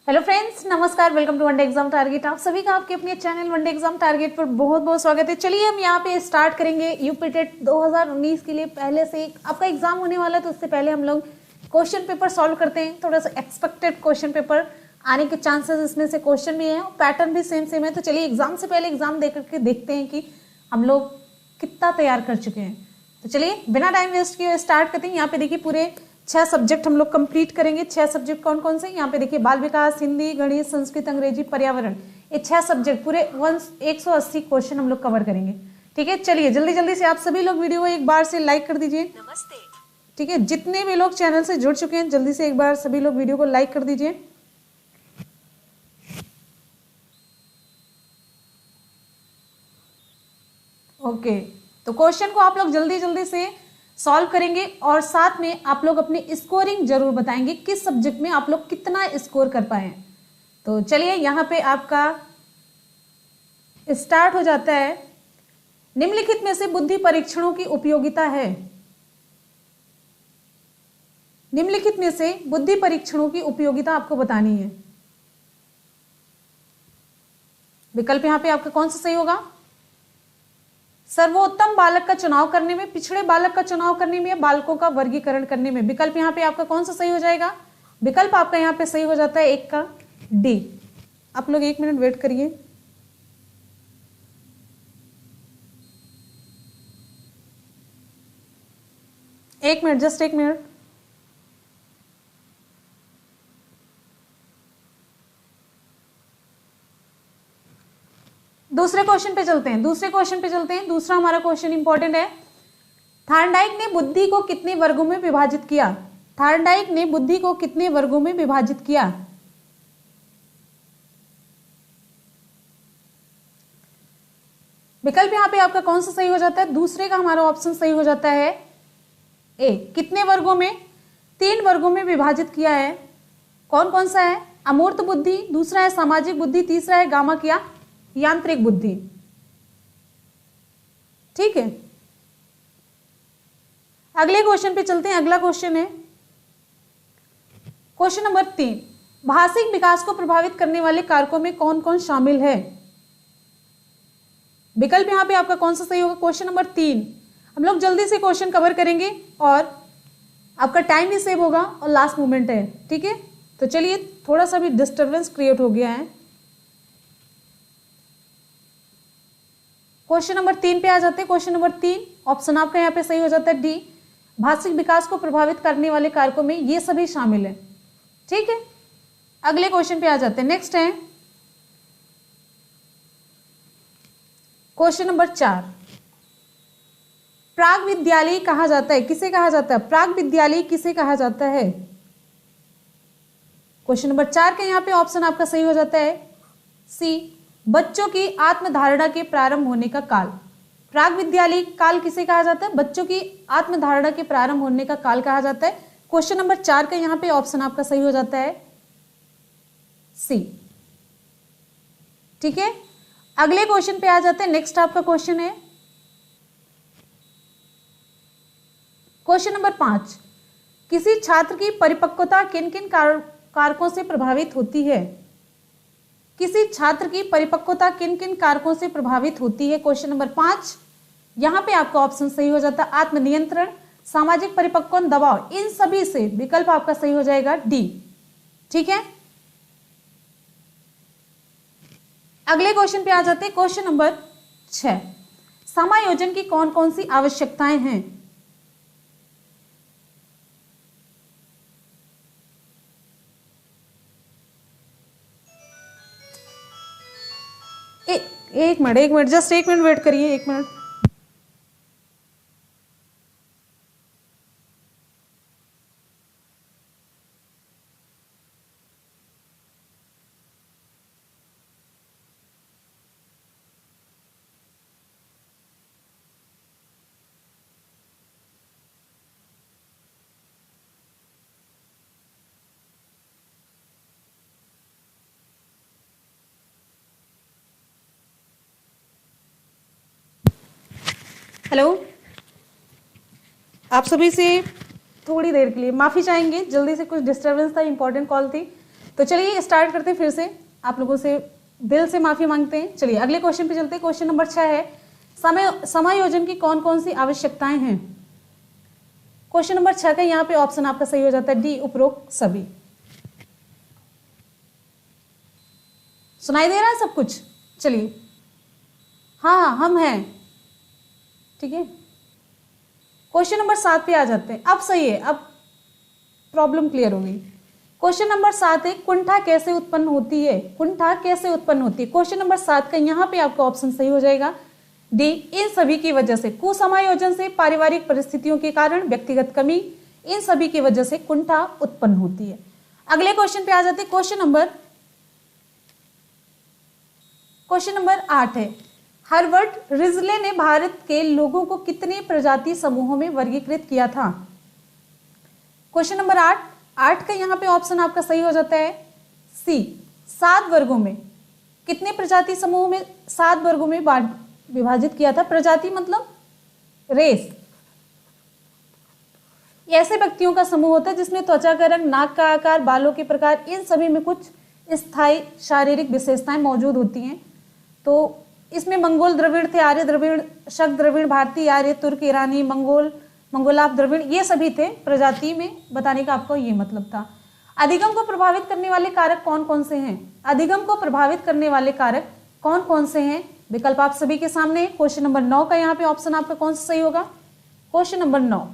Hello friends, नमस्कार। Welcome to one day exam target. आप सभी का आपके अपने चैनल वनडे एग्जाम टारगेट पर बहुत बहुत स्वागत है। चलिए हम यहाँ पे स्टार्ट करेंगे यूपी टेट 2019 के लिए। पहले से आपका एग्जाम होने वाला है तो उससे पहले हम लोग क्वेश्चन पेपर सॉल्व करते हैं। थोड़ा सा एक्सपेक्टेड क्वेश्चन पेपर आने के चांसेस इसमें से क्वेश्चन भी है और पैटर्न भी सेम है। तो चलिए एग्जाम से पहले एग्जाम दे करके देखते हैं कि हम लोग कितना तैयार कर चुके हैं। तो चलिए बिना टाइम वेस्ट किए स्टार्ट करते हैं। यहाँ पे देखिए पूरे 6 सब्जेक्ट हम लोग कंप्लीट करेंगे। 6 सब्जेक्ट कौन कौन से? यहाँ पे देखिए बाल विकास, हिंदी, गणित, संस्कृत, अंग्रेजी, पर्यावरण। ये 6 सब्जेक्ट पूरे 180 क्वेश्चन हम लोग कवर करेंगे। ठीक है, चलिए जल्दी जल्दी से आप सभी लोग वीडियो को एक बार से लाइक कर दीजिए। नमस्ते। ठीक है, जितने भी लोग चैनल से जुड़ चुके हैं जल्दी से एक बार सभी लोग वीडियो को लाइक कर दीजिए। ओके, तो क्वेश्चन को आप लोग जल्दी जल्दी से सॉल्व करेंगे और साथ में आप लोग अपनी स्कोरिंग जरूर बताएंगे किस सब्जेक्ट में आप लोग कितना स्कोर कर पाए। तो चलिए यहाँ पे आपका स्टार्ट हो जाता है। निम्नलिखित में से बुद्धि परीक्षणों की उपयोगिता है। निम्नलिखित में से बुद्धि परीक्षणों की उपयोगिता आपको बतानी है। विकल्प यहाँ पे आपका कौन सा सही होगा? सर्वोत्तम बालक का चुनाव करने में, पिछड़े बालक का चुनाव करने में या बालकों का वर्गीकरण करने में। विकल्प यहाँ पे आपका कौन सा सही हो जाएगा? विकल्प आपका यहाँ पे सही हो जाता है एक का डी। आप लोग 1 मिनट वेट करिए। एक मिनट, जस्ट 1 मिनट। दूसरे क्वेश्चन पे चलते हैं। दूसरा हमारा क्वेश्चन इंपॉर्टेंट है। थार्नडाइक ने बुद्धि को कितने वर्गों में विभाजित किया? थार्नडाइक ने बुद्धि को कितने वर्गों में विभाजित किया? विकल्प यहां पे आपका कौन सा सही हो जाता है? दूसरे का हमारा ऑप्शन सही हो जाता है ए। कितने वर्गों में? 3 वर्गों में विभाजित किया है। कौन कौन सा है? अमूर्त बुद्धि, दूसरा है सामाजिक बुद्धि, तीसरा है गामक या यांत्रिक बुद्धि। ठीक है, अगले क्वेश्चन पे चलते हैं। अगला क्वेश्चन है क्वेश्चन नंबर 3। भाषिक विकास को प्रभावित करने वाले कारकों में कौन कौन शामिल है? विकल्प यहां पे आपका कौन सा सही होगा? क्वेश्चन नंबर 3 हम लोग जल्दी से क्वेश्चन कवर करेंगे और आपका टाइम भी सेव होगा और लास्ट मोमेंट है। ठीक है, तो चलिए थोड़ा सा भी डिस्टर्बेंस क्रिएट हो गया है। क्वेश्चन नंबर 3 पे आ जाते हैं। क्वेश्चन नंबर 3 ऑप्शन आपका यहाँ पे सही हो जाता है डी। भाषिक विकास को प्रभावित करने वाले कारकों में ये सभी शामिल है। ठीक है, अगले क्वेश्चन पे आ जाते हैं। नेक्स्ट है क्वेश्चन नंबर 4। प्राग विद्यालय कहा जाता है, किसे कहा जाता है? प्राग विद्यालय किसे कहा जाता है? क्वेश्चन नंबर 4 के यहाँ पे ऑप्शन आपका सही हो जाता है सी। बच्चों की आत्मधारणा के प्रारंभ होने का काल। प्राग विद्यालय काल किसे कहा जाता है? बच्चों की आत्मधारणा के प्रारंभ होने का काल कहा जाता है। क्वेश्चन नंबर 4 का यहाँ पे ऑप्शन आपका सही हो जाता है सी। ठीक है, अगले क्वेश्चन पे आ जाते हैं। नेक्स्ट आपका क्वेश्चन है क्वेश्चन नंबर 5। किसी छात्र की परिपक्वता किन किन कारकों से प्रभावित होती है? किसी छात्र की परिपक्वता किन किन कारकों से प्रभावित होती है? क्वेश्चन नंबर 5 यहां पे आपका ऑप्शन सही हो जाता है आत्मनियंत्रण, सामाजिक परिपक्वन, दबाव। इन सभी से विकल्प आपका सही हो जाएगा डी। ठीक है, अगले क्वेश्चन पे आ जाते हैं। Question number 6। समायोजन की कौन कौन सी आवश्यकताएं हैं? एक मिनट, जस्ट 1 मिनट वेट करिए। 1 मिनट। हेलो, आप सभी से थोड़ी देर के लिए माफ़ी चाहेंगे। जल्दी से कुछ डिस्टरबेंस था, इंपॉर्टेंट कॉल थी। तो चलिए स्टार्ट करते हैं फिर से, आप लोगों से दिल से माफी मांगते हैं। चलिए अगले क्वेश्चन पे चलते हैं। क्वेश्चन नंबर 6 है, समायोजन की कौन कौन सी आवश्यकताएं हैं। क्वेश्चन नंबर 6 का यहाँ पे ऑप्शन आपका सही हो जाता है डी, उपरोक्त सभी। सुनाई दे रहा है सब कुछ? चलिए, हाँ हम हैं, ठीक है। क्वेश्चन नंबर 7 पे आ जाते हैं। अब सही है, अब प्रॉब्लम क्लियर हो गई। क्वेश्चन नंबर 7 है, कुंठा कैसे उत्पन्न होती है। कुंठा कैसे उत्पन्न होती है। क्वेश्चन नंबर 7 का यहाँ पे आपका ऑप्शन सही हो जाएगा डी, इन सभी की वजह से। कुसमायोजन से, पारिवारिक परिस्थितियों के कारण, व्यक्तिगत कमी, इन सभी की वजह से कुंठा उत्पन्न होती है। अगले क्वेश्चन पे आ जाते हैं। क्वेश्चन नंबर 8 है, हर्बर्ट रिजले ने भारत के लोगों को कितने प्रजाति समूहों में वर्गीकृत किया था। क्वेश्चन नंबर 8 का यहाँ पे ऑप्शन आपका सही हो जाता है सी, 7 वर्गों में। कितने प्रजाति समूहों में? 7 वर्गों में विभाजित किया था। प्रजाति मतलब रेस। ऐसे व्यक्तियों का समूह होता है जिसमें त्वचा का रंग, नाक का आकार, बालों के प्रकार, इन सभी में कुछ स्थायी शारीरिक विशेषताएं मौजूद होती हैं। तो इसमें मंगोल द्रविड़ थे, आर्य द्रविड़, शक द्रविड़, भारतीय आर्य, तुर्क ईरानी, मंगोलाव द्रविड़, ये सभी थे। प्रजाति में बताने का आपको ये मतलब था। अधिगम को प्रभावित करने वाले कारक कौन कौन से हैं। अधिगम को प्रभावित करने वाले कारक कौन कौन से हैं। विकल्प आप सभी के सामने है। क्वेश्चन नंबर 9 का यहाँ पे ऑप्शन आपका कौन सा सही होगा। क्वेश्चन नंबर 9,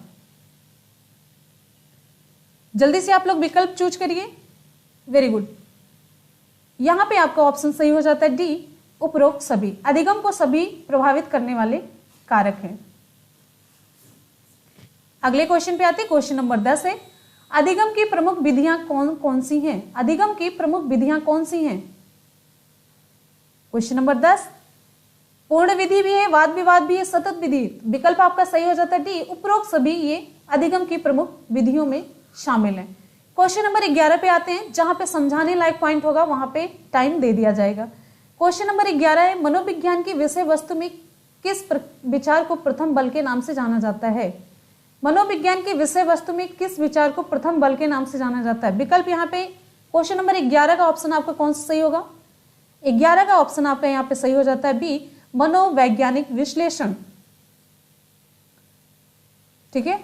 जल्दी से आप लोग विकल्प चूज करिए। वेरी गुड, यहां पे आपका ऑप्शन सही हो जाता है डी, उपरोक्त सभी। अधिगम को सभी प्रभावित करने वाले कारक हैं। अगले क्वेश्चन पे आते हैं। क्वेश्चन नंबर 10 है, अधिगम की प्रमुख विधियां कौन कौन सी हैं। अधिगम की प्रमुख विधियां कौन सी हैं। क्वेश्चन नंबर 10, पूर्ण विधि भी है, वाद विवाद भी है, सतत विधि। विकल्प आपका सही हो जाता है डी, उपरोक्त सभी ये अधिगम की प्रमुख विधियों में शामिल है। क्वेश्चन नंबर 11 पे आते हैं, जहां पे समझाने लायक पॉइंट होगा वहां पे टाइम दे दिया जाएगा। क्वेश्चन नंबर 11 है, मनोविज्ञान की विषय वस्तु में किस विचार को प्रथम बल के नाम से जाना जाता है। मनोविज्ञान की विषय वस्तु में किस विचार को प्रथम बल के नाम से जाना जाता है। विकल्प यहाँ पे क्वेश्चन नंबर 11 का ऑप्शन आपका कौन सा सही होगा। 11 का ऑप्शन आपका यहाँ पे सही हो जाता है बी, मनोवैज्ञानिक विश्लेषण। ठीक है,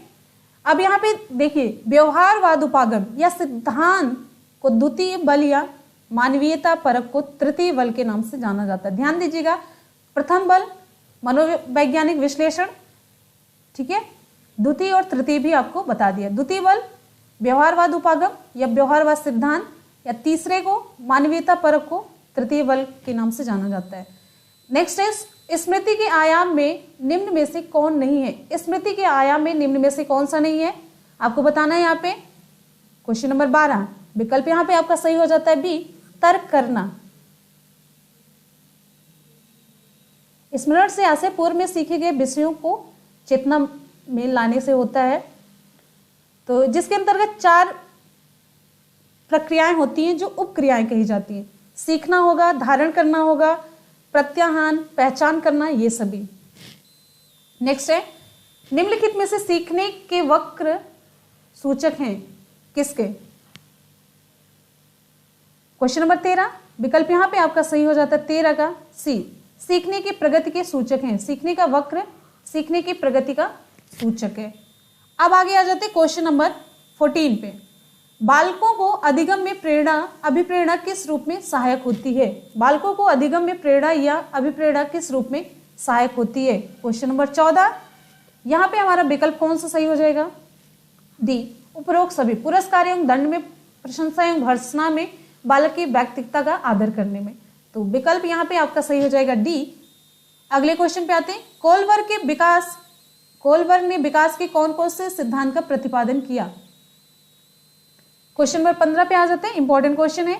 अब यहाँ पे देखिए, व्यवहारवाद उपागम या सिद्धांत को द्वितीय बल या मानवीयता परक को तृतीय बल के नाम से जाना जाता है। ध्यान दीजिएगा, प्रथम बल मनोवैज्ञानिक विश्लेषण, ठीक है, द्वितीय और तृतीय भी आपको बता दिया। द्वितीय बल व्यवहारवाद उपागम या व्यवहारवाद सिद्धांत, या तीसरे को मानवीयता परक को तृतीय बल के नाम से जाना जाता है। नेक्स्ट है, स्मृति के आयाम में निम्न में से कौन नहीं है। स्मृति के आयाम में निम्न में से कौन सा नहीं है, आपको बताना है यहाँ पे। क्वेश्चन नंबर 12, विकल्प यहाँ पे आपका सही हो जाता है बी, तर्क करना। स्मरण से या से पूर्व में सीखे गए विषयों को चेतना में लाने से होता है। तो जिसके अंतर्गत 4 प्रक्रियाएं होती हैं जो उपक्रियाएं कही जाती हैं। सीखना होगा, धारण करना होगा, प्रत्याहान, पहचान करना, ये सभी। नेक्स्ट है, निम्नलिखित में से सीखने के वक्र सूचक हैं किसके। क्वेश्चन नंबर 13, विकल्प यहां पे आपका सही हो जाता है 13 का सी, सीखने की प्रगति के सूचक हैं। सीखने का वक्र सीखने की प्रगति का सूचक है। अब आगे आ जाते क्वेश्चन नंबर 14 पे, बालकों को अधिगम में प्रेरणा अभिप्रेरणा किस रूप में सहायक होती है। बालकों को अधिगम में प्रेरणा या अभिप्रेरणा किस रूप में सहायक होती है। क्वेश्चन नंबर 14, यहाँ पे हमारा विकल्प कौन सा सही हो जाएगा, डी, उपरोक्त सभी। पुरस्कार एवं दंड में, प्रशंसा एवं भर्त्सना में, बालक की व्यक्तित्वता का आदर करने में। तो विकल्प यहाँ पे आपका सही हो जाएगा डी। अगले क्वेश्चन पे आते हैं, कोलबर्ग ने विकास के कौन कौन से सिद्धांत का प्रतिपादन किया। क्वेश्चन नंबर 15 पे आ जाते हैं, इंपॉर्टेंट क्वेश्चन है।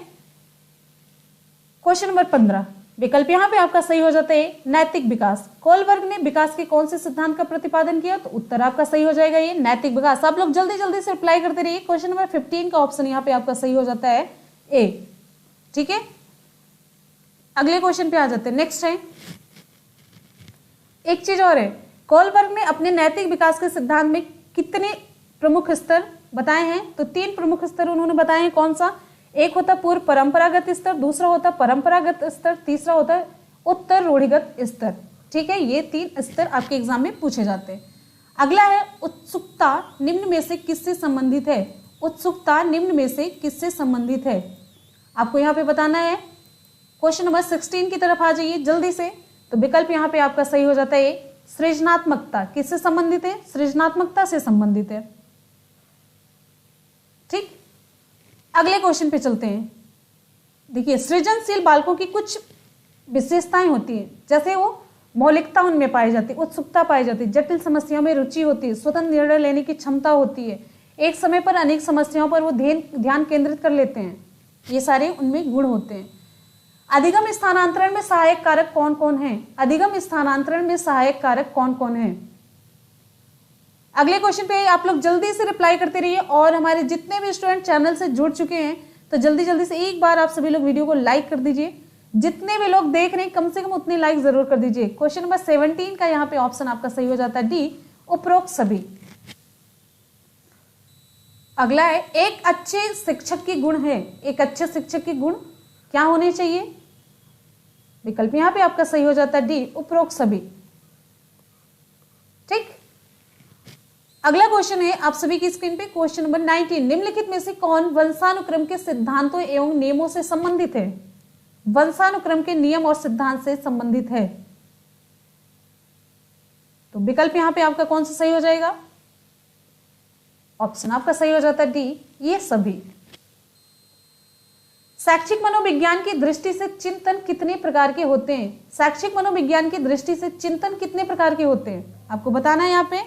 क्वेश्चन नंबर 15, विकल्प यहाँ पे आपका सही हो जाता है नैतिक विकास। कोलबर्ग ने विकास के कौन से सिद्धांत का प्रतिपादन किया, तो उत्तर आपका सही हो जाएगा ये नैतिक विकास। आप लोग जल्दी जल्दी से रिप्लाई करते रहिए। क्वेश्चन नंबर 15 का ऑप्शन यहाँ पे आपका सही हो जाता है ए। ठीक है, अगले क्वेश्चन पे आ जाते हैं। नेक्स्ट है, एक चीज और है, कोलबर्ग ने अपने नैतिक विकास के सिद्धांत में कितने प्रमुख स्तर बताए हैं, तो 3 प्रमुख स्तर उन्होंने बताए हैं। कौन सा, एक होता है पूर्व परंपरागत स्तर, दूसरा होता है परंपरागत स्तर, तीसरा होता है उत्तर रूढ़िगत स्तर। ठीक है, ये 3 स्तर आपके एग्जाम में पूछे जाते हैं। अगला है उत्सुकता निम्न में से किससे संबंधित है। उत्सुकता निम्न में से किससे संबंधित है, आपको यहाँ पे बताना है। क्वेश्चन नंबर 16 की तरफ आ जाइए जल्दी से। तो विकल्प यहाँ पे आपका सही हो जाता है सृजनात्मकता। किससे संबंधित है, सृजनात्मकता से संबंधित है। ठीक, अगले क्वेश्चन पे चलते हैं। देखिए, सृजनशील बालकों की कुछ विशेषताएं होती है, जैसे वो मौलिकता उनमें पाई जाती है, उत्सुकता पाई जाती है, जटिल समस्याओं में रुचि होती है, स्वतंत्र निर्णय लेने की क्षमता होती है, एक समय पर अनेक समस्याओं पर वो ध्यान केंद्रित कर लेते हैं, ये सारे उनमें गुण होते हैं। अधिगम स्थानांतरण में सहायक कारक कौन कौन है, अधिगम स्थानांतरण में सहायक कारक कौन कौन है। अगले क्वेश्चन पे आप लोग जल्दी से रिप्लाई करते रहिए, और हमारे जितने भी स्टूडेंट चैनल से जुड़ चुके हैं तो जल्दी जल्दी से एक बार आप सभी लोग वीडियो को लाइक कर दीजिए। जितने भी लोग देख रहे हैं कम से कम उतने लाइक जरूर कर दीजिए। क्वेश्चन नंबर 17 का यहाँ पे ऑप्शन आपका सही हो जाता है डी, उपरोक्त सभी। अगला है एक अच्छे शिक्षक की गुण है, एक अच्छे शिक्षक की गुण क्या होने चाहिए, विकल्प यहाँ पे आपका सही हो जाता है डी, उपरोक्त सभी। ठीक, अगला क्वेश्चन है आप सभी की स्क्रीन पे क्वेश्चन नंबर 19। निम्नलिखित में से कौन वंशानुक्रम के सिद्धांतों एवं नियमों से संबंधित है, वंशानुक्रम के नियम और सिद्धांत से संबंधित है। तो विकल्प यहां पे आपका कौन सा सही हो जाएगा, ऑप्शन आपका सही हो जाता है डी, ये सभी। शैक्षिक मनोविज्ञान की दृष्टि से चिंतन कितने प्रकार के होते हैं, शैक्षिक मनोविज्ञान की दृष्टि से चिंतन कितने प्रकार के होते हैं, आपको बताना है यहाँ पे।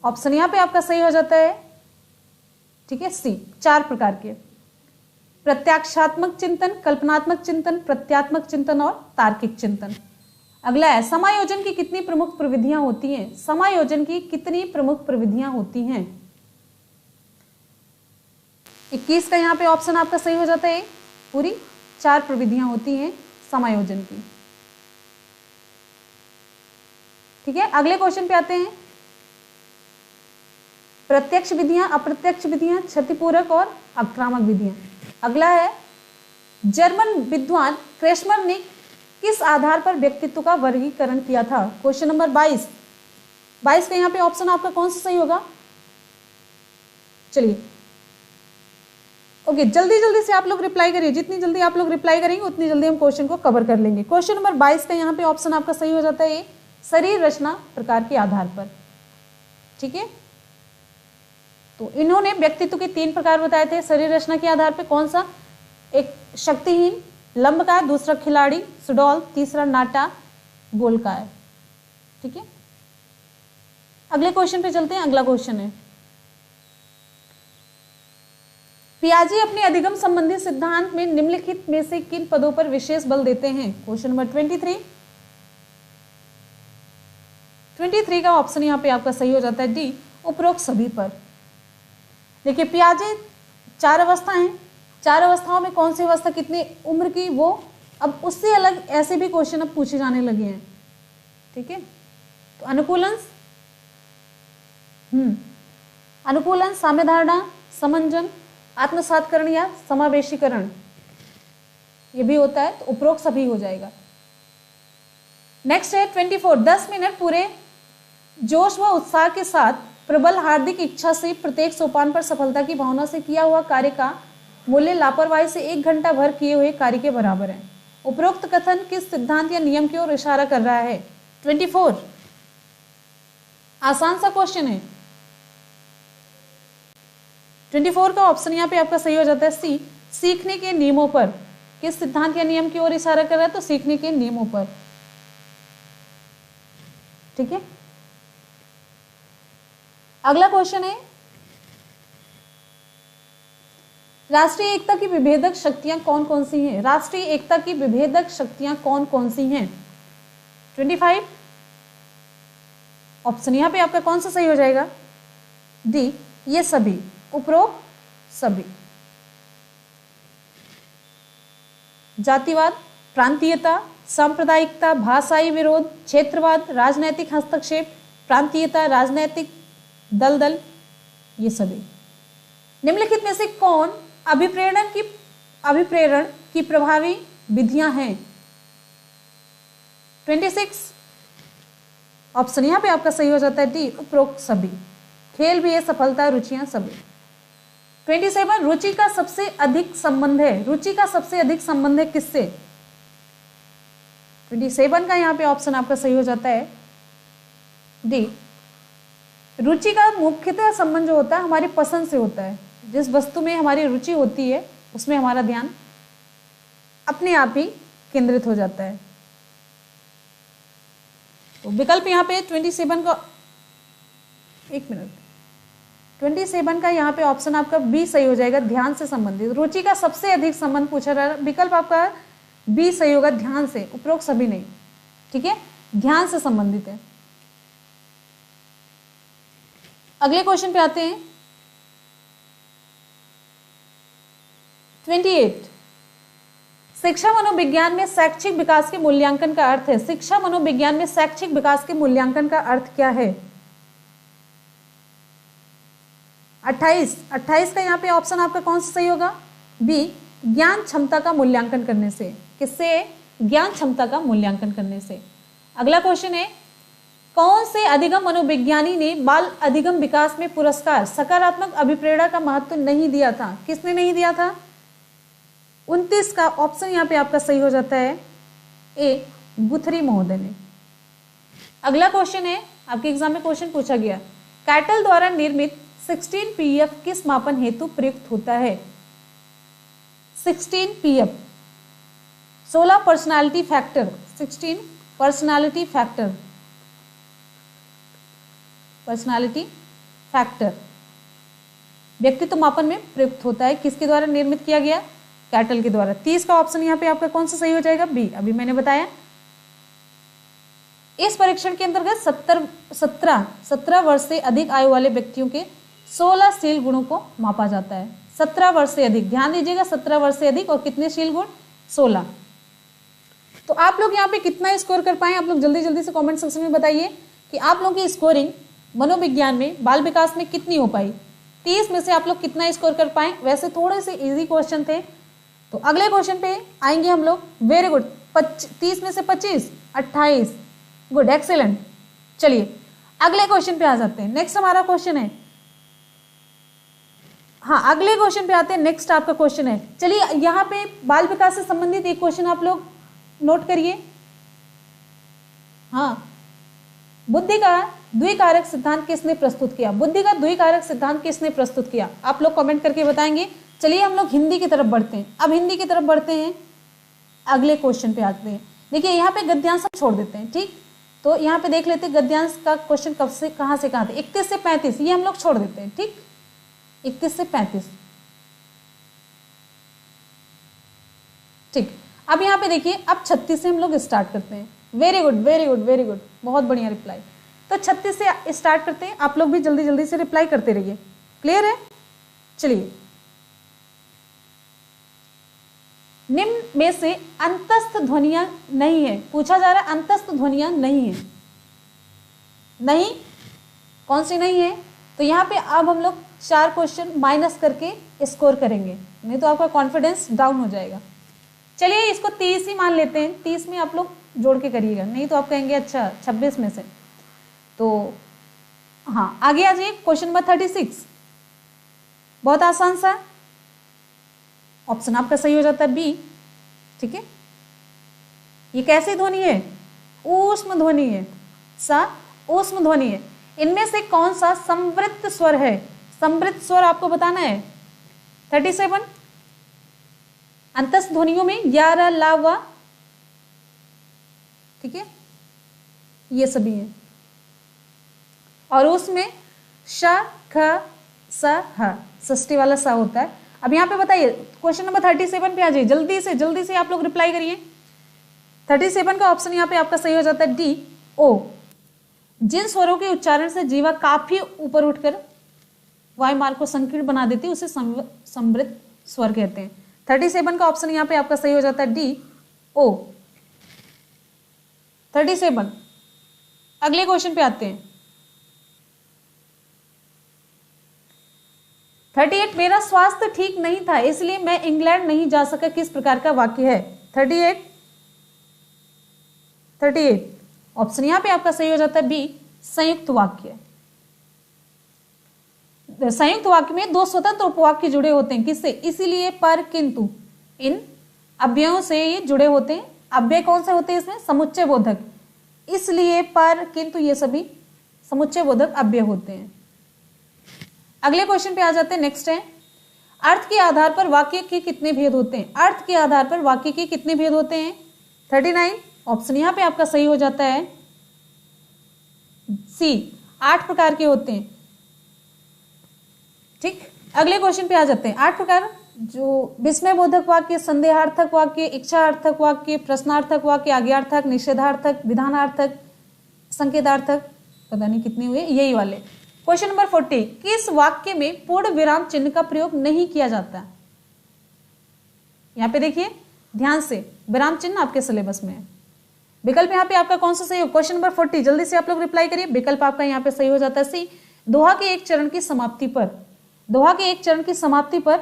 ऑप्शन यहां पे आपका सही हो जाता है, ठीक है, सी, 4 प्रकार के। प्रत्याक्षात्मक चिंतन, कल्पनात्मक चिंतन, प्रत्यात्मक चिंतन और तार्किक चिंतन। अगला है समायोजन की कितनी प्रमुख प्रविधियां होती हैं, समायोजन की कितनी प्रमुख प्रविधियां होती हैं। 21 का यहाँ पे ऑप्शन आपका सही हो जाता है, पूरी 4 प्रविधियां होती हैं समायोजन की। ठीक है, अगले क्वेश्चन पे आते हैं। प्रत्यक्ष विधियां, अप्रत्यक्ष विधियां, क्षतिपूरक और आक्रामक विधियां। अगला है जर्मन विद्वान क्रेस्मर ने किस आधार पर व्यक्तित्व का वर्गीकरण किया था। क्वेश्चन नंबर 22 का यहाँ पे ऑप्शन आपका कौन सा सही होगा, चलिए ओके, जल्दी जल्दी से आप लोग रिप्लाई करिए, जितनी जल्दी आप लोग रिप्लाई करेंगे उतनी जल्दी हम क्वेश्चन को कवर कर लेंगे। क्वेश्चन नंबर 22 का यहाँ पे ऑप्शन आपका सही हो जाता है शरीर रचना प्रकार के आधार पर। ठीक है, तो इन्होंने व्यक्तित्व के 3 प्रकार बताए थे शरीर रचना के आधार पर। कौन सा, एक शक्तिहीन लंबकाय, दूसरा खिलाड़ी सुडौल, तीसरा नाटा गोलकाय। ठीक है, अगले क्वेश्चन पे चलते हैं। अगला क्वेश्चन है पियाजे अपने अधिगम संबंधी सिद्धांत में निम्नलिखित में से किन पदों पर विशेष बल देते हैं। क्वेश्चन नंबर 23 का ऑप्शन यहाँ पे आपका सही हो जाता है डी, उपरोक्त सभी पर। देखिए, पियाजे 4 अवस्था हैं, 4 अवस्थाओं में कौन सी अवस्था कितनी उम्र की, वो अब उससे अलग ऐसे भी क्वेश्चन अब पूछे जाने लगे हैं। ठीक है, तो अनुकूलन, साम्य धारणा, समंजन, आत्मसातकरण या समावेशीकरण, ये भी होता है, तो उपरोक्त सभी हो जाएगा। नेक्स्ट है 24। 10 मिनट पूरे जोश व उत्साह के साथ प्रबल हार्दिक इच्छा से प्रत्येक सोपान पर सफलता की भावना से किया हुआ कार्य का मूल्य लापरवाही से 1 घंटा भर किए हुए कार्य के बराबर है। उपरोक्त कथन किस सिद्धांत या नियम की ओर इशारा कर रहा है। 24 आसान सा क्वेश्चन है। 24 का ऑप्शन यहाँ पे आपका सही हो जाता है सी, सीखने के नियमों पर। किस सिद्धांत या नियम की ओर इशारा कर रहा है, तो सीखने के नियमों पर। ठीक है, अगला क्वेश्चन है राष्ट्रीय एकता की विभेदक शक्तियां कौन कौन सी हैं। राष्ट्रीय एकता की विभेदक शक्तियां कौन कौन सी हैं। 25 ऑप्शन यहां पे आपका कौन सा सही हो जाएगा, डी, ये सभी, उपरोक्त सभी। जातिवाद, प्रांतीयता, सांप्रदायिकता, भाषाई विरोध, क्षेत्रवाद, राजनैतिक हस्तक्षेप, प्रांतीयता, राजनैतिक, दलदल, ये सभी। निम्नलिखित में से कौन अभिप्रेरण की प्रभावी विधियां हैं? 26 ऑप्शन यहाँ पे आपका सही हो जाता है डी, उपरोक्त सभी। खेल भी है, सफलता, रुचियां, सभी। 27 रुचि का सबसे अधिक संबंध है, रुचि का सबसे अधिक संबंध है किससे? 27 का यहाँ पे ऑप्शन आपका सही हो जाता है डी। रुचि का मुख्यतः संबंध जो होता है हमारी पसंद से होता है। जिस वस्तु में हमारी रुचि होती है उसमें हमारा ध्यान अपने आप ही केंद्रित हो जाता है। तो विकल्प यहाँ पे 27 का, एक मिनट, 27 का यहाँ पे ऑप्शन आपका बी सही हो जाएगा, ध्यान से संबंधित। रुचि का सबसे अधिक संबंध पूछा जा रहा है, विकल्प आपका बी सही होगा, ध्यान से, उपरोक्त सभी नहीं। ठीक है, ध्यान से संबंधित है। अगले क्वेश्चन पे आते हैं। 28 शिक्षा मनोविज्ञान में शैक्षिक विकास के मूल्यांकन का अर्थ है। शिक्षा मनोविज्ञान में शैक्षिक विकास के मूल्यांकन का अर्थ क्या है? 28 का यहाँ पे ऑप्शन आपका कौन सा सही होगा? बी, ज्ञान क्षमता का मूल्यांकन करने से। किससे? ज्ञान क्षमता का मूल्यांकन करने से। अगला क्वेश्चन है, कौन से अधिगम मनोविज्ञानी ने बाल अधिगम विकास में पुरस्कार सकारात्मक अभिप्रेरणा का महत्व नहीं दिया था? किसने नहीं दिया था? 29 का ऑप्शन यहाँ पे आपका सही हो जाता है ए, गुथरी महोदय ने। अगला क्वेश्चन है, आपके एग्जाम में क्वेश्चन पूछा गया, कैटल द्वारा निर्मित 16 पीएफ किस मापन हेतु प्रयुक्त होता है? 16 PF 16 personality factor, 16 personality factor, personality factor व्यक्तित्व मापन में प्रयुक्त होता है। किसके द्वारा निर्मित किया गया? कैटल के द्वारा। 30 का ऑप्शन यहाँ पे आपका कौन सा सही हो जाएगा? बी, अभी मैंने बताया। इस परीक्षण के अंतर्गत 17 वर्ष से अधिक आयु वाले व्यक्तियों के 16 शील गुणों को मापा जाता है। 17 वर्ष से अधिक, ध्यान दीजिएगा, 17 वर्ष से अधिक, और कितने शील गुण? 16। तो आप लोग यहाँ पे कितना स्कोर कर पाए? आप लोग जल्दी जल्दी से कमेंट सेक्शन में बताइए कि आप लोगों की स्कोरिंग मनोविज्ञान में बाल विकास में कितनी हो पाई। 30 में से आप लोग कितना स्कोर कर पाए? वैसे थोड़े से इजी क्वेश्चन थे। तो अगले क्वेश्चन पे आएंगे हम लोग। वेरी गुड, 30 में से 25, 28, गुड, एक्सेलेंट। चलिए अगले क्वेश्चन पे आ जाते हैं। नेक्स्ट हमारा क्वेश्चन है, हाँ अगले क्वेश्चन पे आते हैं। नेक्स्ट आपका क्वेश्चन है, चलिए यहाँ पे बाल विकास से संबंधित एक क्वेश्चन आप लोग नोट करिए। हाँ, बुद्धि का द्विकारक सिद्धांत किसने प्रस्तुत किया? बुद्धि का द्विकारक सिद्धांत किसने प्रस्तुत किया? आप लोग कमेंट करके बताएंगे। चलिए हम लोग हिंदी की तरफ बढ़ते हैं। अब हिंदी की तरफ बढ़ते हैं, अगले क्वेश्चन पे आते हैं। देखिए यहाँ पे गद्यांश हम छोड़ देते हैं, ठीक। तो यहाँ पे देख लेते हैं गद्यांश का क्वेश्चन कब से कहाँ से कहाँ थे। 31 से 35 ये हम लोग छोड़ देते हैं, ठीक। 31 से 35, ठीक। अब यहाँ पे देखिए, अब 36 से हम लोग स्टार्ट करते हैं। Very good, very good, very good, बहुत बढ़िया रिप्लाई। तो 36 से स्टार्ट करते हैं। आप लोग भी जल्दी जल्दी से रिप्लाई करते रहिए। क्लियर है? चलिए, निम्न में से अंतस्थ ध्वनियां नहीं है। पूछा जा रहा है अंतस्थ ध्वनियां नहीं है। नहीं, कौन सी नहीं है? तो यहाँ पे अब हम लोग 4 क्वेश्चन माइनस करके स्कोर करेंगे, नहीं तो आपका कॉन्फिडेंस डाउन हो जाएगा। चलिए इसको 30 ही मान लेते हैं। 30 में आप लोग जोड़ के करिएगा, नहीं तो आप कहेंगे अच्छा 26 में से। तो हाँ, आगे आ जाइए। क्वेश्चन नंबर 36, बहुत आसान सा, ऑप्शन आपका सही हो जाता है बी, ठीक है। ये कैसी ध्वनि है? ऊष्म ध्वनि है, सा ऊष्म ध्वनि है। इनमें से कौन सा संवृत्त स्वर है? संवृत्त स्वर आपको बताना है। 37 अंतस्थ ध्वनियों में या, र, ला, वा, ठीक है, ये सभी हैं। और उसमें श, ख, स, ह, षष्ठी वाला सा होता है। अब यहाँ पे बताइए, क्वेश्चन नंबर 37 पे आ जाइए। जल्दी से आप लोग रिप्लाई करिए। 37 का ऑप्शन यहाँ पे आपका सही हो जाता है डी, ओ। जिन स्वरों के उच्चारण से जीवा काफी ऊपर उठकर वायु मार्ग को संकीर्ण बना देती है उसे संवृत्त स्वर कहते हैं। 37 का ऑप्शन यहाँ पे आपका सही हो जाता है डी, ओ। 37। अगले क्वेश्चन पे आते हैं। 38 मेरा स्वास्थ्य ठीक नहीं था इसलिए मैं इंग्लैंड नहीं जा सका, किस प्रकार का वाक्य है? 38 ऑप्शन यहां पे आपका सही हो जाता है बी, संयुक्त वाक्य। संयुक्त वाक्य में दो स्वतंत्र उपवाक्य जुड़े होते हैं, किससे? इसीलिए, पर, किंतु, इन अव्ययों से ये जुड़े होते हैं। अव्यय कौन से होते हैं इसमें? समुच्चय बोधक। इसलिए, पर, किंतु ये सभी समुच्चय बोधक अव्यय होते हैं। अगले क्वेश्चन पे आ जाते हैं। नेक्स्ट है, अर्थ के आधार पर वाक्य के कितने भेद होते हैं? अर्थ के आधार पर वाक्य के कितने भेद होते हैं? 39 ऑप्शन यहां पे आपका सही हो जाता है सी, 8 प्रकार के होते हैं। ठीक, अगले क्वेश्चन पे आ जाते हैं। 8 प्रकार, जो विस्मय बोधक वाक्य, संदेहार्थक वाक्य, इच्छार्थक वाक्य, प्रश्नार्थक वाक्य, आज्ञार्थक, निषेधार्थक, विधानार्थक, संकेतार्थक, पता नहीं कितने हुए, यही वाले। क्वेश्चन नंबर 40, किस वाक्य में पूर्ण विराम चिन्ह का प्रयोग नहीं किया जाता? यहां पे देखिए ध्यान से, विराम चिन्ह आपके सिलेबस में है। विकल्प यहाँ पे आपका कौन सा सही हो? क्वेश्चन नंबर 40, जल्दी से आप लोग रिप्लाई करिए। विकल्प आपका यहाँ पे सही हो जाता है सी, दोहा के एक चरण की समाप्ति पर, दोहा के एक चरण की समाप्ति पर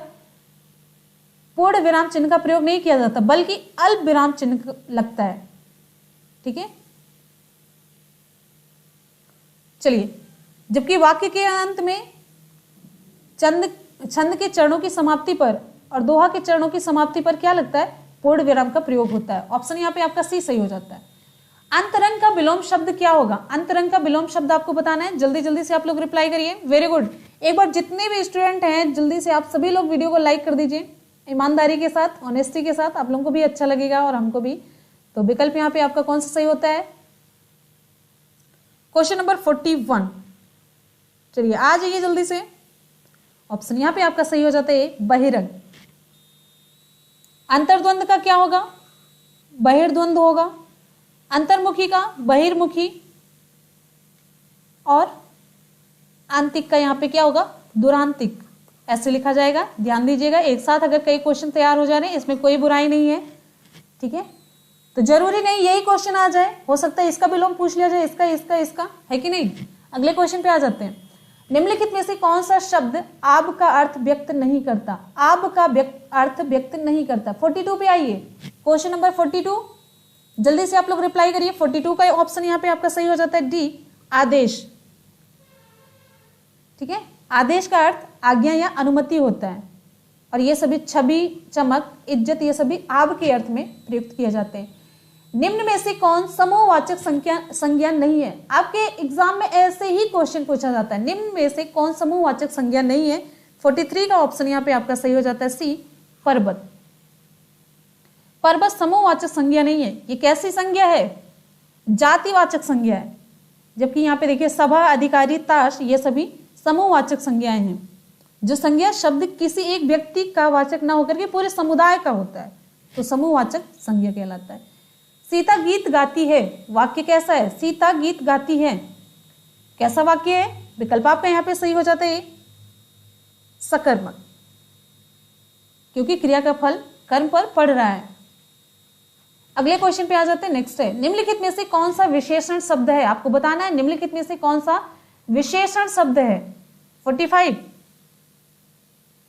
पूर्ण विराम चिन्ह का प्रयोग नहीं किया जाता, बल्कि अल्प विराम चिन्ह लगता है। ठीक है, चलिए, जबकि वाक्य के अंत में छंद के चरणों की समाप्ति पर और दोहा के चरणों की समाप्ति पर क्या लगता है? पूर्ण विराम का प्रयोग होता है। ऑप्शन यहाँ पे आपका सी सही हो जाता है। अंतरंग का विलोम शब्द क्या होगा? अंतरंग का विलोम शब्द आपको बताना है, जल्दी जल्दी से आप लोग रिप्लाई करिए। वेरी गुड, एक बार जितने भी स्टूडेंट हैं जल्दी से आप सभी लोग वीडियो को लाइक कर दीजिए, ईमानदारी के साथ, ऑनेस्टी के साथ, आप लोगों को भी अच्छा लगेगा और हमको भी। तो विकल्प यहाँ पे आपका कौन सा सही होता है? क्वेश्चन नंबर 41, चलिए आ जाइए जल्दी से। ऑप्शन यहाँ पे आपका सही हो जाता है बहिरंग। अंतर्द्वंद का क्या होगा? बहिर्द्वंद होगा। अंतर्मुखी का बहिर्मुखी, और आंतिक का यहाँ पे क्या होगा? दुरांतिक, ऐसे लिखा जाएगा। ध्यान दीजिएगा, एक साथ अगर कई क्वेश्चन तैयार हो जा रहे हैं इसमें कोई बुराई नहीं है। ठीक है, तो जरूरी नहीं यही क्वेश्चन आ जाए, हो सकता है इसका विलोम पूछ लिया जाए, इसका इसका इसका, है कि नहीं। अगले क्वेश्चन पे आ जाते हैं। निम्नलिखित में से कौन सा शब्द आब का अर्थ व्यक्त नहीं करता? आब का अर्थ व्यक्त नहीं करता। 42 पे आइए, क्वेश्चन नंबर 42, जल्दी से आप लोग रिप्लाई करिए। 42 का ऑप्शन यहाँ पे आपका सही हो जाता है डी, आदेश। ठीक है, आदेश का अर्थ आज्ञा या अनुमति होता है, और ये सभी छवि, चमक, इज्जत, ये सभी आब के अर्थ में प्रयुक्त किए जाते हैं। निम्न में से कौन समूहवाचक संज्ञा नहीं है? आपके एग्जाम में ऐसे ही क्वेश्चन पूछा जाता है, निम्न में से कौन समूहवाचक संज्ञा नहीं है? 43 का ऑप्शन यहाँ पे आपका सही हो जाता है सी, पर्वत। पर्वत समूहवाचक संज्ञा नहीं है। ये कैसी संज्ञा है? जातिवाचक संज्ञा है। जबकि यहाँ पे देखिए सभा, अधिकारी, ताश, ये सभी समूहवाचक संज्ञाएं हैं। जो संज्ञा शब्द किसी एक व्यक्ति का वाचक ना होकर के पूरे समुदाय का होता है तो समूहवाचक संज्ञा कहलाता है। सीता गीत गाती है, वाक्य कैसा है? सीता गीत गाती है, कैसा वाक्य है? विकल्प आपका यहाँ पे सही हो जाता है सकर्मक, क्योंकि क्रिया का फल कर्म पर पड़ रहा है। अगले क्वेश्चन पे आ जाते हैं। नेक्स्ट है, निम्नलिखित में से कौन सा विशेषण शब्द है? आपको बताना है निम्नलिखित में से कौन सा विशेषण शब्द है। 45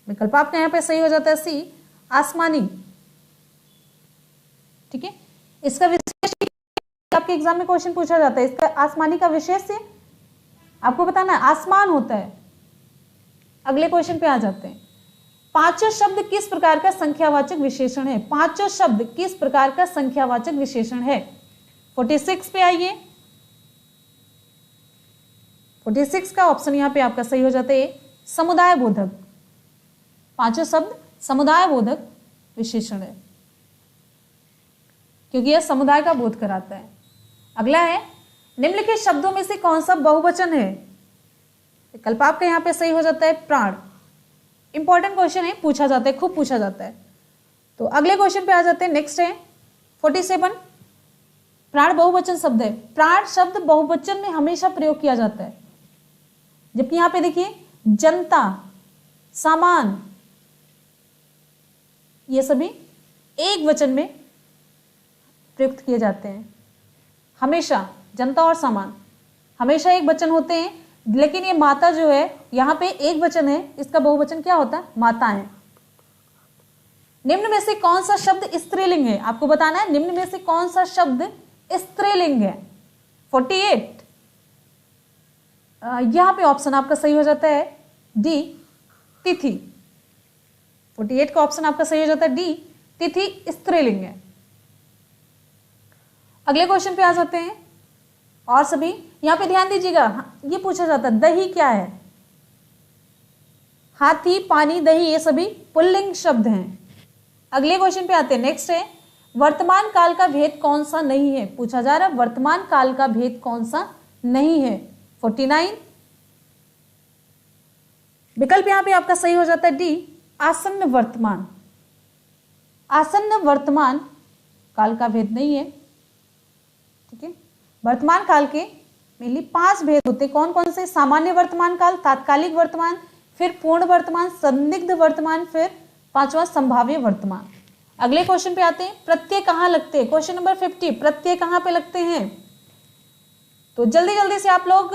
विकल्प आपका यहाँ पे सही हो जाता है सी, आसमानी। ठीक है, इसका विशेष आपके एग्जाम में क्वेश्चन पूछा जाता है, इसका आसमानी का विशेष से आपको बताना है, आसमान होता है। अगले क्वेश्चन पे आ जाते हैं। पांचों शब्द किस प्रकार का संख्यावाचक विशेषण है? पांचों शब्द किस प्रकार का संख्यावाचक विशेषण है? 46 पे आइए। 46 का ऑप्शन यहाँ पे आपका सही हो जाता है समुदाय बोधक। पांचों शब्द समुदाय बोधक विशेषण है, क्योंकि यह समुदाय का बोध कराता है। अगला है, निम्नलिखित शब्दों में से कौन सा बहुवचन है? विकल्प आपका यहाँ पे सही हो जाता है प्राण। इंपॉर्टेंट क्वेश्चन है, पूछा जाता है, खूब पूछा जाता है। तो अगले क्वेश्चन पे आ जाते हैं। नेक्स्ट है 47, प्राण बहुवचन शब्द है। प्राण शब्द बहुवचन में हमेशा प्रयोग किया जाता है, जबकि यहां पे देखिए जनता, सामान, ये सभी एक वचन में प्रयुक्त किए जाते हैं। हमेशा जनता और सामान हमेशा एक वचन होते हैं, लेकिन ये माता जो है यहाँ पे एक वचन है, इसका बहुवचन क्या होता है? माताएं। निम्न में से कौन सा शब्द स्त्रीलिंग है? आपको बताना है निम्न में से कौन सा शब्द स्त्रीलिंग है। 48 यहाँ पे ऑप्शन आपका सही हो जाता है डी, तिथि। 48 का ऑप्शन आपका सही हो जाता है डी, तिथि स्त्रीलिंग है। अगले क्वेश्चन पे आ जाते हैं। और सभी यहाँ पे ध्यान दीजिएगा, ये पूछा जाता है दही क्या है? हाथी, पानी, दही ये सभी पुल्लिंग शब्द हैं। अगले क्वेश्चन पे आते हैं। नेक्स्ट है वर्तमान काल का भेद कौन सा नहीं है? पूछा जा रहा है वर्तमान काल का भेद कौन सा नहीं है। 49 विकल्प यहाँ पे आपका सही हो जाता है डी, आसन्न वर्तमान। आसन्न वर्तमान काल का भेद नहीं है। ठीक है, वर्तमान काल के मेनली 5 भेद होते। कौन कौन से? सामान्य वर्तमान काल, तात्कालिक वर्तमान, फिर पूर्ण वर्तमान, संदिग्ध वर्तमान, फिर 5वां संभाव्य वर्तमान। अगले क्वेश्चन पे आते हैं। प्रत्यय कहाँ लगते हैं? क्वेश्चन नंबर 50, प्रत्यय कहाँ पे लगते हैं? तो जल्दी जल्दी से आप लोग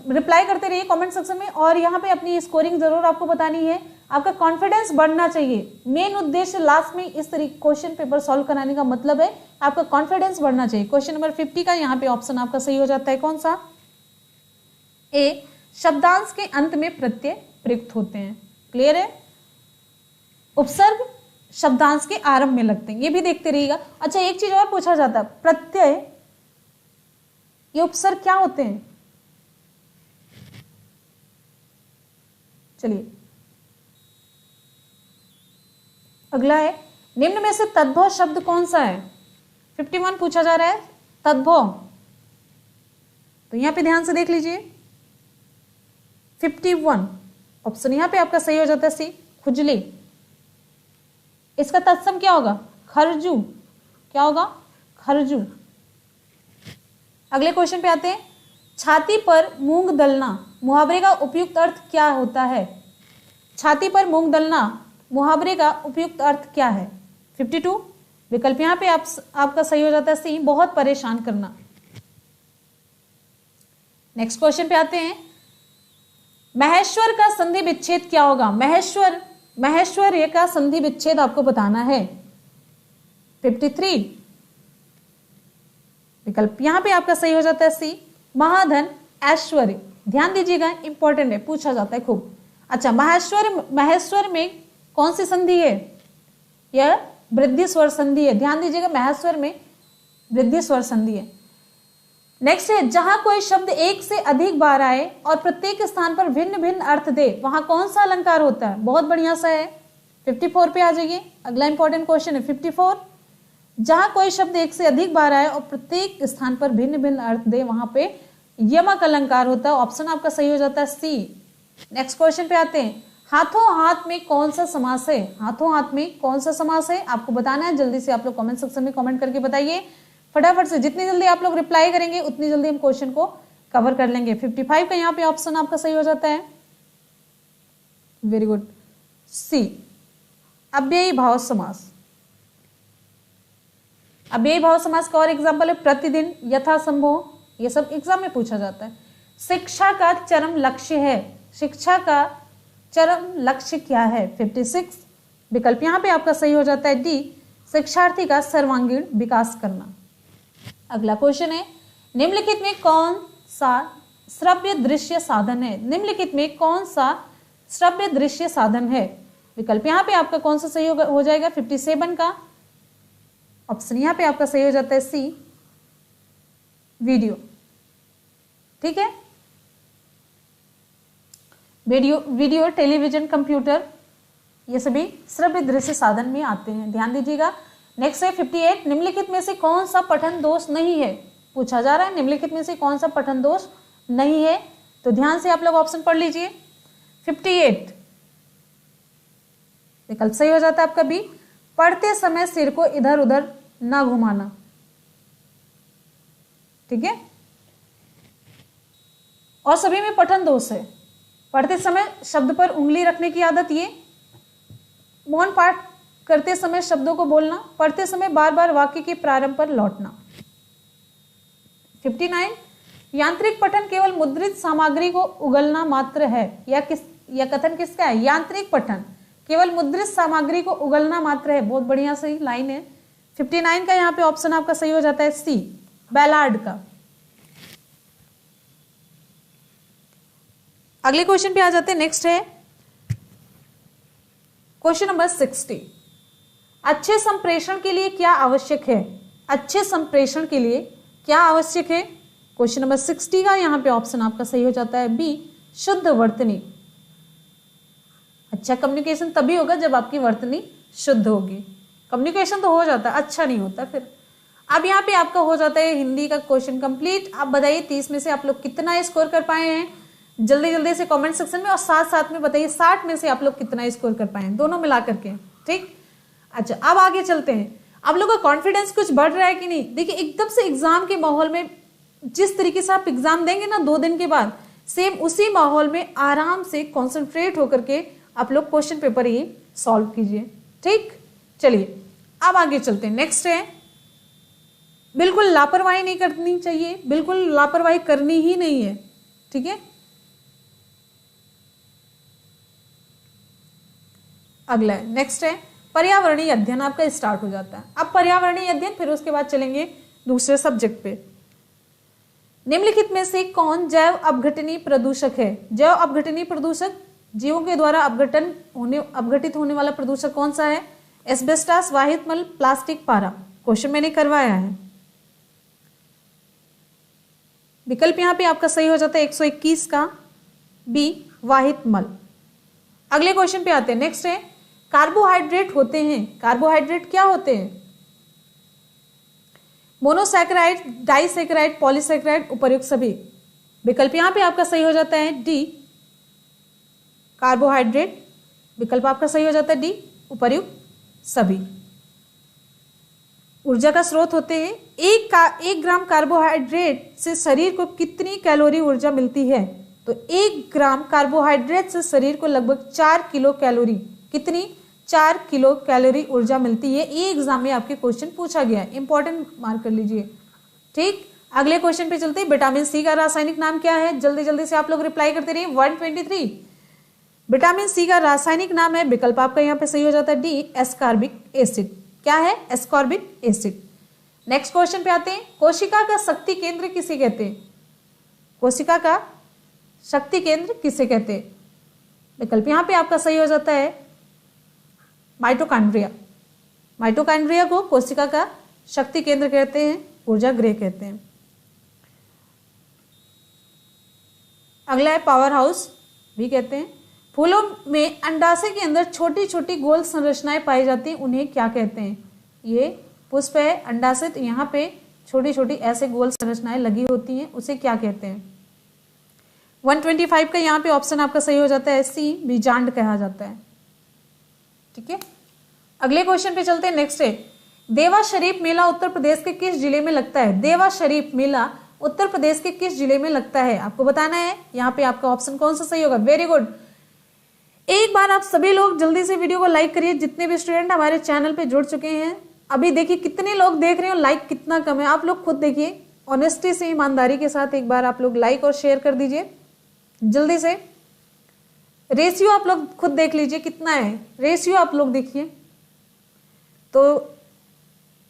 रिप्लाई करते रहिए कमेंट सेक्शन में, और यहाँ पे अपनी स्कोरिंग जरूर आपको बतानी है। आपका कॉन्फिडेंस बढ़ना चाहिए। मेन उद्देश्य लास्ट में इस तरीके क्वेश्चन पेपर सॉल्व कराने का मतलब है आपका कॉन्फिडेंस बढ़ना चाहिए। क्वेश्चन नंबर 50 का यहाँ पे ऑप्शन आपका सही हो जाता है कौन सा? ए, शब्दांश के अंत में प्रत्यय प्रयुक्त होते हैं। क्लियर है? उपसर्ग शब्दांश के आरंभ में लगते हैं, ये भी देखते रहिएगा। अच्छा, एक चीज और पूछा जाता है, प्रत्यय ये उपसर्ग क्या होते हैं? चलिए अगला है, निम्न में से तद्भव शब्द कौन सा है? 51 पूछा जा रहा है तद्भव। तो यहां पे ध्यान से देख लीजिए 51 ऑप्शन यहां पे आपका सही हो जाता है सी, खुजली। इसका तत्सम क्या होगा? खरजू। क्या होगा? खरजू। अगले क्वेश्चन पे आते हैं। छाती पर मूंग दलना मुहावरे का उपयुक्त अर्थ क्या होता है? छाती पर मूंग दलना मुहावरे का उपयुक्त अर्थ क्या है? 52 विकल्प यहाँ पे आपका सही हो जाता है सी, बहुत परेशान करना। नेक्स्ट क्वेश्चन पे आते हैं। महेश्वर का संधि विच्छेद क्या होगा? महेश्वर का संधि विच्छेद आपको बताना है। 53 विकल्प यहां पे आपका सही हो जाता है सी, महाधन ऐश्वर्य। ध्यान दीजिएगा, इंपॉर्टेंट है, पूछा जाता है खूब। अच्छा, महेश्वर में कौन सी संधि है? यह वृद्धि स्वर संधि है। ध्यान दीजिएगा, महेश्वर में वृद्धि स्वर संधि है। नेक्स्ट है, जहां कोई शब्द एक से अधिक बार आए और प्रत्येक स्थान पर भिन्न भिन्न अर्थ दे, वहां कौन सा अलंकार होता है? बहुत बढ़िया सा है। 54 पे आ जाइए, अगला इंपॉर्टेंट क्वेश्चन है 54। जहां कोई शब्द एक से अधिक बार आए और प्रत्येक स्थान पर भिन्न भिन्न अर्थ दे, वहां पे यमक अलंकार होता है। ऑप्शन आपका सही हो जाता है सी। नेक्स्ट क्वेश्चन पे आते हैं। हाथों हाथ में कौन सा समास है? हाथों हाथ में कौन सा समास है आपको बताना है। जल्दी से आप लोग कमेंट सेक्शन में कमेंट करके बताइए फटाफट से। जितनी जल्दी आप लोग रिप्लाई करेंगे उतनी जल्दी हम क्वेश्चन को कवर कर लेंगे। 55 का यहाँ पे ऑप्शन आपका सही हो जाता है, वेरी गुड, सी, अव्ययी भाव समास। अव्ययी भाव समास का और एग्जाम्पल है प्रतिदिन, यथासंभव, ये सब एग्जाम में पूछा जाता है। शिक्षा का चरम लक्ष्य है, शिक्षा का चरम लक्ष्य क्या है? 56 विकल्प यहाँ पे आपका सही हो जाता है डी, शिक्षार्थी का सर्वांगीण विकास करना। अगला क्वेश्चन है, निम्नलिखित में कौन सा श्रव्य दृश्य साधन है? निम्नलिखित में कौन सा श्रव्य दृश्य साधन है? विकल्प यहाँ पे आपका कौन सा सही हो जाएगा? 57 का ऑप्शन यहाँ पे आपका सही हो जाता है सी, वीडियो। ठीक है, वीडियो, टेलीविजन, कंप्यूटर, ये सभी श्रव्य दृश्य साधन में आते हैं, ध्यान दीजिएगा। नेक्स्ट है 58, निम्नलिखित में से कौन सा पठन दोष नहीं है? पूछा जा रहा है निम्नलिखित में से कौन सा पठन दोष नहीं है, तो ध्यान से आप लोग ऑप्शन पढ़ लीजिए। 58 विकल्प सही हो जाता है आपका बी, पढ़ते समय सिर को इधर उधर ना घुमाना। ठीक है, और सभी में पठन दोष है। पढ़ते समय शब्द पर उंगली रखने की आदत, ये मौन पाठ करते समय शब्दों को बोलना, पढ़ते समय बार बार वाक्य के प्रारंभ पर लौटना। 59 यांत्रिक पठन केवल मुद्रित सामग्री को उगलना मात्र है, या कथन किसका है? यांत्रिक पठन केवल मुद्रित सामग्री को उगलना मात्र है। बहुत बढ़िया सही लाइन है। 59 का यहाँ पे ऑप्शन आपका सही हो जाता है सी, बैलार्ड का। अगले क्वेश्चन पे आ जाते हैं। नेक्स्ट है क्वेश्चन नंबर 60। अच्छे संप्रेषण के लिए क्या आवश्यक है? अच्छे संप्रेषण के लिए क्या आवश्यक है? क्वेश्चन नंबर 60 का यहाँ पे ऑप्शन आपका सही हो जाता है बी, शुद्ध वर्तनी। अच्छा कम्युनिकेशन तभी होगा जब आपकी वर्तनी शुद्ध होगी। कम्युनिकेशन तो हो जाता है, अच्छा नहीं होता फिर। अब यहाँ पे आपका हो जाता है हिंदी का क्वेश्चन कंप्लीट। आप बताइए 30 में से आप लोग कितना स्कोर कर पाए हैं? जल्दी जल्दी से कमेंट सेक्शन में, और साथ साथ में बताइए 60 में से आप लोग कितना स्कोर कर पाए हैं, दोनों मिला करके। ठीक, अच्छा अब आगे चलते हैं। आप लोग का कॉन्फिडेंस कुछ बढ़ रहा है कि नहीं? देखिए एकदम से एग्जाम के माहौल में जिस तरीके से आप एग्जाम देंगे ना 2 दिन के बाद, सेम उसी माहौल में आराम से कॉन्सेंट्रेट होकर के आप लोग क्वेश्चन पेपर ही सॉल्व कीजिए। ठीक, चलिए अब आगे चलते हैं। नेक्स्ट है, बिल्कुल लापरवाही नहीं करनी चाहिए, बिल्कुल लापरवाही करनी ही नहीं है। ठीक है, अगला है नेक्स्ट है पर्यावरणीय अध्ययन आपका स्टार्ट हो जाता है। अब पर्यावरणीय अध्ययन, फिर उसके बाद चलेंगे दूसरे सब्जेक्ट पे। निम्नलिखित में से कौन जैव अपघटनीय प्रदूषक है? जैव अपघटनीय प्रदूषक, जीवों के द्वारा अपघटित होने वाला प्रदूषक कौन सा है? एस्बेस्टस, वाहित मल, प्लास्टिक, पारा। क्वेश्चन मैंने करवाया है। विकल्प यहाँ पे आपका सही हो जाता है 121 का बी, वाहित मल। अगले क्वेश्चन पे आते हैं। नेक्स्ट है कार्बोहाइड्रेट होते हैं। कार्बोहाइड्रेट क्या होते हैं? मोनोसैकेराइड, डाइसैकेराइड, पॉलीसैकेराइड, उपर्युक्त सभी। विकल्प यहाँ पे आपका सही हो जाता है डी, कार्बोहाइड्रेट। विकल्प आपका सही हो जाता है डी, उपर्युक्त सभी। ऊर्जा का स्रोत होते हैं। 1 ग्राम कार्बोहाइड्रेट से शरीर को कितनी कैलोरी ऊर्जा मिलती है? तो 1 ग्राम कार्बोहाइड्रेट से शरीर को लगभग 4 किलो कैलोरी, कितनी? 4 किलो कैलोरी ऊर्जा मिलती है। ये एग्जाम में आपके क्वेश्चन पूछा गया है, इंपॉर्टेंट मार्क कर लीजिए। ठीक, अगले क्वेश्चन पे चलते हैं। विटामिन सी का रासायनिक नाम क्या है? जल्दी जल्दी से आप लोग रिप्लाई करते रहिए। 123 विटामिन सी का रासायनिक नाम है। विकल्प आपका यहाँ पे सही हो जाता है डी, एस्कॉर्बिक एसिड। क्या है? Ascorbic acid. नेक्स्ट क्वेश्चन पे आते हैं। कोशिका का शक्ति केंद्र किसे कहते हैं? कोशिका का शक्ति केंद्र किसे कहते हैं? विकल्प यहाँ पे आपका सही हो जाता है माइटोकॉन्ड्रिया। माइटोकॉन्ड्रिया को कोशिका का शक्ति केंद्र कहते हैं, ऊर्जा गृह कहते हैं। अगला है पावर हाउस भी कहते हैं। फूलों में अंडाशय के अंदर छोटी छोटी गोल संरचनाएं पाई जाती हैं, उन्हें क्या कहते हैं? ये पुष्प है, अंडाशय, तो यहाँ पे छोटी छोटी ऐसे गोल संरचनाएं लगी होती हैं, उसे क्या कहते हैं? 125 का यहाँ पे ऑप्शन आपका सही हो जाता है सी, बीजांड कहा जाता है। ठीक है, अगले क्वेश्चन पे चलते हैं। नेक्स्ट है देवा शरीफ मेला उत्तर प्रदेश के किस जिले में लगता है? देवा शरीफ मेला उत्तर प्रदेश के किस जिले में लगता है? आपको बताना है। यहाँ पे आपका ऑप्शन कौन सा सही होगा? Very good. एक बार आप सभी लोग जल्दी से वीडियो को लाइक करिए, जितने भी स्टूडेंट हमारे चैनल पे जुड़ चुके हैं। अभी देखिए कितने लोग देख रहे हो, लाइक कितना कम है। आप लोग खुद देखिए, ऑनेस्टी से, ईमानदारी के साथ एक बार आप लोग लाइक और शेयर कर दीजिए जल्दी से। रेशियो आप लोग खुद देख लीजिए कितना है, रेशियो आप लोग देखिए तो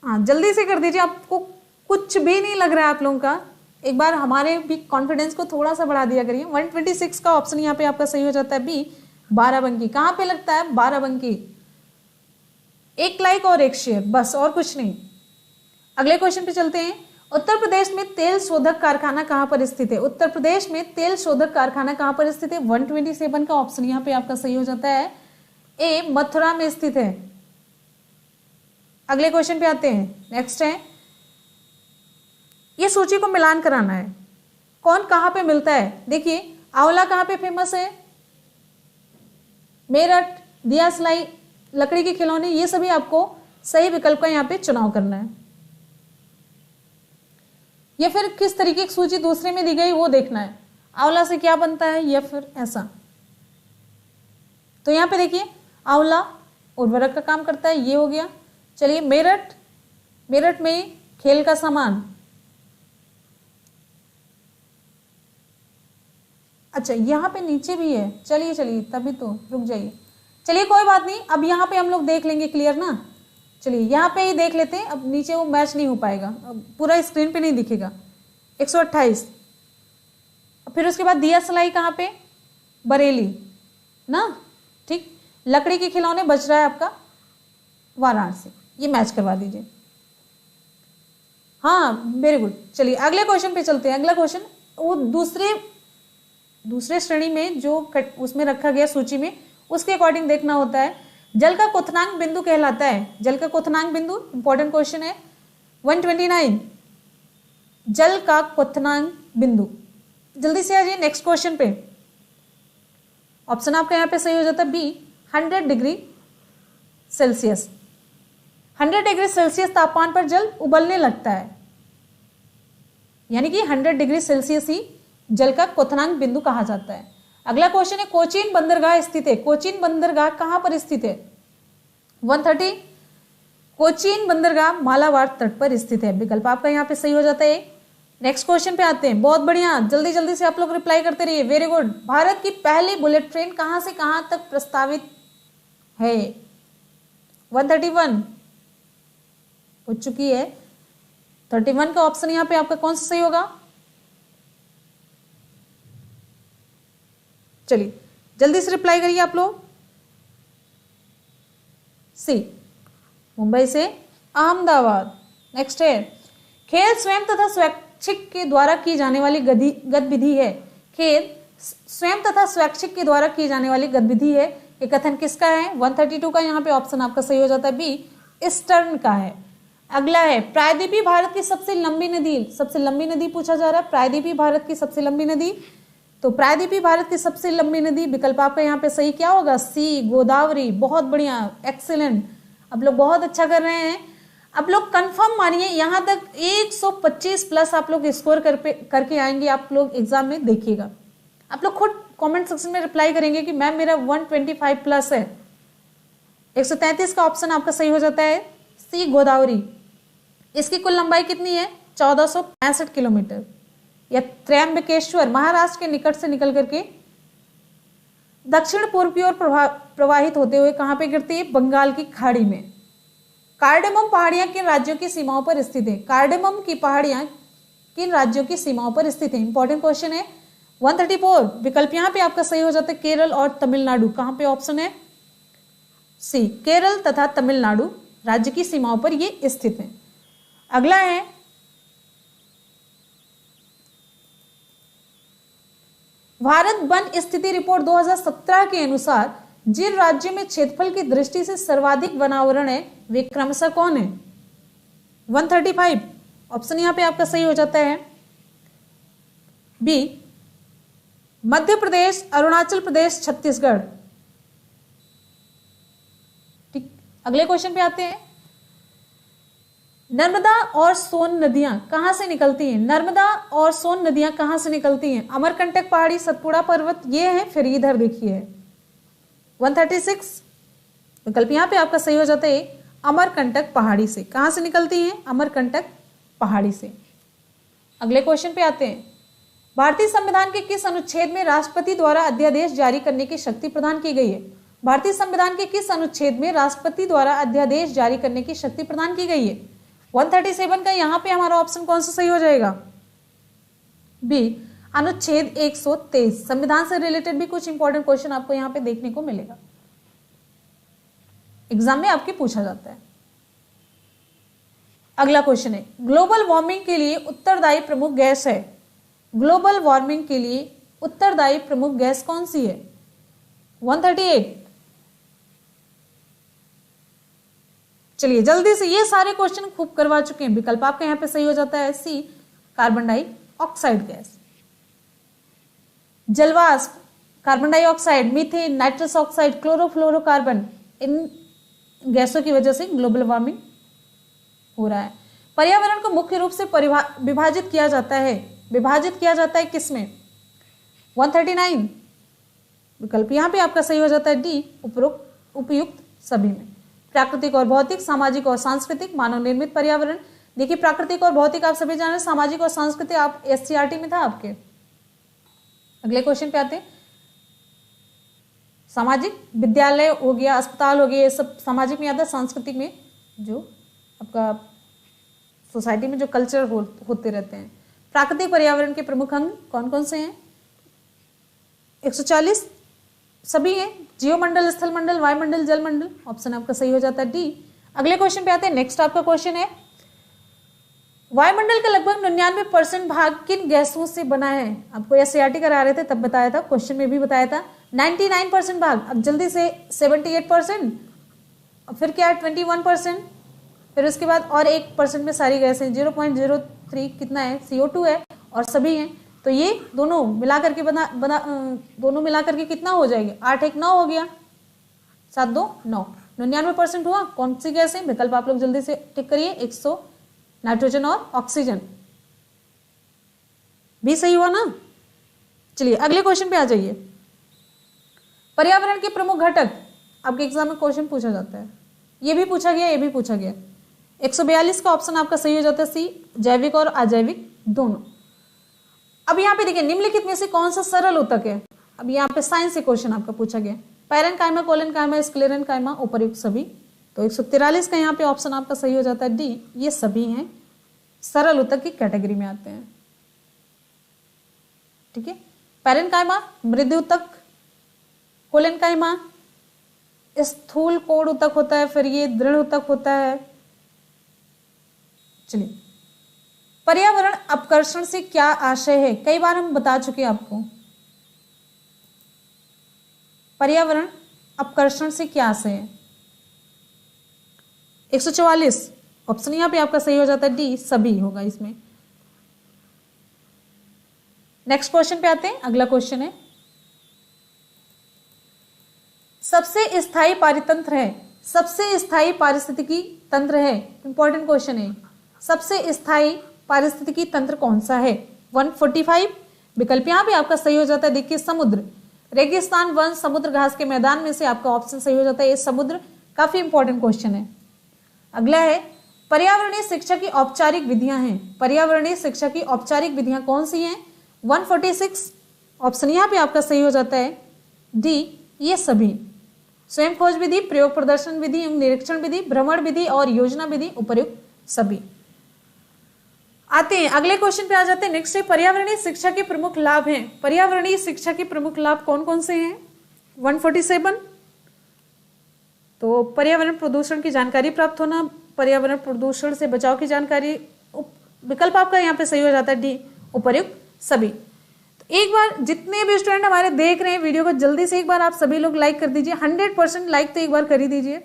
हाँ जल्दी से कर दीजिए। आपको कुछ भी नहीं लग रहा है आप लोगों का, एक बार हमारे भी कॉन्फिडेंस को थोड़ा सा बढ़ा दिया करिए। 126 का ऑप्शन यहाँ पे आपका सही हो जाता है बी, बाराबंकी। कहाँ पे लगता है? बाराबंकी। 1 लाइक और 1 शेयर, बस और कुछ नहीं। अगले क्वेश्चन पे चलते हैं। उत्तर प्रदेश में तेल शोधक कारखाना कहाँ पर स्थित है? उत्तर प्रदेश में तेल शोधक कारखाना कहाँ पर स्थित है? 127 का ऑप्शन यहाँ पे आपका सही हो जाता है ए, मथुरा में स्थित है। अगले क्वेश्चन पे आते हैं। नेक्स्ट है, ये सूची को मिलान कराना है, कौन कहाँ पे मिलता है? देखिए आंवला कहाँ पे फेमस है? मेरठ, दिया सिलाई, लकड़ी के खिलौने, ये सभी आपको सही विकल्प का यहाँ पे चुनाव करना है। या फिर किस तरीके की सूची दूसरे में दी गई वो देखना है, आंवला से क्या बनता है या फिर ऐसा। तो यहाँ पे देखिए आंवला उर्वरक का काम करता है, ये हो गया। चलिए मेरठ, मेरठ में खेल का सामान, अच्छा यहाँ पे नीचे भी है, चलिए चलिए तभी तो, रुक जाइए, चलिए कोई बात नहीं, अब यहाँ पे हम लोग देख लेंगे, क्लियर ना। चलिए यहाँ पे ही देख लेते हैं, अब नीचे वो मैच नहीं हो पाएगा, अब पूरा स्क्रीन पे नहीं दिखेगा। 128, फिर उसके बाद दिया सलाई कहाँ पे, बरेली ना, ठीक। लकड़ी के खिलौने बच रहा है आपका वाराणसी, ये मैच करवा दीजिए। हाँ वेरी गुड। चलिए अगले क्वेश्चन पे चलते हैं। अगला क्वेश्चन वो दूसरे श्रेणी में जो उसमें रखा गया सूची में, उसके अकॉर्डिंग देखना होता है। जल का क्वथनांक बिंदु कहलाता है, जल का क्वथनांक बिंदु, इंपॉर्टेंट क्वेश्चन है। 129 जल का क्वथनांक बिंदु। जल्दी से आ जाइए नेक्स्ट क्वेश्चन पे। ऑप्शन आपका यहाँ पे सही हो जाता है B, 100 degree Celsius. 100 degree Celsius तापमान पर जल उबलने लगता है, यानी कि 100 डिग्री सेल्सियस ही जल का क्वथनांक बिंदु कहा जाता है। अगला क्वेश्चन है कोचीन बंदरगाह स्थित है। कोचीन बंदरगाह कहां पर स्थित है? 130 कोचीन बंदरगाह मालाबार तट पर स्थित है। विकल्प आपका यहाँ पे सही हो जाता है। नेक्स्ट क्वेश्चन पे आते हैं। बहुत बढ़िया, जल्दी जल्दी से आप लोग रिप्लाई करते रहिए। Very good. भारत की पहली बुलेट ट्रेन कहां से कहां तक प्रस्तावित है? 131 हो चुकी है। 31 का ऑप्शन यहाँ पे आपका कौन सा सही होगा? चलिए जल्दी से रिप्लाई करिए आप लोग। सी, मुंबई से अहमदाबाद। नेक्स्ट है खेल स्वयं तथा स्वैच्छिक के द्वारा की जाने वाली गतिविधि है। खेल स्वयं तथा स्वैच्छिक के द्वारा की जाने वाली गतिविधि है। ये कथन किसका है? 132 का यहाँ पे ऑप्शन आपका सही हो जाता है बी, ईस्टर्न का है। अगला है प्रायद्वीपीय भारत की सबसे लंबी नदी। सबसे लंबी नदी पूछा जा रहा है, प्रायद्वीपीय भारत की सबसे लंबी नदी। तो प्रायद्वीपीय भारत की सबसे लंबी नदी, विकल्प आपका यहाँ पे सही क्या होगा? सी, गोदावरी। बहुत बढ़िया, एक्सीलेंट, आप लोग बहुत अच्छा कर रहे हैं। आप लोग कंफर्म मानिए, यहाँ तक 125 प्लस आप लोग स्कोर करके आएंगे। आप लोग एग्जाम में देखिएगा, आप लोग खुद कमेंट सेक्शन में रिप्लाई करेंगे कि मैम मेरा 125 प्लस है। 133 का ऑप्शन आपका सही हो जाता है सी, गोदावरी। इसकी कुल लंबाई कितनी है? 1465 किलोमीटर। या त्र्यंबकेश्वर महाराष्ट्र के निकट से निकल करके दक्षिण पूर्व की ओर प्रवाहित होते हुए कहां पे गिरती है? बंगाल की खाड़ी में। कार्डेमम पहाड़ियां किन राज्यों की सीमाओं पर स्थित है? कार्डेमम की पहाड़ियां किन राज्यों की सीमाओं पर स्थित है? इंपॉर्टेंट क्वेश्चन है। 134 विकल्प यहाँ पे आपका सही हो जाता है केरल और तमिलनाडु। कहां पे ऑप्शन है? सी, केरल तथा तमिलनाडु राज्य की सीमाओं पर ये स्थित है। अगला है भारत वन स्थिति रिपोर्ट 2017 के अनुसार जिन राज्यों में क्षेत्रफल की दृष्टि से सर्वाधिक वनावरण है वे क्रमशः कौन है? 135 ऑप्शन यहां पे आपका सही हो जाता है बी, मध्य प्रदेश, अरुणाचल प्रदेश, छत्तीसगढ़। ठीक, अगले क्वेश्चन पे आते हैं। नर्मदा और सोन नदियां कहां से निकलती हैं? नर्मदा और सोन नदियां कहां से निकलती हैं? अमरकंटक पहाड़ी, सतपुड़ा पर्वत, ये है। फिर इधर देखिए 136 विकल्प यहां पे आपका सही हो जाता है अमरकंटक पहाड़ी से। कहां से निकलती हैं? अमरकंटक पहाड़ी से। अगले क्वेश्चन पे आते हैं। भारतीय संविधान के किस अनुच्छेद में राष्ट्रपति द्वारा अध्यादेश जारी करने की शक्ति प्रदान की गई है? भारतीय संविधान के किस अनुच्छेद में राष्ट्रपति द्वारा अध्यादेश जारी करने की शक्ति प्रदान की गई है? 137 का यहाँ पे हमारा ऑप्शन कौन सा सही हो जाएगा? बी, अनुच्छेद 123। संविधान से रिलेटेड भी कुछ इंपॉर्टेंट क्वेश्चन आपको यहाँ पे देखने को मिलेगा, एग्जाम में आपके पूछा जाता है। अगला क्वेश्चन है ग्लोबल वार्मिंग के लिए उत्तरदायी प्रमुख गैस है। ग्लोबल वार्मिंग के लिए उत्तरदायी प्रमुख गैस कौन सी है? 138। चलिए जल्दी से, ये सारे क्वेश्चन खूब करवा चुके हैं। विकल्प आपका यहाँ पे सही हो जाता है सी, कार्बन डाइऑक्साइड गैस। जलवाष्प, carbon dioxide, methane, nitrous oxide, chlorofluorocarbon, इन गैसों की वजह से ग्लोबल वार्मिंग हो रहा है। पर्यावरण को मुख्य रूप से विभाजित किया जाता है। विभाजित किया जाता है किसमें? 139 विकल्प यहाँ पे आपका सही हो जाता है डी, उपयुक्त सभी में। प्राकृतिक और भौतिक, सामाजिक और सांस्कृतिक, मानव निर्मित पर्यावरण। देखिए प्राकृतिक और भौतिक आप सभी जान रहे हैं, सामाजिक और सांस्कृतिक आप एससीईआरटी में था आपके। अगले क्वेश्चन पे आते हैं। सामाजिक, विद्यालय हो गया, अस्पताल हो गया, ये सब सामाजिक में आता है। सांस्कृतिक में जो आपका सोसाइटी में जो कल्चर होते रहते हैं। प्राकृतिक पर्यावरण के प्रमुख अंग कौन कौन से हैं? 140 सभी हैं। जीवमंडल, स्थलमंडल, वायुमंडल, जलमंडल। ऑप्शन आपका सही हो जाता है डी। अगले क्वेश्चन पे आते हैं। नेक्स्ट आपका क्वेश्चन है, वायुमंडल का लगभग 99% भाग किन गैसों से बना है? आपको एससीईआरटी करा रहे थे तब बताया था, क्वेश्चन में भी बताया था 99% भाग। अब जल्दी से 78%, अब फिर क्या है 21%, फिर उसके बाद और 1% में सारी गैसें 0.03 कितना है CO2 है और सभी हैं। तो ये दोनों मिलाकर के दोनों मिलाकर के कितना हो जाएगा? 8 1 9 हो गया, 7 2 9, 99% हुआ। कौन सी गैस है? विकल्प आप लोग जल्दी से टिक करिए। 100 नाइट्रोजन और ऑक्सीजन भी सही हुआ ना। चलिए अगले क्वेश्चन पे आ जाइए। पर्यावरण के प्रमुख घटक, आपके एग्जाम में क्वेश्चन पूछा जाता है, ये भी पूछा गया, ये भी पूछा गया। 142 का ऑप्शन आपका सही हो जाता है सी, जैविक और अजैविक दोनों। अब यहाँ पे देखिए, निम्नलिखित में से कौन सा सरल ऊतक है? अब यहाँ पे साइंस से क्वेश्चन आपका पूछा गया। पैरेनकाइमा, कोलेनकाइमा, स्क्लेरेनकाइमा, उपरयुक्त सभी। तो 143 का यहाँ पे ऑप्शन आपका सही हो जाता है डी, ये सभी हैं सरल ऊतक की कैटेगरी में आते हैं। ठीक है, पैरेनकाइमा मृदु ऊतक, कोलेनकाइमा स्थूल कोण ऊतक होता है, फिर ये दृढ़ ऊतक होता है। चलिए, पर्यावरण अपकर्षण से क्या आशय है? कई बार हम बता चुके हैं आपको। पर्यावरण अपकर्षण से क्या आशय है? 144 ऑप्शन यहां पे आपका सही हो जाता है डी, सभी होगा इसमें। नेक्स्ट क्वेश्चन पे आते हैं। अगला क्वेश्चन है, सबसे स्थायी पारितंत्र है, सबसे स्थायी पारिस्थितिकी तंत्र है। इंपॉर्टेंट क्वेश्चन है, सबसे स्थायी पारिस्थितिकी तंत्र कौन सा है? 145 विकल्प यहां पे आपका सही हो जाता है। देखिए, समुद्र, रेगिस्तान, वन, समुद्र घास के मैदान में से आपका ऑप्शन सही हो जाता है ये समुद्र। काफी इंपॉर्टेंट क्वेश्चन है। अगला है, पर्यावरणीय शिक्षा की औपचारिक विधियां हैं। पर्यावरणीय शिक्षा की औपचारिक विधियां कौन सी हैं? 146 ऑप्शन यहां पे आपका सही हो जाता है डी, ये सभी। स्वयं खोज विधि, प्रयोग प्रदर्शन विधि, निरीक्षण विधि, भ्रमण विधि और योजना विधि, उपयुक्त सभी। आते हैं अगले क्वेश्चन पे आ जाते हैं। नेक्स्ट है, पर्यावरणीय शिक्षा के प्रमुख लाभ हैं। पर्यावरणीय शिक्षा के प्रमुख लाभ कौन कौन से हैं? 147 तो पर्यावरण प्रदूषण की जानकारी प्राप्त होना, पर्यावरण प्रदूषण से बचाव की जानकारी। विकल्प आपका यहाँ पे सही हो जाता है डी, उपयुक्त सभी। तो एक बार जितने भी स्टूडेंट हमारे देख रहे हैं वीडियो को, जल्दी से एक बार आप सभी लोग लाइक कर दीजिए। 100% लाइक तो एक बार कर ही दीजिए।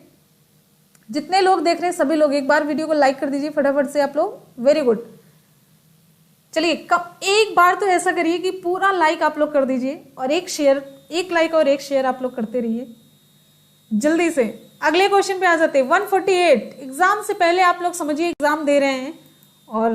जितने लोग देख रहे हैं सभी लोग एक बार वीडियो को लाइक कर दीजिए फटाफट से आप लोग। Very good. चलिए, एक बार तो ऐसा करिए कि पूरा लाइक आप लोग कर दीजिए और एक शेयर, एक लाइक और एक शेयर आप लोग करते रहिए जल्दी से। अगले क्वेश्चन पे आ जाते हैं। 148 एग्जाम से पहले आप लोग समझिए एग्जाम दे रहे हैं और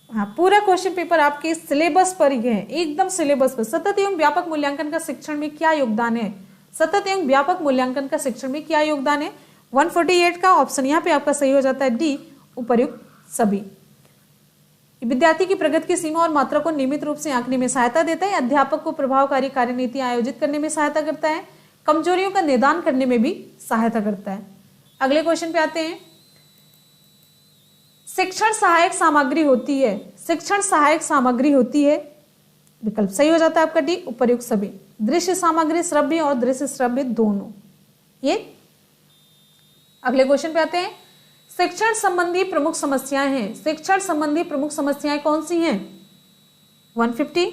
हाँ, पूरा क्वेश्चन पेपर आपके सिलेबस पर ही है, एकदम सिलेबस पर। सतत एवं व्यापक मूल्यांकन का शिक्षण में क्या योगदान है? सतत एवं व्यापक मूल्यांकन का शिक्षण में क्या योगदान है? 148 का ऑप्शन यहाँ पे आपका सही हो जाता है डी, उपयुक्त सभी। विद्यार्थी की प्रगति की सीमा और मात्रा को नियमित रूप से आंकने में सहायता देता है। अध्यापक को प्रभावकारी कार्यनीति आयोजित करने में सहायता करता है। कमजोरियों का निदान करने में भी सहायता करता है। अगले क्वेश्चन पे आते हैं। शिक्षण सहायक सामग्री होती है, शिक्षण सहायक सामग्री होती है। विकल्प सही हो जाता है आपका डी, उपयुक्त सभी। दृश्य सामग्री, श्रव्य और दृश्य श्रव्य दोनों। ये अगले क्वेश्चन पे आते हैं। शिक्षण संबंधी प्रमुख समस्याएं हैं। शिक्षण संबंधी प्रमुख समस्याएं कौन सी हैं? 150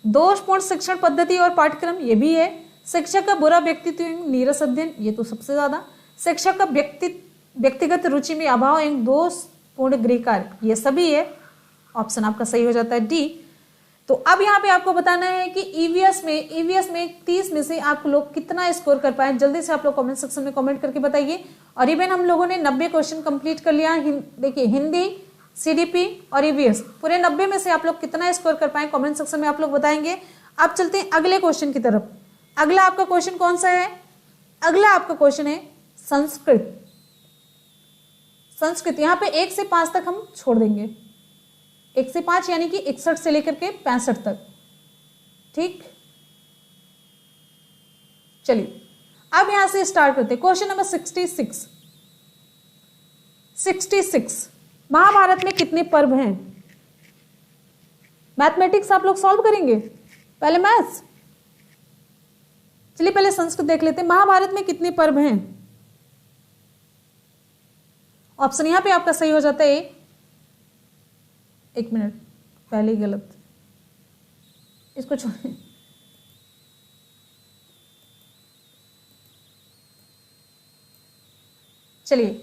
दोषपूर्ण शिक्षण पद्धति और पाठ्यक्रम, ये भी है। शिक्षक का बुरा व्यक्तित्व एवं नीरस अध्ययन, ये तो सबसे ज्यादा। शिक्षक का व्यक्तिगत रुचि में अभाव एवं दोषपूर्ण गृह कार्य, ये सभी है। ऑप्शन आपका सही हो जाता है डी। तो अब यहाँ पे आपको बताना है कि ईवीएस में 30 में से आप लोग कितना स्कोर कर पाए। जल्दी से आप लोग कमेंट सेक्शन में कमेंट करके बताइए। और इवन हम लोगों ने 90 क्वेश्चन कंप्लीट कर लिया। देखिए, हिंदी, सीडीपी और ईवीएस पूरे 90 में से आप लोग कितना स्कोर कर पाए कमेंट सेक्शन में आप लोग बताएंगे। अब चलते हैं अगले क्वेश्चन की तरफ। अगला आपका क्वेश्चन कौन सा है? अगला आपका क्वेश्चन है संस्कृत। संस्कृत यहाँ पे 1 से 5 तक हम छोड़ देंगे। 1 से 5 यानी कि 61 से लेकर के 65 तक। ठीक, चलिए अब यहां से स्टार्ट करते हैं। Question number 66। 66 महाभारत में कितने पर्व हैं? मैथमेटिक्स आप लोग सॉल्व करेंगे, पहले मैथ्स। चलिए पहले संस्कृत देख लेते हैं। महाभारत में कितने पर्व हैं? ऑप्शन यहां पे आपका सही हो जाता है। एक मिनट, पहले ही गलत, इसको छोड़िए। चलिए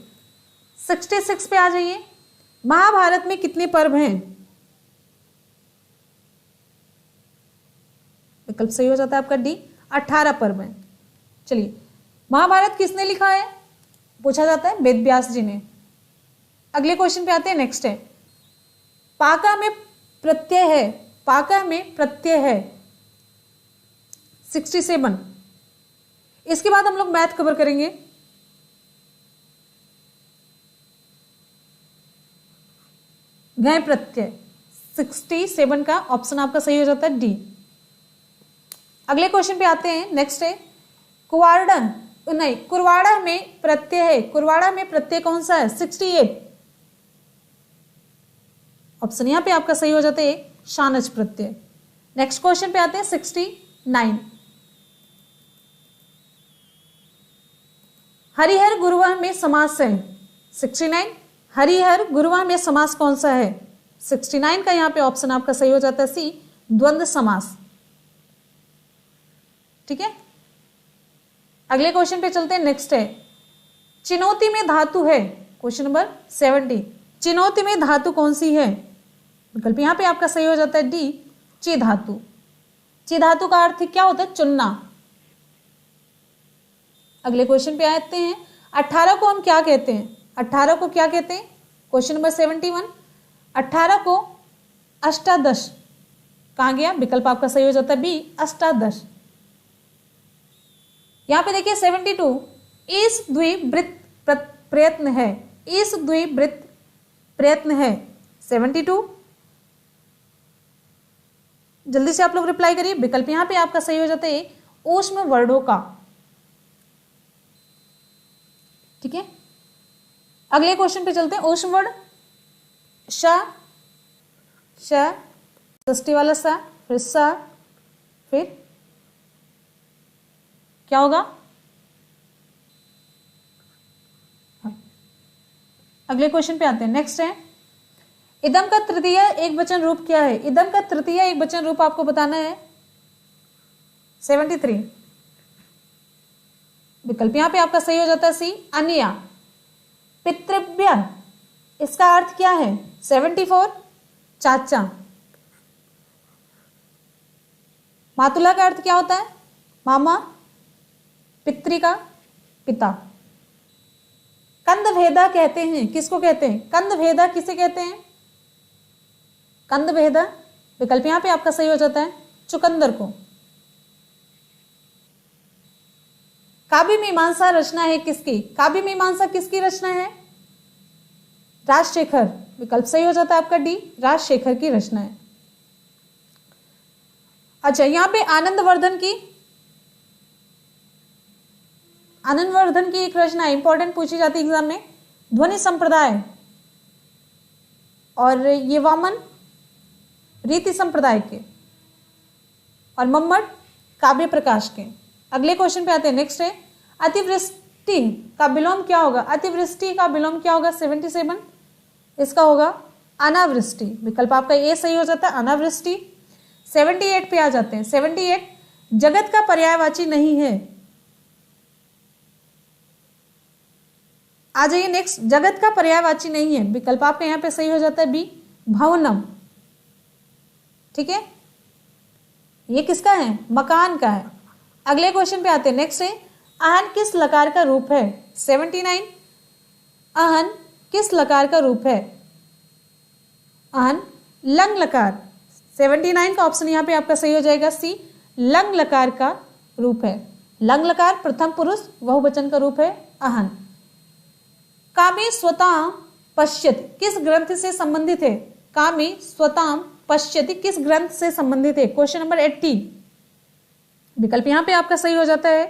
66 पे आ जाइए। महाभारत में कितने पर्व हैं? विकल्प सही हो जाता है आपका डी, 18 पर्व हैं। चलिए महाभारत किसने लिखा है पूछा जाता है, वेद व्यास जी ने। अगले क्वेश्चन पे आते हैं, नेक्स्ट है पाका में प्रत्यय है, पाका में प्रत्यय है 67। इसके बाद हम लोग मैथ कवर करेंगे। गय प्रत्यय 67 का ऑप्शन आपका सही हो जाता है डी। अगले क्वेश्चन पे आते हैं, नेक्स्ट है कुरवाड़ा में प्रत्यय है, कुरवाड़ा में प्रत्यय कौन सा है? 68। ऑप्शन यहां पे आपका सही हो जाता है शानच प्रत्यय। नेक्स्ट क्वेश्चन पे आते हैं 69। हरिहर गुरुवाह में समास है 69। हरिहर गुरुवाह में समास कौन सा है? 69 का यहां पे ऑप्शन आपका सही हो जाता है सी, द्वंद्व समास। ठीक है, अगले क्वेश्चन पे चलते हैं। नेक्स्ट है चिनौती में धातु है, क्वेश्चन नंबर 70। चिनौती में धातु कौन सी है? विकल्प यहां पे आपका सही हो जाता है डी, ची धातु। ची धातु का अर्थ क्या होता है? चुनना। अगले क्वेश्चन पे आते हैं, 18 को हम क्या कहते हैं? 18 को क्या कहते हैं? Question number 71। 18 को अष्टादश कहां गया? विकल्प आपका सही हो जाता है बी, अष्टादश। यहां पे देखिए 72 इस द्विवृत्त प्रयत्न है, इस द्विवृत्त प्रयत्न है 72। जल्दी से आप लोग रिप्लाई करिए। विकल्प यहां पे आपका सही हो जाता है ऊष्म वर्णों का। ठीक है, अगले क्वेश्चन पे चलते हैं। ऊष्म वर्ण श, षष्ठी वाला सा, फिर सा, फिर क्या होगा? अगले क्वेश्चन पे आते हैं, नेक्स्ट है इदम का तृतीय एक वचन रूप क्या है? इदम का तृतीय एक वचन रूप आपको बताना है 73। विकल्प यहां पे आपका सही हो जाता है सी, अन्य। पितृव्य इसका अर्थ क्या है? 74 चाचा। मातुला का अर्थ क्या होता है? मामा। पितृ का पिता। कंदभेदा कहते हैं, किसको कहते हैं? कंदभेदा किसे कहते हैं? कंदभेदा विकल्प यहां पे आपका सही हो जाता है चुकंदर को। काव्य मीमांसा रचना है किसकी? काव्य मीमांसा किसकी रचना है? राजशेखर। विकल्प सही हो जाता है आपका डी, राजशेखर की रचना है। अच्छा, यहां पे आनंदवर्धन की एक रचना इंपॉर्टेंट पूछी जाती है एग्जाम में, ध्वनि संप्रदाय, और ये वामन रीति संप्रदाय के, और मम्मट काव्य प्रकाश के। अगले क्वेश्चन पे आते हैं, नेक्स्ट है अतिवृष्टि का विलोम क्या होगा? अतिवृष्टि का विलोम क्या होगा? 77। इसका होगा अनावृष्टि। विकल्प आपका ए सही हो जाता है, अनावृष्टि। 78 पे आ जाते हैं। 78 जगत का पर्यायवाची नहीं है। आ जाइए नेक्स्ट, जगत का पर्यायवाची नहीं है। विकल्प आपका यहां पे सही हो जाता है बी, भवनम। ठीक है, ये किसका है? मकान का है। अगले क्वेश्चन पे आते हैं, नेक्स्ट है अहन किस लकार का रूप है? 79 अहन किस लकार का रूप है? अहन लंग लकार। 79 का ऑप्शन यहां पे आपका सही हो जाएगा सी, लंग लकार का रूप है। लंग लकार प्रथम पुरुष बहुवचन का रूप है अहन। कामी स्वतां पश्यति किस ग्रंथ से संबंधित है? कामी स्वतां पश्यति किस ग्रंथ से संबंधित है? Question number 80। विकल्प यहाँ पे आपका सही हो जाता है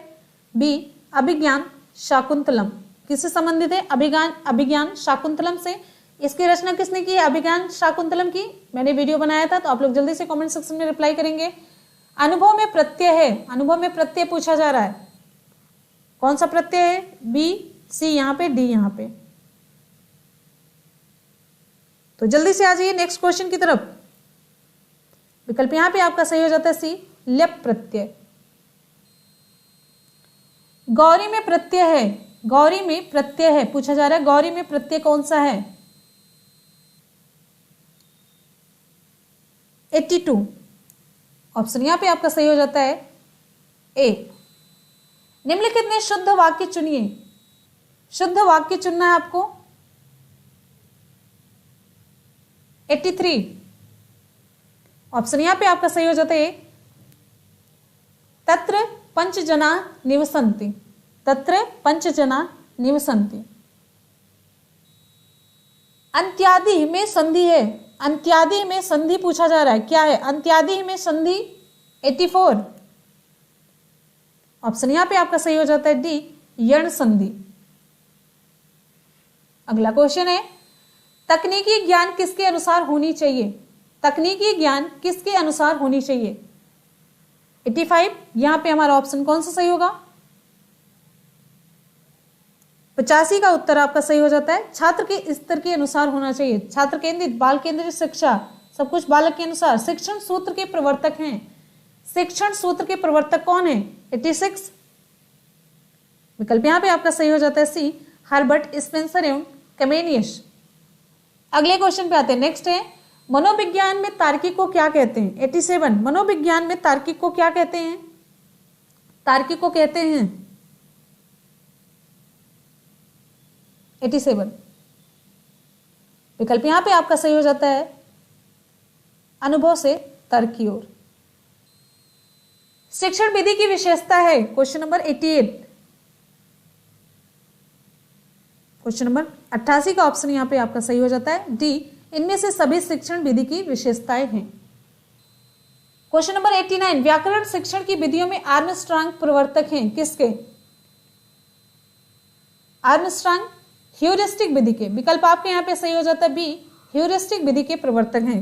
बी, अभिज्ञान शाकुंतलम। किससे संबंधित है? अभिज्ञान शाकुंतलम से। इसकी रचना किसने की है? अभिज्ञान शाकुंतलम की। मैंने वीडियो बनाया था, तो आप लोग जल्दी से कमेंट सेक्शन में रिप्लाई करेंगे। अनुभव में प्रत्यय है, अनुभव में प्रत्यय पूछा जा रहा है, कौन सा प्रत्यय है? बी, सी यहाँ पे, डी यहाँ पे। तो जल्दी से आ जाइए नेक्स्ट क्वेश्चन की तरफ। विकल्प यहाँ पे आपका सही हो जाता है सी, ल्यप प्रत्यय। गौरी में प्रत्यय है, गौरी में प्रत्यय है पूछा जा रहा है, गौरी में प्रत्यय कौन सा है? 82। ऑप्शन यहां पे आपका सही हो जाता है ए। निम्नलिखित में शुद्ध वाक्य चुनिए। शुद्ध वाक्य चुनना है आपको। 83। ऑप्शन यहां पे आपका सही हो जाता है तत्र पंचजना निवसन्ति, तत्र पंचजना निवसन्ति। अंत्यादि में संधि है, अंत्यादि में संधि पूछा जा रहा है, क्या है अंत्यादि में संधि? 84। ऑप्शन यहां पे आपका सही हो जाता है डी, यण संधि। अगला क्वेश्चन है तकनीकी ज्ञान किसके अनुसार होनी चाहिए? तकनीकी ज्ञान किसके अनुसार होनी चाहिए? 85। यहां पे हमारा ऑप्शन कौन सा सही होगा? 85 का उत्तर आपका सही हो जाता है छात्र के स्तर के अनुसार होना चाहिए। छात्र केंद्रित, बाल केंद्रित शिक्षा, सब कुछ बालक के अनुसार। शिक्षण सूत्र के प्रवर्तक हैं, शिक्षण सूत्र के प्रवर्तक कौन है? 86। विकल्प यहां पे आपका सही हो जाता है सी, हर्बर्ट स्पेंसर एवं कमेनियस। अगले क्वेश्चन पे आते हैं। नेक्स्ट है मनोविज्ञान में तार्किक को क्या कहते हैं? 87। मनोविज्ञान में तार्किक को क्या कहते हैं? तार्किक को कहते हैं 87। विकल्प यहां पे आपका सही हो जाता है अनुभव से तर्क की ओर। शिक्षण विधि की विशेषता है क्वेश्चन नंबर 88। क्वेश्चन नंबर 88 का ऑप्शन यहां पे आपका सही हो जाता है डी, इनमें से सभी शिक्षण विधि की विशेषताएं हैं। क्वेश्चन नंबर 89 व्याकरण शिक्षण की विधियों में आर्मस्ट्रांग प्रवर्तक हैं, किसके? आर्मस्ट्रांग ह्यूरिस्टिक विधि के। विकल्प आपके यहां पे सही हो जाता है बी, ह्यूरिस्टिक विधि के प्रवर्तक हैं।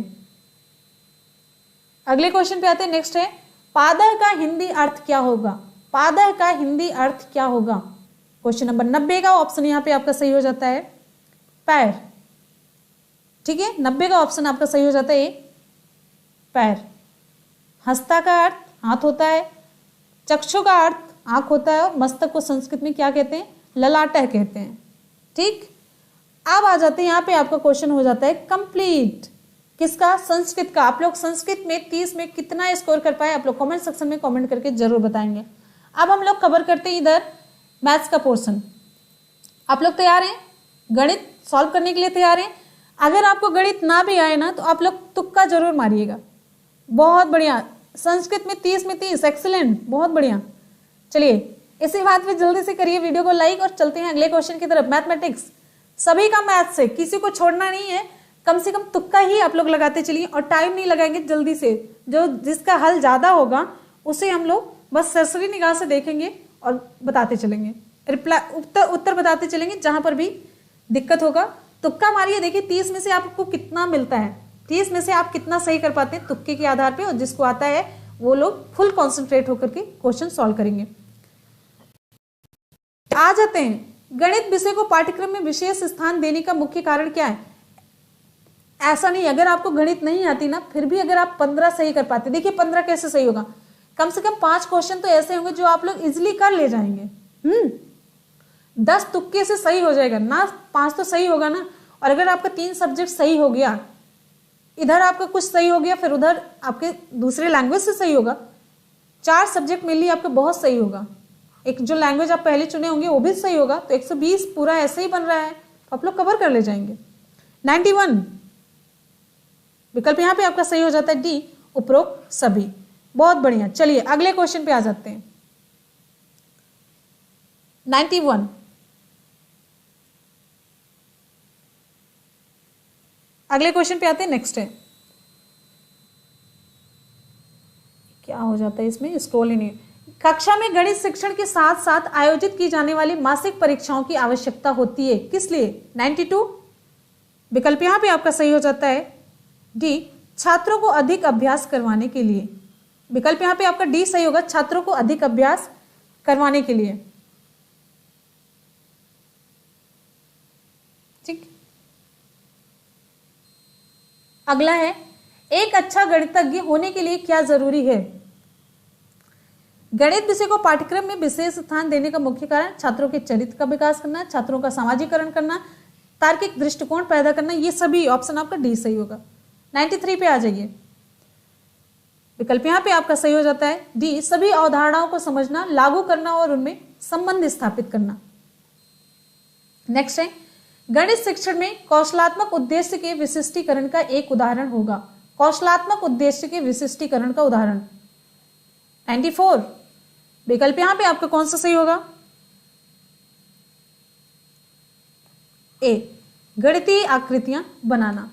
अगले क्वेश्चन पे आते हैं। नेक्स्ट है पादह का हिंदी अर्थ क्या होगा? पादह का हिंदी अर्थ क्या होगा? क्वेश्चन नंबर 90 का ऑप्शन यहां पे आपका सही हो जाता है पैर। ठीक है, 90 का ऑप्शन आपका सही हो जाता है पैर। हस्ता का अर्थ हाथ होता है, चक्षु का अर्थ आंख होता है, और मस्तक को संस्कृत में क्या कहते हैं? ललाटह कहते हैं। ठीक, अब आ जाते हैं यहाँ पे आपका क्वेश्चन हो जाता है कंप्लीट। किसका? संस्कृत का। आप लोग संस्कृत में 30 में कितना स्कोर कर पाए? आप लोग कमेंट सेक्शन में कमेंट करके जरूर बताएंगे। अब हम लोग कवर करते हैं इधर मैथ्स का पोर्शन। आप लोग तैयार हैं? गणित सॉल्व करने के लिए तैयार हैं? अगर आपको गणित ना भी आए ना तो आप लोग तुक्का जरूर मारिएगा। बहुत बढ़िया, संस्कृत में 30 में 30, एक्सीलेंट, बहुत बढ़िया। चलिए इसी बात पे जल्दी से करिए वीडियो को लाइक और चलते हैं अगले क्वेश्चन की तरफ। मैथमेटिक्स सभी का मैथ से, किसी को छोड़ना नहीं है, कम से कम तुक्का ही आप लोग लगाते चलिए और टाइम नहीं लगाएंगे। जल्दी से जो जिसका हल ज्यादा होगा उसे हम लोग बस सरसरी निगाह से देखेंगे और बताते चलेंगे, रिप्लाई उत्तर बताते चलेंगे। जहां पर भी दिक्कत होगा तुक्का मारिए। देखिए 30 में से आपको कितना मिलता है, 30 में से आप कितना सही कर पाते हैं तुक्के के आधार पे, और जिसको आता है वो लोग फुल कॉन्सेंट्रेट होकर के क्वेश्चन सॉल्व करेंगे। आ जाते हैं गणित विषय को पाठ्यक्रम में विशेष स्थान देने का मुख्य कारण क्या है? ऐसा नहीं, अगर आपको गणित नहीं आती ना फिर भी अगर आप 15 सही कर पाते, देखिए 15 कैसे सही होगा? कम से कम 5 क्वेश्चन तो ऐसे होंगे जो आप लोग इजिली कर ले जाएंगे। 10 तुक्के से सही हो जाएगा ना, 5 तो सही होगा ना। और अगर आपका 3 सब्जेक्ट सही हो गया, इधर आपका कुछ सही हो गया, फिर उधर आपके दूसरे लैंग्वेज से सही होगा, 4 सब्जेक्ट मिल लिए आपका बहुत सही होगा। एक जो लैंग्वेज आप पहले चुने होंगे वो भी सही होगा, तो 120 पूरा ऐसे ही बन रहा है, तो आप लोग कवर कर ले जाएंगे। 91 विकल्प यहां पे आपका सही हो जाता है डी, उपरोक्त सभी। बहुत बढ़िया, चलिए अगले क्वेश्चन पे आ जाते हैं। 91 अगले क्वेश्चन पे आते हैं। नेक्स्ट है, क्या हो जाता है इसमें, स्क्रॉल ही नहीं। कक्षा में गणित शिक्षण के साथ साथ आयोजित की जाने वाली मासिक परीक्षाओं की आवश्यकता होती है, किस लिए? 92। विकल्प यहां पे आपका सही हो जाता है डी, छात्रों को अधिक अभ्यास करवाने के लिए। विकल्प यहां पे आपका डी सही होगा, छात्रों को अधिक अभ्यास करवाने के लिए। ठीक, अगला है, एक अच्छा गणितज्ञ होने के लिए क्या जरूरी है? गणित विषय को पाठ्यक्रम में विशेष स्थान देने का मुख्य कारण छात्रों के चरित्र का विकास करना, छात्रों का सामाजिकरण करना, तार्किक दृष्टिकोण पैदा करना। ये सभी ऑप्शन आपका डी सही होगा। 93 पे आ जाइए। विकल्प यहां पे आपका सही हो जाता है डी, सभी अवधारणाओं को समझना, लागू करना और उनमें संबंध स्थापित करना। नेक्स्ट है, गणित शिक्षण में कौशलात्मक उद्देश्य के विशिष्टीकरण का एक उदाहरण होगा। कौशलात्मक उद्देश्य के विशिष्टीकरण का उदाहरण। 94। विकल्प यहां पे आपका कौन सा सही होगा? ए, गणितीय आकृतियां बनाना।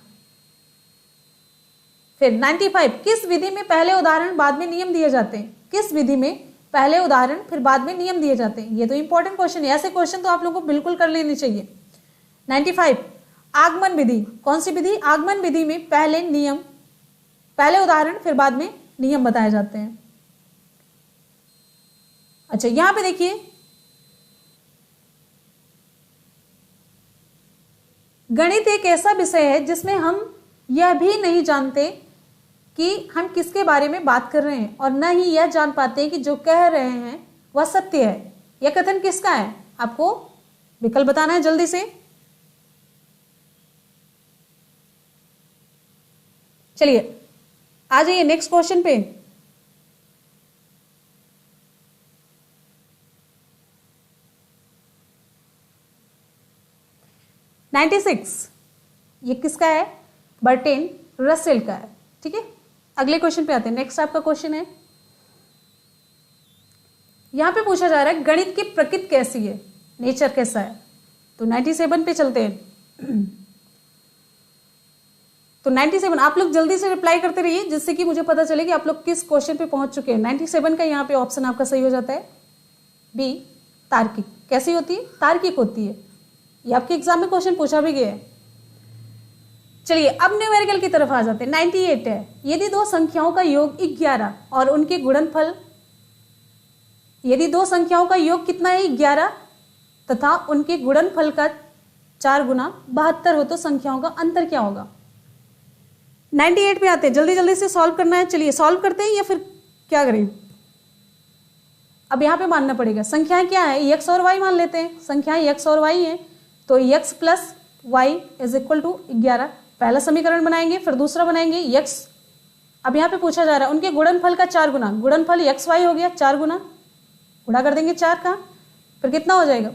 फिर 95, किस विधि में पहले उदाहरण बाद में नियम दिए जाते हैं? किस विधि में पहले उदाहरण फिर बाद में नियम दिए जाते हैं? ये तो इंपॉर्टेंट क्वेश्चन है, ऐसे क्वेश्चन तो आप लोगों को बिल्कुल कर लेने चाहिए। 95, आगमन विधि। कौन सी विधि? आगमन विधि में पहले उदाहरण फिर बाद में नियम बताए जाते हैं। अच्छा, यहां पे देखिए, गणित एक ऐसा विषय है जिसमें हम यह भी नहीं जानते कि हम किसके बारे में बात कर रहे हैं और न ही यह जान पाते हैं कि जो कह रहे हैं वह सत्य है। यह कथन किसका है? आपको विकल्प बताना है जल्दी से। चलिए आ जाइए नेक्स्ट क्वेश्चन पे। ये किसका है? बर्टेन रसेल का है। ठीक है, अगले क्वेश्चन पे आते हैं। नेक्स्ट आपका क्वेश्चन है, यहां पे पूछा जा रहा है गणित की प्रकृति कैसी है, नेचर कैसा है? तो 97 पे चलते हैं। तो 97 आप लोग जल्दी से रिप्लाई करते रहिए जिससे कि मुझे पता चले कि आप लोग किस क्वेश्चन पे पहुंच चुके हैं। 97 का यहाँ पे ऑप्शन आपका सही हो जाता है बी, तार्किक। कैसी होती है? तार्किक होती है। ये आपके एग्जाम में क्वेश्चन पूछा भी गया है। चलिए अब न्यूमेरिकल की तरफ आ जाते हैं। 98 है, यदि दो संख्याओं का योग 11 और उनके गुणनफल, यदि दो संख्याओं का योग कितना है? 11 तथा उनके गुणनफल का 4 गुना 72 हो तो संख्याओं का अंतर क्या होगा? 98 पे आते हैं, जल्दी जल्दी से सॉल्व करना है। चलिए सॉल्व करते हैं या फिर क्या करें? अब यहां पे मानना पड़ेगा संख्याएं क्या है, x और y मान लेते हैं। संख्याएं x और y है तो x plus Y is equal to 11। पहला समीकरण बनाएंगे, फिर दूसरा बनाएंगे x। अब यहाँ पे पूछा जा रहा है उनके गुणनफल का 4 गुना, गुणनफल एक्स वाई हो गया, 4 गुना गुणा कर देंगे 4 का, फिर कितना हो जाएगा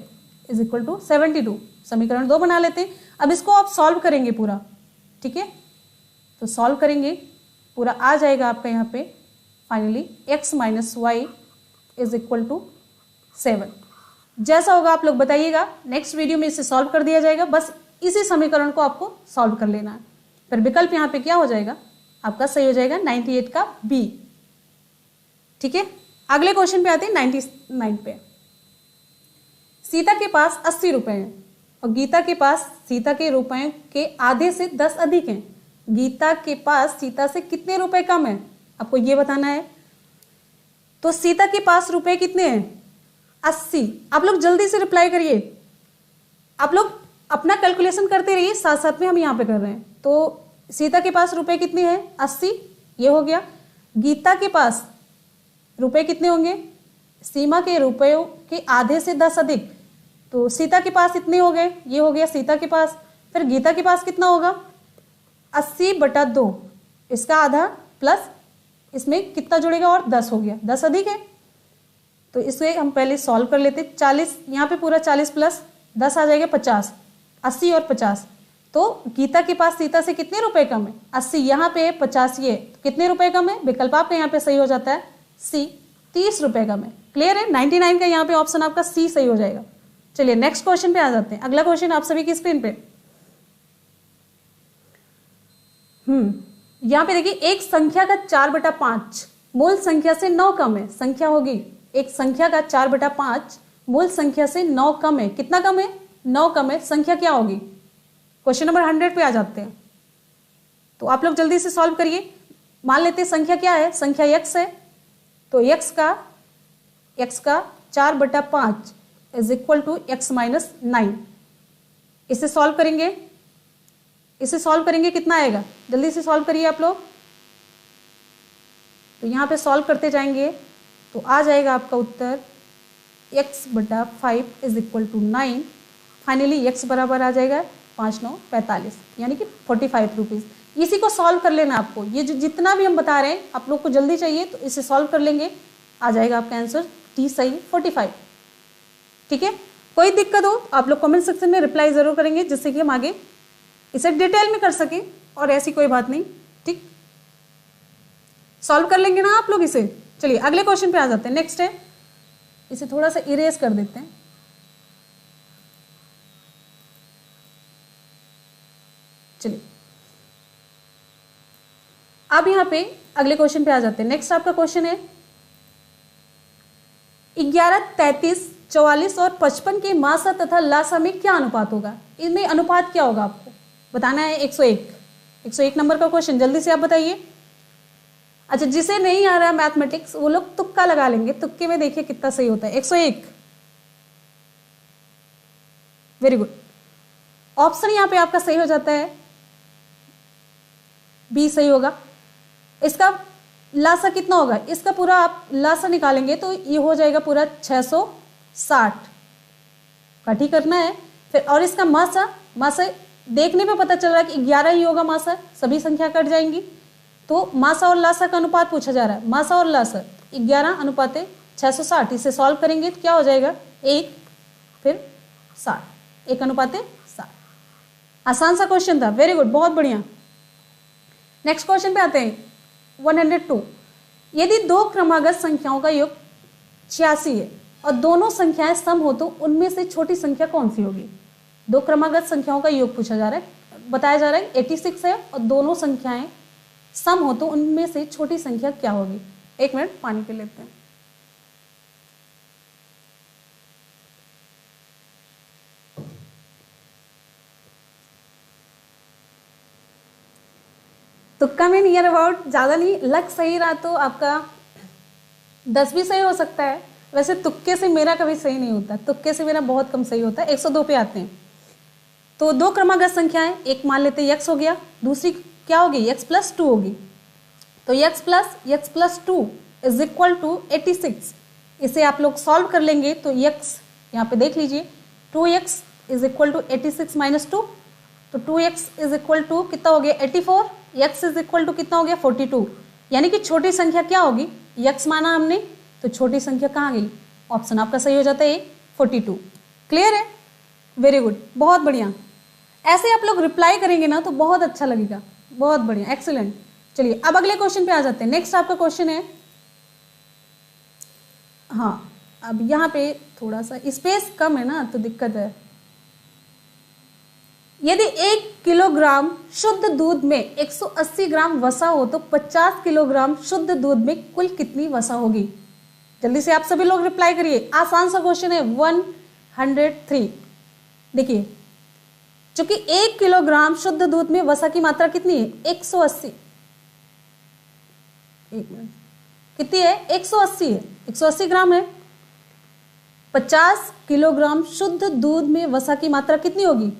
इज इक्वल टू 72। समीकरण 2 बना लेते हैं। अब इसको आप सॉल्व करेंगे पूरा, ठीक है, तो सॉल्व करेंगे पूरा आ जाएगा आपका यहाँ पे finally x minus Y is equal to 7। जैसा होगा आप लोग बताइएगा, नेक्स्ट वीडियो में इसे सॉल्व कर दिया जाएगा। बस इसी समीकरण को आपको सॉल्व कर लेना है। फिर विकल्प यहाँ पे क्या हो जाएगा आपका सही हो जाएगा 98 का बी। ठीक है, अगले क्वेश्चन पे आते हैं 99 पे। सीता के पास 80 रुपए हैं और गीता के पास सीता के रुपए के आधे से 10 अधिक हैं। गीता के पास सीता से कितने रुपए कम है आपको ये बताना है। तो सीता के पास रुपए कितने हैं 80। आप लोग जल्दी से रिप्लाई करिए, आप लोग अपना कैलकुलेशन करते रहिए, साथ साथ में हम यहाँ पे कर रहे हैं। तो सीता के पास रुपए कितने हैं 80, ये हो गया। गीता के पास रुपए कितने होंगे, सीमा के रुपयों के आधे से 10 अधिक, तो सीता के पास इतने हो गए, ये हो गया सीता के पास। फिर गीता के पास कितना होगा 80/2, इसका आधा प्लस इसमें कितना जुड़ेगा और 10 हो गया, 10 अधिक है। तो इसे हम पहले सॉल्व कर लेते। 40 यहाँ पे पूरा 40 प्लस 10 आ जाएगा 50, 80 और 50। तो गीता के पास सीता से कितने रुपए कम है 80, यहाँ पे 50, ये कितने रुपए कम है, विकल्प आपका यहाँ पे सही हो जाता है सी, 30 रुपए कम है। क्लियर है, 99 का यहाँ पे ऑप्शन आपका सी सही हो जाएगा। चलिए नेक्स्ट क्वेश्चन पे आ जाते हैं। अगला क्वेश्चन आप सभी की स्क्रीन पे। यहाँ पे देखिए एक संख्या का 4/5 मूल संख्या से 9 कम है, संख्या होगी एक संख्या का 4/5 मूल संख्या से 9 कम है, कितना कम है? 9 कम है, संख्या क्या होगी? क्वेश्चन नंबर 100 पे आ जाते हैं। तो आप लोग जल्दी से सॉल्व करिए। मान लेते हैं संख्या क्या है? संख्या x है, तो x का 4/5 is equal to x minus 9। इसे सॉल्व करेंगे कितना आएगा? जल्दी से सॉल्व करिए आप लोग। तो यहाँ पे सॉल्व करते जाएंगे तो आ जाएगा आपका उत्तर x/5 is equal to 9। Finally x बराबर आ जाएगा 5 9 45 यानी कि 45 रुपीज़। इसी को सॉल्व कर लेना आपको। ये जो जितना भी हम बता रहे हैं आप लोग को जल्दी चाहिए तो इसे सॉल्व कर लेंगे, आ जाएगा आपका आंसर टी सही 45। ठीक है, कोई दिक्कत हो आप लोग कमेंट सेक्शन में रिप्लाई जरूर करेंगे जिससे कि हम आगे इसे डिटेल में कर सकें, और ऐसी कोई बात नहीं। ठीक, सॉल्व कर लेंगे ना आप लोग इसे। चलिए अगले क्वेश्चन पे आ जाते हैं। नेक्स्ट है, इसे थोड़ा सा इरेज कर देते हैं। चलिए अब यहां पे अगले क्वेश्चन पे आ जाते हैं। नेक्स्ट आपका क्वेश्चन है 11, 33, 44 और 55 के मासा तथा लासा में क्या अनुपात होगा? इनमें अनुपात क्या होगा आपको बताना है। 101 नंबर का क्वेश्चन, जल्दी से आप बताइए। अच्छा, जिसे नहीं आ रहा मैथमेटिक्स वो लोग तुक्का लगा लेंगे, तुक्के में देखिए कितना सही होता है। 101, वेरी गुड। ऑप्शन यहां पे आपका सही हो जाता है, बी सही होगा। इसका लासा कितना होगा? इसका पूरा आप लासा निकालेंगे तो ये हो जाएगा पूरा 660 काटी करना है फिर। और इसका मासा देखने में पता चल रहा है कि 11 ही होगा मासा, सभी संख्या कट जाएंगी। तो मासा और लासा का अनुपात पूछा जा रहा है, मासा और लासा 11:660। इसे सॉल्व करेंगे तो क्या हो जाएगा? 1 फिर 60, 1:60। आसान सा क्वेश्चन था, वेरी गुड, बहुत बढ़िया। नेक्स्ट क्वेश्चन पे आते हैं 102। यदि दो क्रमागत संख्याओं का योग 86 है और दोनों संख्याएं सम हो तो उनमें से छोटी संख्या कौन सी होगी? दो क्रमागत संख्याओं का योग पूछा जा रहा है, बताया जा रहा है 86 है और दोनों संख्याएं सम हो तो उनमें से छोटी संख्या क्या होगी? 1 मिनट पानी पी लेते हैं। तुक्का में नियर अबाउट, ज्यादा नहीं, लक सही रहा तो आपका 10 भी सही हो सकता है। वैसे तुक्के से मेरा कभी सही नहीं होता, तुक्के से मेरा बहुत कम सही होता है। 102 पे आते हैं। तो दो क्रमागत संख्याएं, एक मान लेते हैं x हो गया, दूसरी क्या होगी? x+2 होगी। तो x plus 2 is equal to 86। इसे आप लोग सॉल्व कर लेंगे तो x यहाँ पे देख लीजिए, 2x is equal to 86 minus 2, तो 2x इज इक्वल टू कितना हो गया? 84। x इज इक्वल टू कितना हो गया? 42। यानी कि छोटी संख्या क्या होगी? x माना हमने, तो छोटी संख्या कहाँ गई? ऑप्शन आपका सही हो जाता है 42। क्लियर है? वेरी गुड, बहुत बढ़िया। ऐसे आप लोग रिप्लाई करेंगे ना तो बहुत अच्छा लगेगा, बहुत बढ़िया, एक्सीलेंट। चलिए अब अगले क्वेश्चन पे आ जाते हैं। नेक्स्ट आपका क्वेश्चन है, हाँ अब यहाँ पे थोड़ा सा स्पेस कम है ना तो दिक्कत है। यदि 1 किलोग्राम शुद्ध दूध में 180 ग्राम वसा हो तो 50 किलोग्राम शुद्ध दूध में कुल कितनी वसा होगी? जल्दी से आप सभी लोग रिप्लाई करिए, आसान सा क्वेश्चन है। 103 देखिए, चूंकि 1 किलोग्राम शुद्ध दूध में वसा की मात्रा कितनी है? 180। एक मिनट, कितनी है? 180 है, 180 ग्राम है। 50 किलोग्राम शुद्ध दूध में वसा की मात्रा कितनी होगी?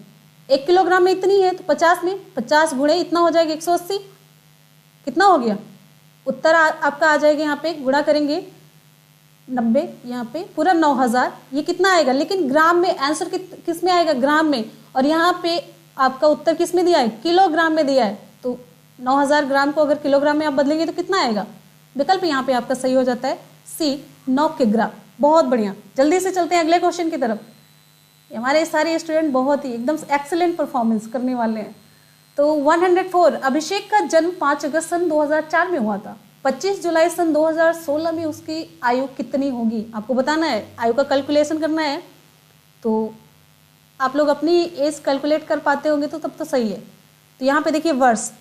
1 किलोग्राम में इतनी है तो 50 में 50 गुणे इतना हो जाएगा 180। कितना हो गया? उत्तर आपका आ जाएगा, यहाँ पे गुणा करेंगे 90, यहाँ पे पूरा 9000। ये कितना आएगा? लेकिन ग्राम में आंसर किस में आएगा? ग्राम में। और यहाँ पे आपका उत्तर किस में दिया है? किलोग्राम में दिया है। तो 9000 ग्राम को अगर किलोग्राम में आप बदलेंगे तो कितना आएगा? विकल्प यहाँ पे आपका सही हो जाता है सी, 9 किलोग्राम। बहुत बढ़िया, जल्दी से चलते हैं अगले क्वेश्चन की तरफ। हमारे सारे स्टूडेंट बहुत ही एकदम एक्सीलेंट परफॉर्मेंस करने वाले हैं। तो 104, अभिषेक का जन्म 5 अगस्त सन 2004 में हुआ था। 25 जुलाई सन 2016 में उसकी आयु कितनी होगी? आपको बताना है, आयु का कैलकुलेशन करना है। तो आप लोग अपनी एज कैलकुलेट कर पाते होंगे तो तब तो सही है। तो यहाँ पे देखिए वर्ष,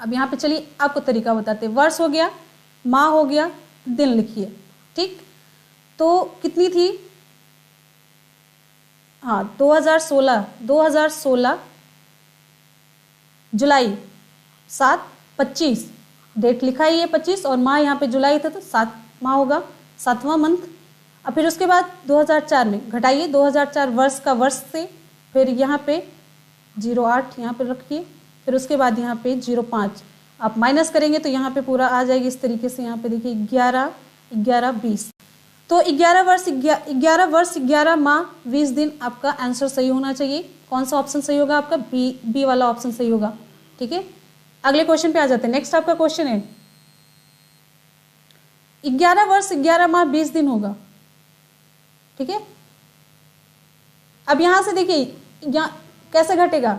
अब यहाँ पे चलिए आपको तरीका बताते हैं। वर्ष हो गया, माह हो गया, दिन लिखिए, ठीक। तो कितनी थी, हाँ 2016 जुलाई 7/25 डेट लिखा है ये 25 और माह यहाँ पे जुलाई था तो 7 माह होगा, 7वां मंथ। अब फिर उसके बाद 2004 में घटाइए 2004 वर्ष का वर्ष से, फिर यहाँ पे 08 यहाँ पे रखिए, फिर उसके बाद यहाँ पे 05 आप माइनस करेंगे तो यहाँ पे पूरा आ जाएगी इस तरीके से। यहाँ पे देखिए 11/11/20 तो 11 वर्ष 11 माह 20 दिन आपका आंसर सही होना चाहिए। कौन सा ऑप्शन सही होगा आपका, बी वाला ऑप्शन सही होगा। ठीक है, अगले क्वेश्चन पे आ जाते हैं। नेक्स्ट आपका क्वेश्चन है 11 वर्ष 11 माह 20 दिन होगा। ठीक है, अब यहां से देखिए यहां कैसे घटेगा,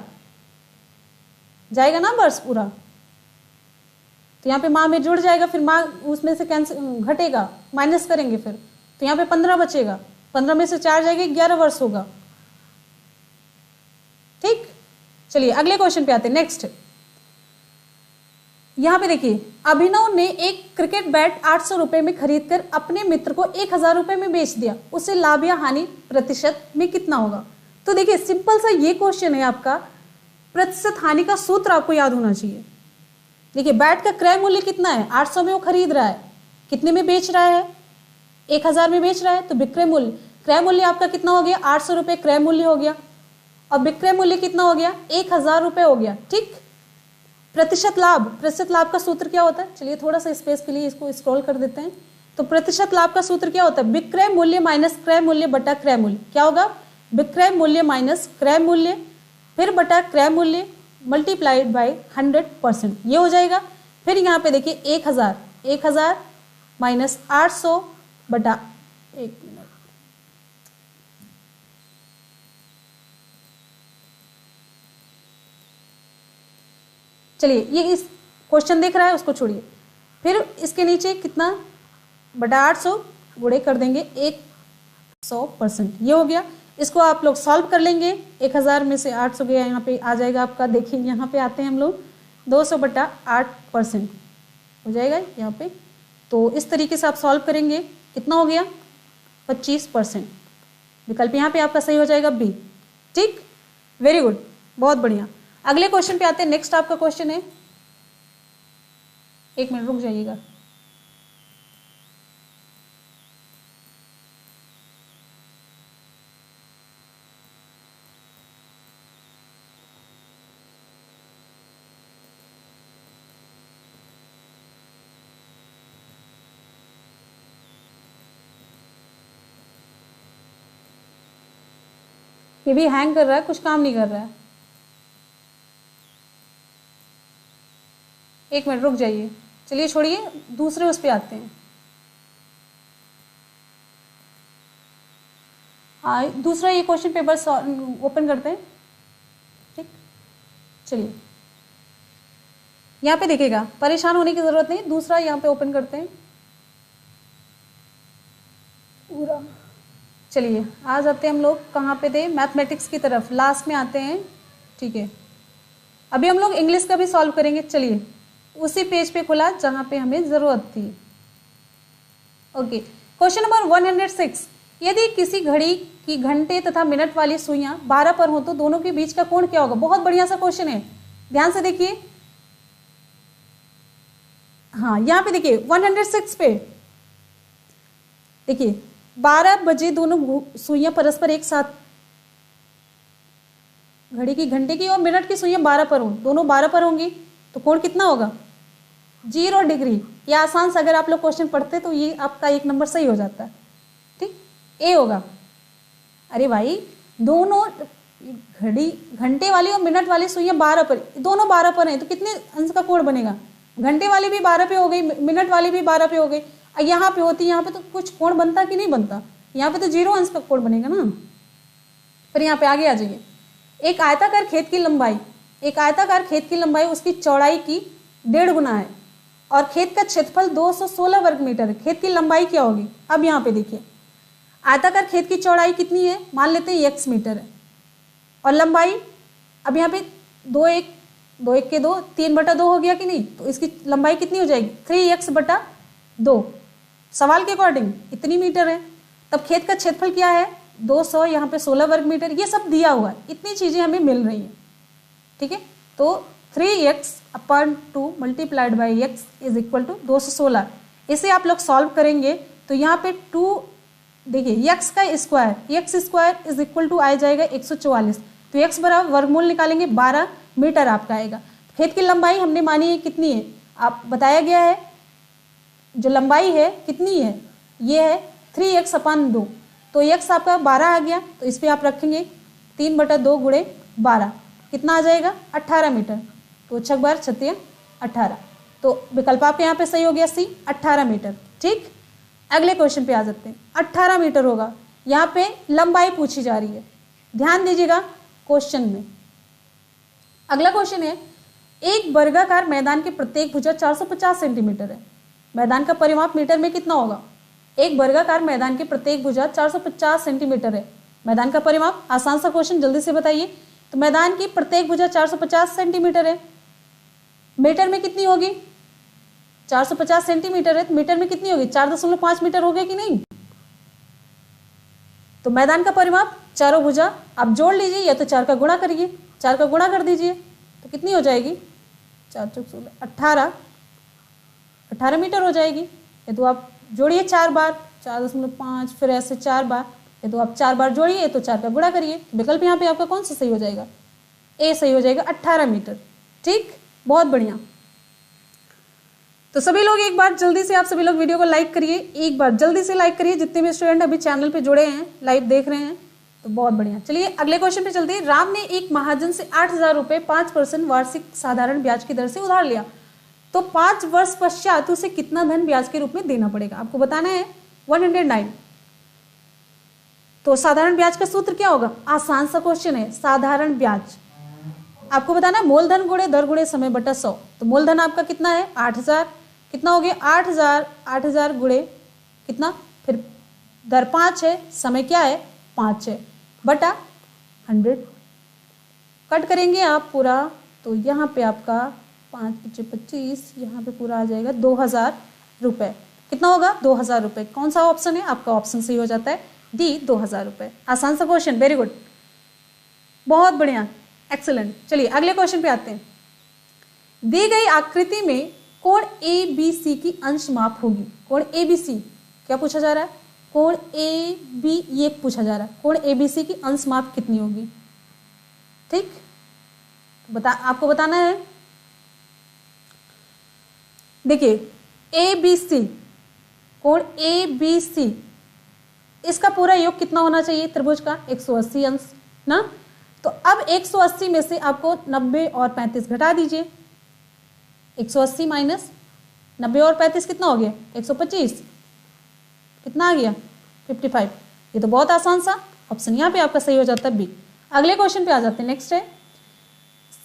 जाएगा ना वर्ष पूरा, तो यहाँ पे माह में जुड़ जाएगा, फिर माह उसमें से कैंसिल घटेगा, माइनस करेंगे फिर तो यहाँ पे 15 बचेगा, 15 में से 4 जाएगा, 11 वर्ष होगा। ठीक, चलिए अगले क्वेश्चन पे आते हैं। नेक्स्ट यहाँ पे देखिए अभिनव ने एक क्रिकेट बैट 800 रुपए में खरीदकर अपने मित्र को 1000 रुपए में बेच दिया, उसे लाभ या हानि प्रतिशत में कितना होगा। तो देखिए सिंपल सा ये क्वेश्चन है आपका, प्रतिशत हानि का सूत्र आपको याद होना चाहिए। देखिए बैट का क्रय मूल्य कितना है, 800 में वो खरीद रहा है, कितने में बेच रहा है, 1000 में बेच रहा है, तो विक्रय मूल्य, क्रय मूल्य आपका कितना हो गया, 800 रुपए क्रय मूल्य हो गया, और विक्रय मूल्य कितना हो गया, 1000 रुपए हो गया। ठीक, प्रतिशत लाभ का सूत्र क्या होता है, चलिए थोड़ा सा स्पेस के लिए इसको स्क्रॉल कर देते हैं। तो प्रतिशत लाभ का सूत्र क्या होता है, विक्रय मूल्य माइनस क्रय मूल्य बटा क्रय मूल्य। क्या होगा, विक्रय मूल्य माइनस क्रय मूल्य फिर बटा क्रय मूल्य मल्टीप्लाइड बाय 100%, ये हो जाएगा। फिर यहाँ पे देखिए 1000 माइनस 800 बटा 1 मिनट, चलिए ये इस क्वेश्चन देख रहा है उसको छोड़िए, फिर इसके नीचे कितना बटा 800 गुणे कर देंगे 100%, ये हो गया। इसको आप लोग सॉल्व कर लेंगे, 1000 में से 800 गया, यहाँ पे आ जाएगा आपका, देखिए यहाँ पे आते हैं हम लोग 200 बटा 8% हो जाएगा यहाँ पे। तो इस तरीके से आप सॉल्व करेंगे, कितना हो गया 25%, विकल्प यहाँ पे आपका सही हो जाएगा बी। ठीक, वेरी गुड, बहुत बढ़िया। अगले क्वेश्चन पे आते हैं। नेक्स्ट आपका क्वेश्चन है, एक मिनट रुक जाइएगा, ये भी हैंग कर रहा है, कुछ काम नहीं कर रहा है, एक मिनट रुक जाइए। चलिए छोड़िए, दूसरे उस पे आते हैं। दूसरा ये क्वेश्चन पेपर ओपन करते हैं। ठीक, चलिए यहाँ पे देखिएगा, परेशान होने की जरूरत नहीं, दूसरा यहाँ पे ओपन करते हैं पूरा। चलिए आ जाते हैं हम लोग, कहाँ पे थे, मैथमेटिक्स की तरफ, लास्ट में आते हैं। ठीक है, अभी हम लोग इंग्लिश का भी सॉल्व करेंगे। चलिए उसी पेज पे खुला जहां पे हमें जरूरत थी। ओके, क्वेश्चन नंबर 106, यदि किसी घड़ी की घंटे तथा मिनट वाली सुइयां 12 पर हो तो दोनों के बीच का कोण क्या होगा। बहुत बढ़िया सा क्वेश्चन है, ध्यान से देखिए। हाँ यहाँ पे देखिए 106 पे देखिए 12 बजे दोनों सुइयां परस्पर एक साथ, घड़ी की घंटे की और मिनट की सुइयां 12 पर हों, दोनों 12 पर होंगी तो कोण कितना होगा, 0 डिग्री। ये आसान से अगर आप लोग क्वेश्चन पढ़ते तो ये आपका 1 नंबर सही हो जाता है। ठीक, ए होगा। अरे भाई दोनों घड़ी घंटे वाली और मिनट वाली सुइयां 12 पर, दोनों 12 पर हैं तो कितने अंश का कोण बनेगा, घंटे वाली भी 12 पे हो गई, मिनट वाली भी 12 पे हो गई, यहाँ पे होती, यहाँ पे तो कुछ कोण बनता कि नहीं बनता, यहाँ पे तो 0 अंश का कोण बनेगा ना। फिर यहाँ पे आगे आ जाइए, एक आयताकार खेत की लंबाई उसकी चौड़ाई की 1.5 गुना है और खेत का क्षेत्रफल 216 वर्ग मीटर है। खेत की लंबाई क्या होगी, अब यहाँ पे देखिए आयताकार खेत की चौड़ाई कितनी है, मान लेते हैं x मीटर है, और लंबाई अब यहाँ पे 2 1 के 2 3/2 हो गया कि नहीं, तो इसकी लंबाई कितनी हो जाएगी 3x/2, सवाल के अकॉर्डिंग इतनी मीटर है। तब खेत का क्षेत्रफल क्या है 200, यहाँ पे 16 वर्ग मीटर, ये सब दिया हुआ है, इतनी चीजें हमें मिल रही हैं, ठीक है। तो 3x/2 multiplied by x is equal to 216। इसे आप लोग सॉल्व करेंगे तो यहाँ पे 2 देखिए x का स्क्वायर इज इक्वल टू आ जाएगा 144। तो x बराबर वर्गमूल निकालेंगे 12 मीटर आपका आएगा। खेत की लंबाई हमने मानी है कितनी है, आप बताया गया है जो लंबाई है कितनी है, ये है 3x/2। तो x आपका 12 आ गया, तो इस पर आप रखेंगे 3/2 गुणे 12, कितना आ जाएगा 18 मीटर। तो 6 बार 36 18, तो विकल्प आपके यहाँ पे सही हो गया सी 18 मीटर। ठीक, अगले क्वेश्चन पे आ जाते हैं। 18 मीटर होगा, यहाँ पे लंबाई पूछी जा रही है, ध्यान दीजिएगा क्वेश्चन में। अगला क्वेश्चन है, एक वर्गाकार मैदान की प्रत्येक भुजा 450 सेंटीमीटर है, मैदान का परिमाप मीटर में कितना होगा। एक वर्गाकार मैदान की प्रत्येक भुजा 450 सेंटीमीटर है, मैदान का परिमाप, आसान सा क्वेश्चन, जल्दी से बताइए। तो मैदान की प्रत्येक भुजा 450 सेंटीमीटर है, मीटर में कितनी होगी, 450 सेंटीमीटर है तो मीटर में कितनी होगी, 4.5 मीटर हो गया कि नहीं। तो मैदान का परिमाप चारों भुजा आप जोड़ लीजिए या तो 4 का गुणा करिए, 4 का गुणा कर दीजिए तो कितनी हो जाएगी 4 × 16 18 मीटर हो जाएगी। ये तो आप जोड़िए 4 बार 4.5, फिर ऐसे 4 बार, ये तो आप 4 बार जोड़िए तो 4 का गुणा करिए। विकल्प यहाँ पे आपका कौन सा सही हो जाएगा, ए सही हो जाएगा 18 मीटर। ठीक, बहुत बढ़िया। तो सभी लोग एक बार जल्दी से आप सभी लोग वीडियो को लाइक करिए, एक बार जल्दी से लाइक करिए, जितने भी स्टूडेंट अभी चैनल पे जुड़े हैं लाइव देख रहे हैं, तो बहुत बढ़िया। चलिए अगले क्वेश्चन पे चलते हैं। राम ने एक महाजन से 8,000 रुपये 5% वार्षिक साधारण ब्याज की दर से उधार लिया, तो 5 वर्ष पश्चात उसे कितना धन ब्याज के रूप में देना पड़ेगा, आपको बताना है 109। तो साधारण ब्याज का सूत्र क्या होगा, आसान सा क्वेश्चन है, साधारण ब्याज आपको बताना है मूलधन गुणे दर गुणे समय बटा 100। तो मूलधन आपका कितना है 8,000, कितना हो गया 8,000 गुणे कितना, फिर दर 5 है, समय क्या है 5 है, बटा 100 कट करेंगे आप पूरा, तो यहाँ पे आपका 5 × 25, यहाँ पे पूरा आ जाएगा 2,000 रुपये। कितना होगा 2,000 रुपये। कौन सा ऑप्शन है आपका, ऑप्शन सही हो जाता है डी 2,000 रुपये। आसान सा क्वेश्चन, वेरी गुड, बहुत बढ़िया, एक्सीलेंट। चलिए अगले क्वेश्चन पे आते हैं। दी गई आकृति में कोण ए बी सी की अंश माप होगी, कोण ए बी सी क्या पूछा जा रहा है, कोण ए बी ये पूछा जा रहा है, कोण ए बी सी की अंश माप कितनी होगी। ठीक, आपको बताना है, देखिए ए बी सी, कोण ए बी सी, इसका पूरा योग कितना होना चाहिए त्रिभुज का 180 अंश ना। तो अब 180 में से आपको 90 और 35 घटा दीजिए, 180 माइनस 90 और 35 कितना हो गया 125, कितना आ गया 55। ये तो बहुत आसान सा ऑप्शन यहाँ पे आपका सही हो जाता है बी। अगले क्वेश्चन पे आ जाते हैं, नेक्स्ट है,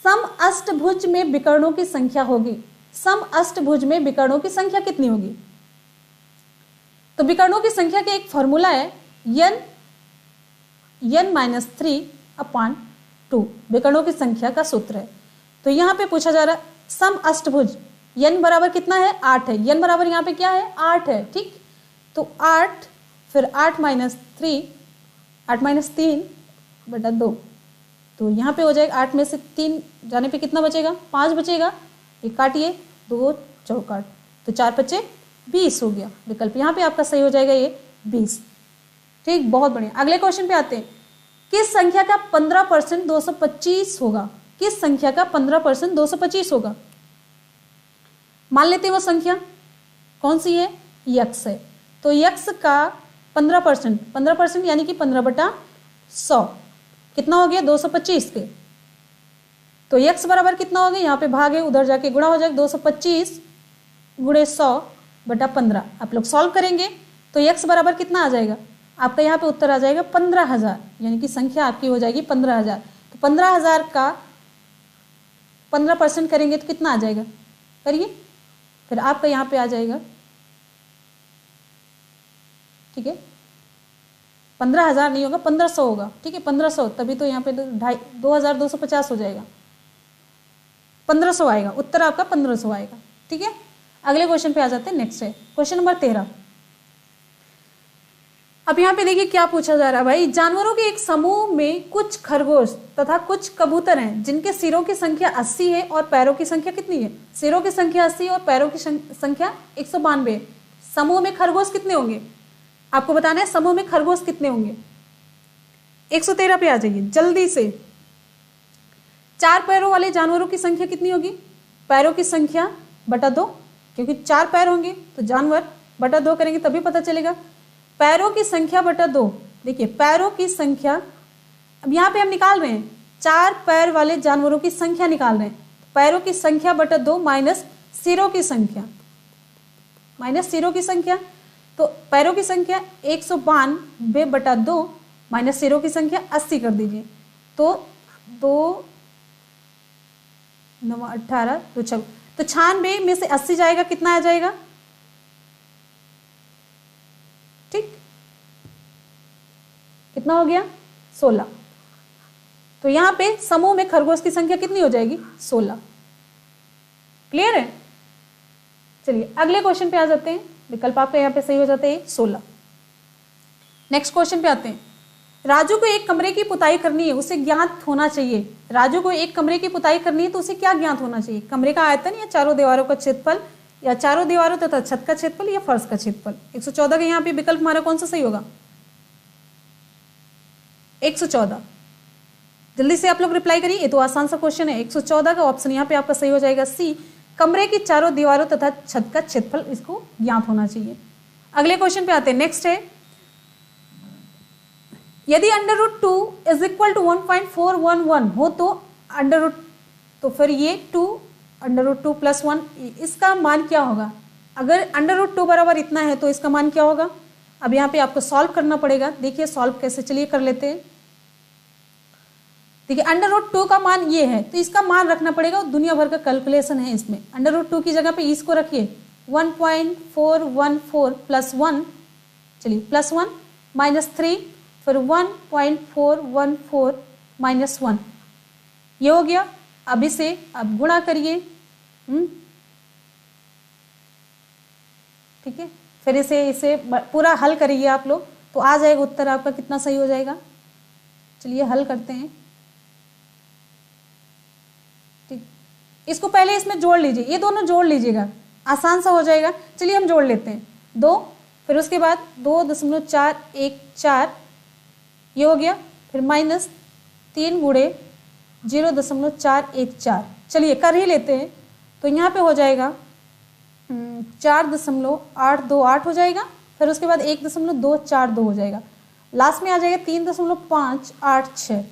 सम अष्टभुज में विकर्णों की संख्या होगी, सम अष्टभुज में विकर्णों की संख्या कितनी होगी। तो विकर्णों की संख्या का एक फॉर्मूला है n-3/2, विकर्णों की संख्या का सूत्र है। तो यहाँ पे पूछा जा रहा है सम अष्टभुज, n बराबर कितना है 8 है, n बराबर यहाँ पे क्या है 8 है। ठीक, तो 8 फिर 8 - 3/2, तो यहाँ पे हो जाएगा 8 में से 3 जाने पे कितना बचेगा 5 बचेगा, ये काटिए 2 चौकाट, तो 4 × 5 = 20 हो गया। विकल्प यहाँ पे आपका सही हो जाएगा ये 20। ठीक, बहुत बढ़िया। अगले क्वेश्चन पे आते हैं, किस संख्या का 15% 225 होगा, किस संख्या का 15% 225 होगा। मान लेते हैं वो संख्या कौन सी है, यक्स है। तो यक्स का 15% यानी कि 15/100 कितना हो गया 225 के। तो यक्स बराबर कितना हो गया, यहाँ पे भाग है उधर जाके गुणा हो जाएगा, 225 × 100/15। आप लोग सॉल्व करेंगे तो यक्स बराबर कितना आ जाएगा आपका, यहाँ पे उत्तर आ जाएगा 15,000, यानी कि संख्या आपकी हो जाएगी 15,000। तो 15,000 का 15% करेंगे तो कितना आ जाएगा, करिए, फिर आपका यहाँ पे आ जाएगा, ठीक है 15,000 नहीं होगा 1,500 होगा। ठीक है 1,500, तभी तो यहाँ पे 2,250 हो जाएगा, 1,500 आएगा, उत्तर आपका 1,500 आएगा। ठीक है, अगले क्वेश्चन पे आ जाते हैं, नेक्स्ट है क्वेश्चन नंबर 13। अब यहाँ पे देखिए क्या पूछा जा रहा है भाई, जानवरों के एक समूह में कुछ खरगोश तथा कुछ कबूतर हैं जिनके सिरों की संख्या 80 है और पैरों की संख्या कितनी है? सिरों की संख्या 80 और पैरों की संख्या 192। समूह में खरगोश कितने होंगे आपको बताना है, समूह में खरगोश कितने होंगे। 113 पे आ जाइए जल्दी से। 4 पैरों वाले जानवरों की संख्या कितनी होगी? पैरों की संख्या बटा 2, क्योंकि 4 पैर होंगे तो जानवर बटा 2 करेंगे तभी पता चलेगा। पैरों की संख्या बटा 2, देखिए पैरों की संख्या, अब यहाँ पे हम निकाल रहे हैं 4 पैर वाले जानवरों की संख्या निकाल रहे हैं। पैरों की संख्या बटा 2 माइनस सिरों की संख्या, तो पैरों की संख्या 192 बटा 2 माइनस सिरों की संख्या 80 कर दीजिए, तो 2 9 18 2 6, तो 96 में से 80 जाएगा, कितना आ जाएगा? ठीक, कितना हो गया? 16। तो यहां पे समूह में खरगोश की संख्या कितनी हो जाएगी? 16। क्लियर है? चलिए अगले क्वेश्चन पे आ जाते हैं। विकल्प आपके यहाँ पे सही हो जाते हैं 16। नेक्स्ट क्वेश्चन पे आते हैं। राजू को एक कमरे की पुताई करनी है, उसे ज्ञात होना चाहिए। राजू को एक कमरे की पुताई करनी है तो उसे क्या ज्ञात होना चाहिए? कमरे का आयतन या चारों दीवारों का क्षेत्रफल या चारों दीवारों तथा छत का क्षेत्रफल या फर्श का क्षेत्रफल। 114 का यहाँ पे विकल्प हमारा कौन सा सही होगा? 114। जल्दी से आप लोग रिप्लाई करिए, ये तो आसान सा क्वेश्चन है। 114 का ऑप्शन यहाँ पे आपका सही हो जाएगा सी, कमरे की चारों दीवारों तथा छत का क्षेत्रफल इसको ज्ञात होना चाहिए। अगले क्वेश्चन पे आते हैं। नेक्स्ट है, यदि √2 इज इक्वल टू 1.411 हो तो तो फिर ये 2 √2 प्लस 1 इसका मान क्या होगा? अगर √2 बराबर इतना है तो इसका मान क्या होगा? अब यहाँ पे आपको सॉल्व करना पड़ेगा। देखिए सॉल्व कैसे, चलिए कर लेते हैं। देखिए √2 का मान ये है तो इसका मान रखना पड़ेगा, दुनिया भर का कैलकुलेशन है इसमें। √2 की जगह पे इसको रखिए 1.414 प्लस 1, चलिए प्लस 1 माइनस 3, फिर 1.414 माइनस 1, ये हो गया। अब इसे अब गुणा करिए, ठीक है, फिर इसे पूरा हल करिए आप लोग तो आ जाएगा उत्तर आपका कितना सही हो जाएगा। चलिए हल करते हैं। ठीक, इसको पहले इसमें जोड़ लीजिए, ये दोनों जोड़ लीजिएगा, आसान सा हो जाएगा। चलिए हम जोड़ लेते हैं 2, फिर उसके बाद 2.414 ये हो गया, फिर माइनस 3 गुणे 0.414, चलिए कर ही लेते हैं। तो यहाँ पे हो जाएगा 4.828 हो जाएगा, फिर उसके बाद 1.242 हो जाएगा, लास्ट में आ जाएगा 3.586।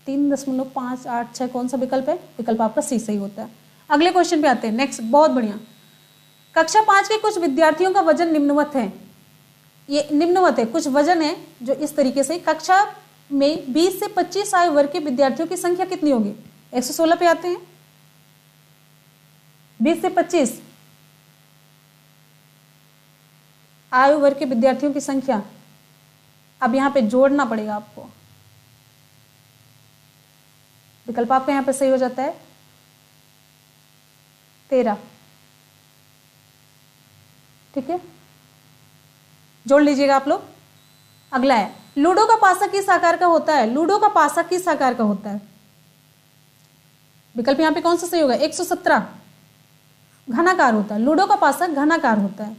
3.586 कौन सा विकल्प है? विकल्प आपका सी सही होता है। अगले क्वेश्चन पे आते हैं। नेक्स्ट, बहुत बढ़िया। कक्षा 5 के कुछ विद्यार्थियों का वजन निम्नवत है, ये निम्नवत है, कुछ वजन है जो इस तरीके से। कक्षा में 20 से 25 आयु वर्ग के विद्यार्थियों की संख्या कितनी होगी? 116 पे आते हैं। 20 से 25 आयु वर्ग के विद्यार्थियों की संख्या, अब यहां पे जोड़ना पड़ेगा आपको। विकल्प आपका यहां पे सही हो जाता है 13, ठीक है, जोड़ लीजिएगा आप लोग। अगला है, लूडो का पासा किस आकार का होता है? लूडो का पासा किस आकार का होता है? विकल्प यहां पे कौन सा सही होगा? 117 घनाकार होता है, लूडो का पासा घनाकार होता है।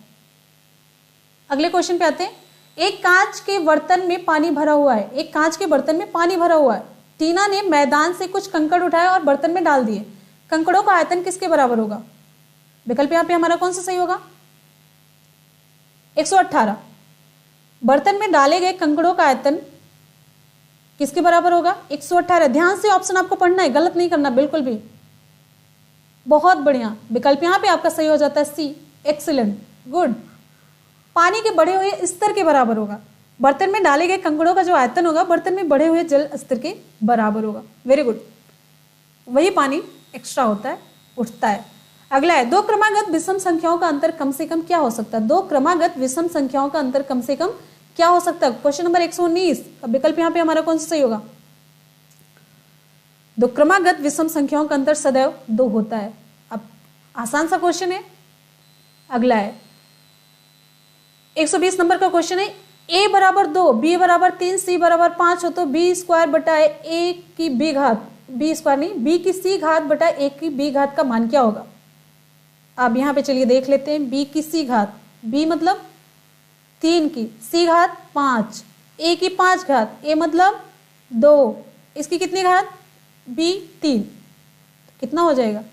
अगले क्वेश्चन पे आते हैं। एक कांच के बर्तन में पानी भरा हुआ है, एक कांच के बर्तन में पानी भरा हुआ है। टीना ने मैदान से कुछ कंकड़ उठाए और बर्तन में डाल दिए। कंकड़ों का आयतन किसके बराबर होगा? विकल्प यहां पे हमारा कौन सा सही होगा? 118। बर्तन में डाले गए कंकड़ों का आयतन किसके बराबर होगा? 118। ध्यान से ऑप्शन आपको पढ़ना है, गलत नहीं करना बिल्कुल भी। बहुत बढ़िया, विकल्प यहां पे आपका सही हो जाता है सी, एक्सीलेंट, गुड। पानी के बढ़े हुए स्तर के बराबर होगा। बर्तन में डाले गए कंकड़ों का जो आयतन होगा बर्तन में बढ़े हुए जल स्तर के बराबर होगा। वेरी गुड, वही पानी एक्स्ट्रा होता है, उठता है। अगला है, दो क्रमागत विषम संख्याओं का अंतर कम से कम क्या हो सकता है? दो क्रमागत विषम संख्याओं का अंतर कम से कम क्या हो सकता है? क्वेश्चन नंबर 119 का विकल्प यहाँ पे हमारा कौन सा सही होगा? दो क्रमागत विषम संख्याओं का अंतर सदैव 2 होता है। अब आसान सा क्वेश्चन है। अगला है 120 नंबर का क्वेश्चन है, a बराबर 2, b बराबर 3, c बराबर 5 हो तो b स्क्वायर बटा a की b घात, b स्क्वायर नहीं, b की c घात बटा a की b घात का मान क्या होगा। अब यहाँ पे चलिए देख लेते हैं, b की c घात, b मतलब 3 की, c घात 5, a की 5 घात, a मतलब 2, इसकी कितनी घात, b 3, कितना हो जाएगा।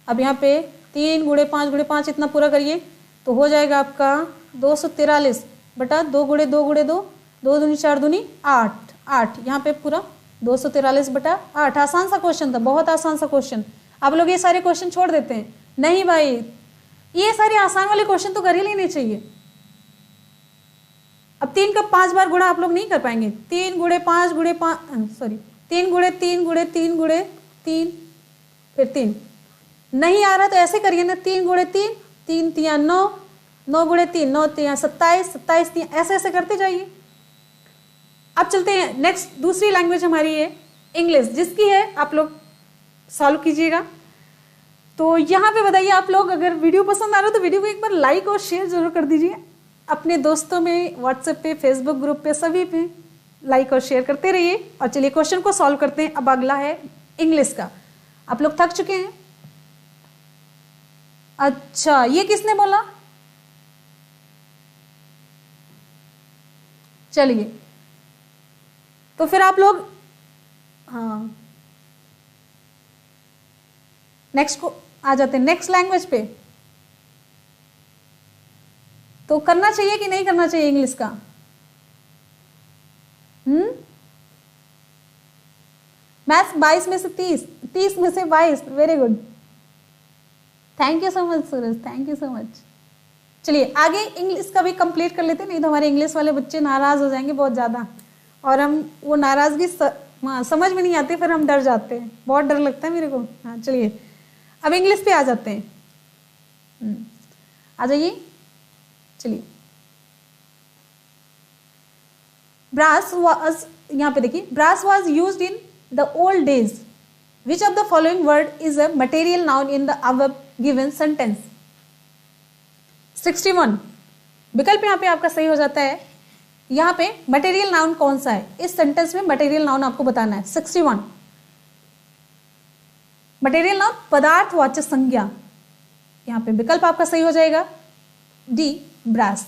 अब यहाँ पे 3 गुणे 5 गुणे 5 इतना पूरा करिए तो हो जाएगा आपका 243 बटा 2 गुणे 2 गुणे 2, 2 दूनी 4 दूनी 8, 8 यहाँ पे पूरा 243 बटा 8। आसान सा क्वेश्चन था, बहुत आसान सा क्वेश्चन। आप लोग ये सारे क्वेश्चन छोड़ देते हैं, नहीं भाई ये सारे आसान वाले क्वेश्चन तो कर ही लेने चाहिए। अब 3 का 5 बार गुणा आप लोग नहीं कर पाएंगे, 3 गुणे 5 गुणे 5 सॉरी 3 गुणे 3 गुणे 3 गुणे 3 फिर 3, नहीं आ रहा तो ऐसे करिए ना, 3 गुणे 3, 3 तिया 9, 9 गुणे 3, 9 तिया 27, 27 तिया, ऐसे ऐसे करते जाइए। अब चलते हैं नेक्स्ट, दूसरी लैंग्वेज हमारी है इंग्लिश, जिसकी है आप लोग सॉल्व कीजिएगा। तो यहाँ पे बताइए आप लोग, अगर वीडियो पसंद आ रहा है तो वीडियो को एक बार लाइक और शेयर जरूर कर दीजिए, अपने दोस्तों में, व्हाट्सएप पे, फेसबुक ग्रुप पे, सभी पे लाइक और शेयर करते रहिए। और चलिए क्वेश्चन को सॉल्व करते हैं। अब अगला है इंग्लिश का। आप लोग थक चुके हैं। अच्छा ये किसने बोला, चलिए तो फिर आप लोग हाँ नेक्स्ट को आ जाते हैं, नेक्स्ट लैंग्वेज पे। तो करना चाहिए कि नहीं करना चाहिए इंग्लिश का? मैथ्स 22 में से 30, 30 में से 22, very good, thank you so much Suraj, thank you so much. चलिए आगे इंग्लिश का भी कंप्लीट कर लेते हैं, नहीं तो हमारे इंग्लिश वाले बच्चे नाराज हो जाएंगे बहुत ज़्यादा, और हम वो नाराज़गी समझ में नहीं आती, फिर हम डर जाते हैं, बहुत डर लगता है मेरे को। हाँ चलिए अब इंग्लिश पे आ जाते हैं, आ जाइए। चलिए ब्रास वाज, यहाँ पे देखिए, brass was used in the old days, which of the following word is a material noun in the above given sentence. 61 विकल्प यहाँ पे आपका सही हो जाता है। यहाँ पे मटेरियल नाउन कौन सा है, इस सेंटेंस में मटेरियल नाउन आपको बताना है। 61 मटेरियल नाउन पदार्थवाचक संज्ञा, यहाँ पे विकल्प आपका सही हो जाएगा डी ब्रास।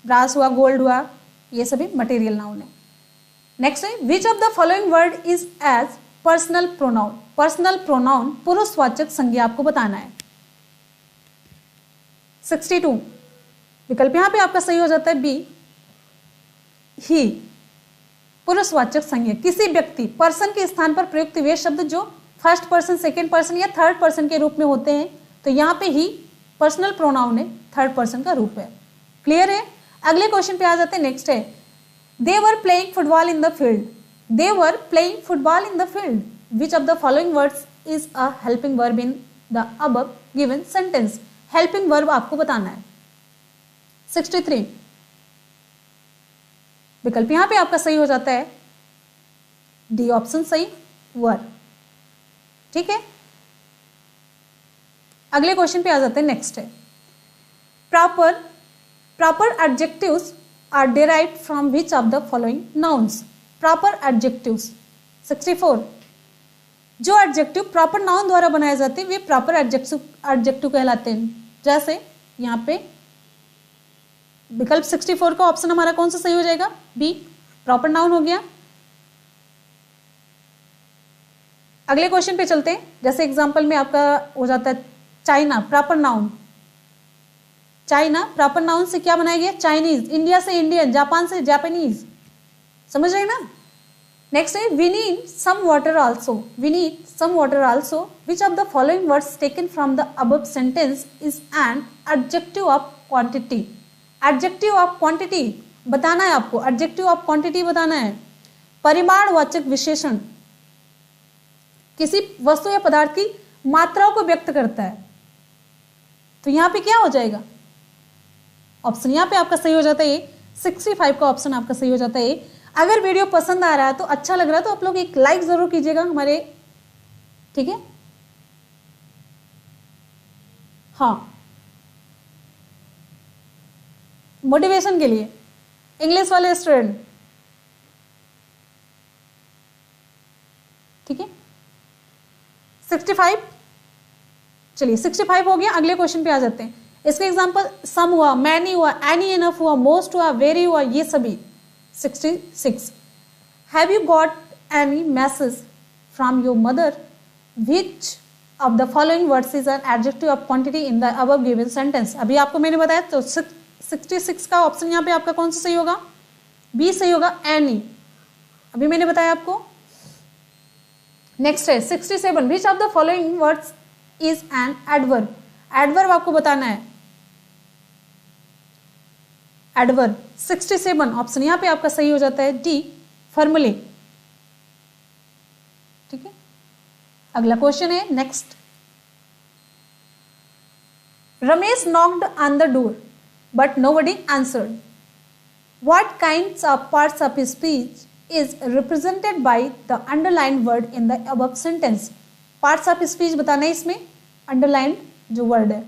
ब्रास हुआ, गोल्ड हुआ, ये सभी मटेरियल नाउन है। नेक्स्ट है which of the following word is as personal pronoun. Personal pronoun पुरुषवाचक संज्ञा आपको बताना है। 62 विकल्प यहाँ पे आपका सही हो जाता है बी ही। पुरुषवाचक संज्ञा किसी व्यक्ति, पर्सन के स्थान पर प्रयुक्त वे शब्द जो फर्स्ट पर्सन, सेकेंड पर्सन या थर्ड पर्सन के रूप में होते हैं, तो यहाँ पे ही पर्सनल प्रोनाउन है, थर्ड पर्सन का रूप है। क्लियर है? अगले क्वेश्चन पे आ जाते हैं। नेक्स्ट है they were playing football in the field. They were playing football in the field, which of the following words is a helping verb in the above given sentence. Helping verb आपको बताना है। 63 विकल्प यहां पे आपका सही हो जाता है डी ऑप्शन सही, वर। ठीक है, अगले क्वेश्चन पे आ जाते हैं। नेक्स्ट है proper adjectives are derived from which of the following nouns. Proper adjectives 64 जो एडजेक्टिव प्रॉपर नाउन द्वारा बनाए जाते हैं वे प्रॉपर एडजेक्टिव कहलाते हैं। जैसे यहाँ पे विकल्प 64 का ऑप्शन हमारा कौन सा सही हो जाएगा, बी प्रॉपर नाउन हो गया। अगले क्वेश्चन पे चलते हैं। जैसे एग्जांपल में आपका हो जाता है China, proper noun. China proper noun से क्या बनाया गया, चाइनीज। इंडिया से इंडियन, जापान से जापानीज। समझ रहे ना? नेक्स्ट है we need some water also. We need some water also, which of the following words taken from the above sentence is an adjective of quantity. Adjective of quantity बताना है आपको, adjective of quantity बताना है। परिमाणवाचक विशेषण किसी वस्तु या पदार्थ की मात्राओं को व्यक्त करता है, तो यहां पे क्या हो जाएगा, ऑप्शन यहां पे आपका सही हो जाता है 65 का ऑप्शन आपका सही हो जाता है। अगर वीडियो पसंद आ रहा है तो अच्छा लग रहा है तो आप लोग एक लाइक जरूर कीजिएगा हमारे, ठीक है। हाँ मोटिवेशन के लिए इंग्लिश वाले स्टूडेंट, ठीक है। 65, चलिए 65 हो गया। अगले क्वेश्चन पे आ जाते हैं। इसके एग्जांपल सम हुआ, मैनी हुआ, एनी इनफ हुआ, मोस्ट हुआ, वेरी हुआ, ये सभी। 66, have you got any message from your mother, which of the following words is an adjective of quantity in the above given sentence. अभी आपको मैंने बताया, तो 66 का ऑप्शन यहाँ पे आपका कौन सा सही होगा? बी सही होगा, एनी। अभी मैंने बताया आपको। नेक्स्ट है 67, विच of the following words is an adverb. Adverb आपको बताना है, एडवर्ब। 67 ऑप्शन यहाँ पे आपका सही हो जाता है डी, फॉर्मूले, ठीक है। अगला क्वेश्चन है next. Ramesh knocked on the door but nobody answered. What kinds of parts of speech is represented by the underlined word in the above sentence। Parts of speech बताना है, इसमें अंडरलाइंड जो वर्ड है,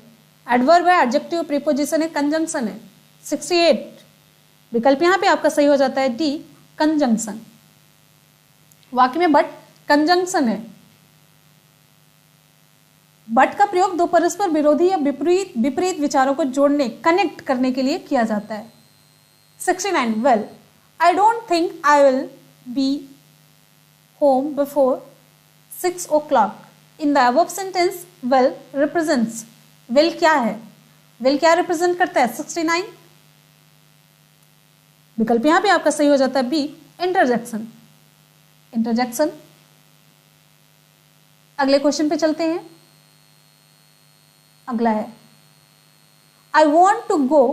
एडवर्ब है, adjective, preposition है, conjunction है। 68 विकल्प यहाँ पे आपका सही हो जाता है डी, कंजंक्शन। वाक्य में बट कंजंक्शन है। बट का प्रयोग दो परस्पर विरोधी या विपरीत विचारों को जोड़ने, कनेक्ट करने के लिए किया जाता है। 69, well I don't think I will be home before 6 o'clock। In the above sentence, well represents, will क्या है? will क्या represent करता है? 69 विकल्प यहाँ पे आपका सही हो जाता है बी, इंटरजेक्शन। इंटरजेक्शन। अगले क्वेश्चन पे चलते हैं। अगला है I want to go,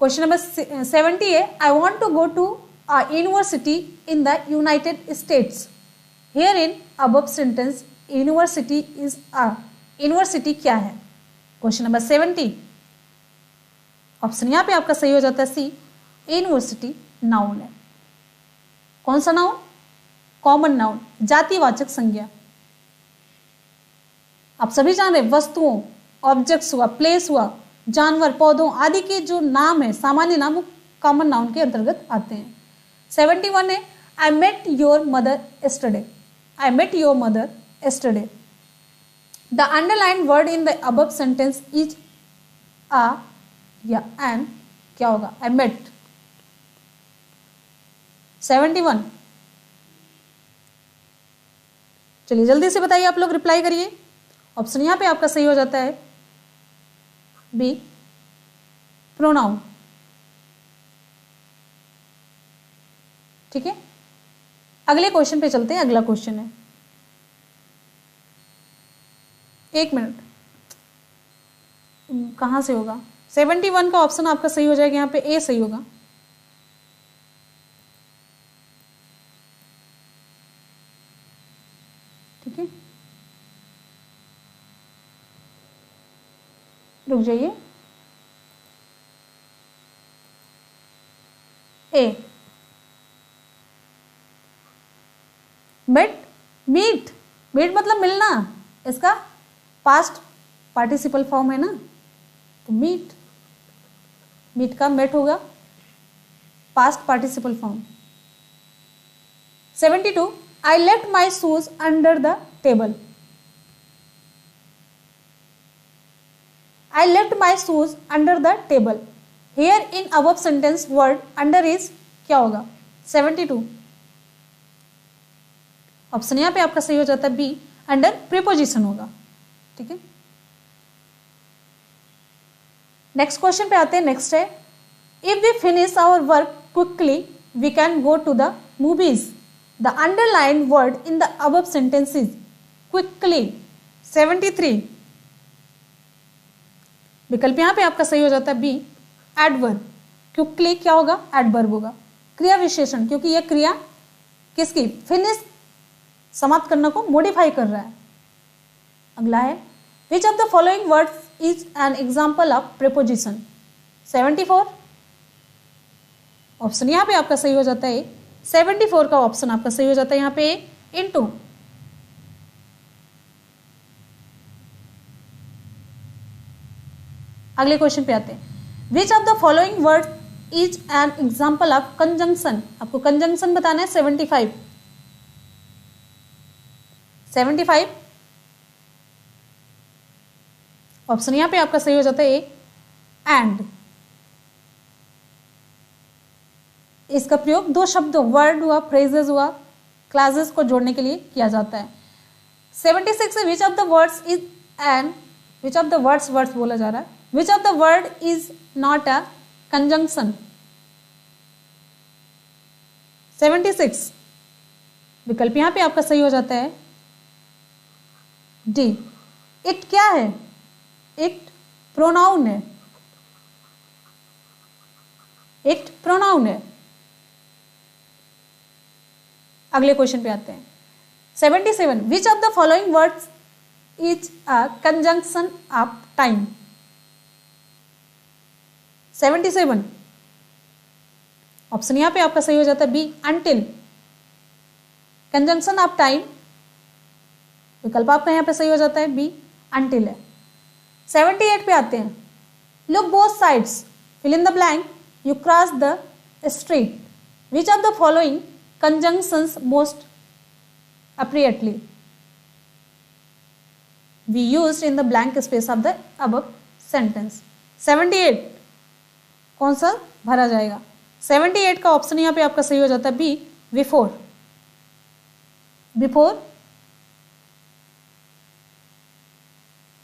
question number 70 है, I want to go to a university in the United States. Here in above sentence university is a, university क्या है? क्वेश्चन नंबर 70 ऑप्शन यहाँ पे आपका सही हो जाता है सी, यूनिवर्सिटी नाउन है। कौन सा नाउन? कॉमन नाउन, जातिवाचक संज्ञा। आप सभी जान रहे, वस्तुओं, ऑब्जेक्ट्स हुआ, प्लेस हुआ, जानवर, पौधों आदि के जो नाम है, सामान्य नाम, वो कॉमन नाउन के अंतर्गत आते हैं। 71 है, I met your mother yesterday. I met your mother yesterday. The underline word in the above sentence is a or an, क्या होगा? I met. 71, चलिए जल्दी से बताइए, आप लोग रिप्लाई करिए। ऑप्शन यहां पे आपका सही हो जाता है बी, प्रोनाउन, ठीक है। अगले क्वेश्चन पे चलते हैं। अगला क्वेश्चन है, एक मिनट, कहां से होगा? 71 का ऑप्शन आपका सही हो जाएगा, यहां पे ए सही होगा। ठीक है, रुक जाइए। ए, मेट, मीट, मीट मतलब मिलना, इसका पास्ट पार्टिसिपल फॉर्म है ना, तो मीट, मीट का मेट होगा, past participle form. 72, I left my shoes under the table. I left my shoes under the table। Here in above sentence word under is क्या होगा? 72 ऑप्शन यहाँ पे आपका सही हो जाता है बी, अंडर प्रीपोजिशन होगा। ठीक है, नेक्स्ट क्वेश्चन पे आते हैं। नेक्स्ट है, if we finish our work quickly we can go to the movies. The underline word in the above sentence is quickly. 73 विकल्प यहाँ पे आपका सही हो जाता है बी, एडवर्ब। क्विकली क्या होगा? एडवर्ब होगा, क्रिया विशेषण, क्योंकि यह क्रिया किसकी? फिनिश, समाप्त करना को मॉडिफाई कर रहा है। अगला है, which of the following words is an example of preposition. 74 option यहाँ पे आपका सही हो जाता है 74 का ऑप्शन आपका सही हो जाता है यहाँ पे इनटू। अगले क्वेश्चन पे आते हैं, which of the following word is an example of conjunction. आपको कंजंक्शन बताना है। 75 ऑप्शन यहां पे आपका सही हो जाता है ए, एंड। इसका प्रयोग दो शब्दों, वर्ड हुआ, फ्रेजेस हुआ, क्लासेस को जोड़ने के लिए किया जाता है। 76 है, which of the words is an, which of the words बोला जा रहा है, which of the word is not a conjunction. 76 विकल्प यहां पे आपका सही हो जाता है डी। इट क्या है? इट प्रोनाउन है। इट प्रोनाउन है। अगले क्वेश्चन पे आते हैं। 77 which of the following words is a conjunction of time. 77 option यहां पे आपका सही हो जाता है B, until. Conjunction of time विकल्प आपका यहां पे सही हो जाता है बी, अनटिल है। 78 पे आते हैं। Look both sides, fill in the blank, you cross the street, which of the following conjunctions most appropriately we used in the blank space of the above sentence। 78 कौन सा भरा जाएगा? 78 का ऑप्शन यहां पे आपका सही हो जाता है बी, बिफोर। बिफोर।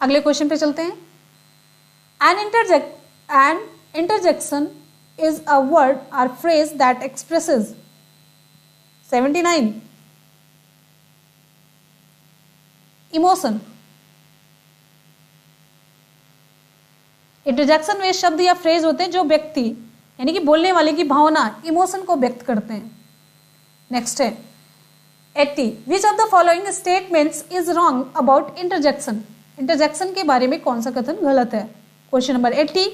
अगले क्वेश्चन पे चलते हैं। an interjection is a word or phrase that expresses। 79 emotion. Interjection वे शब्द या फ्रेज होते हैं जो व्यक्ति यानी कि बोलने वाले की भावना, इमोशन को व्यक्त करते हैं। नेक्स्ट है 80 विच of the following statements is wrong about interjection. Interjection के बारे में कौन सा कथन गलत है? Question number 80।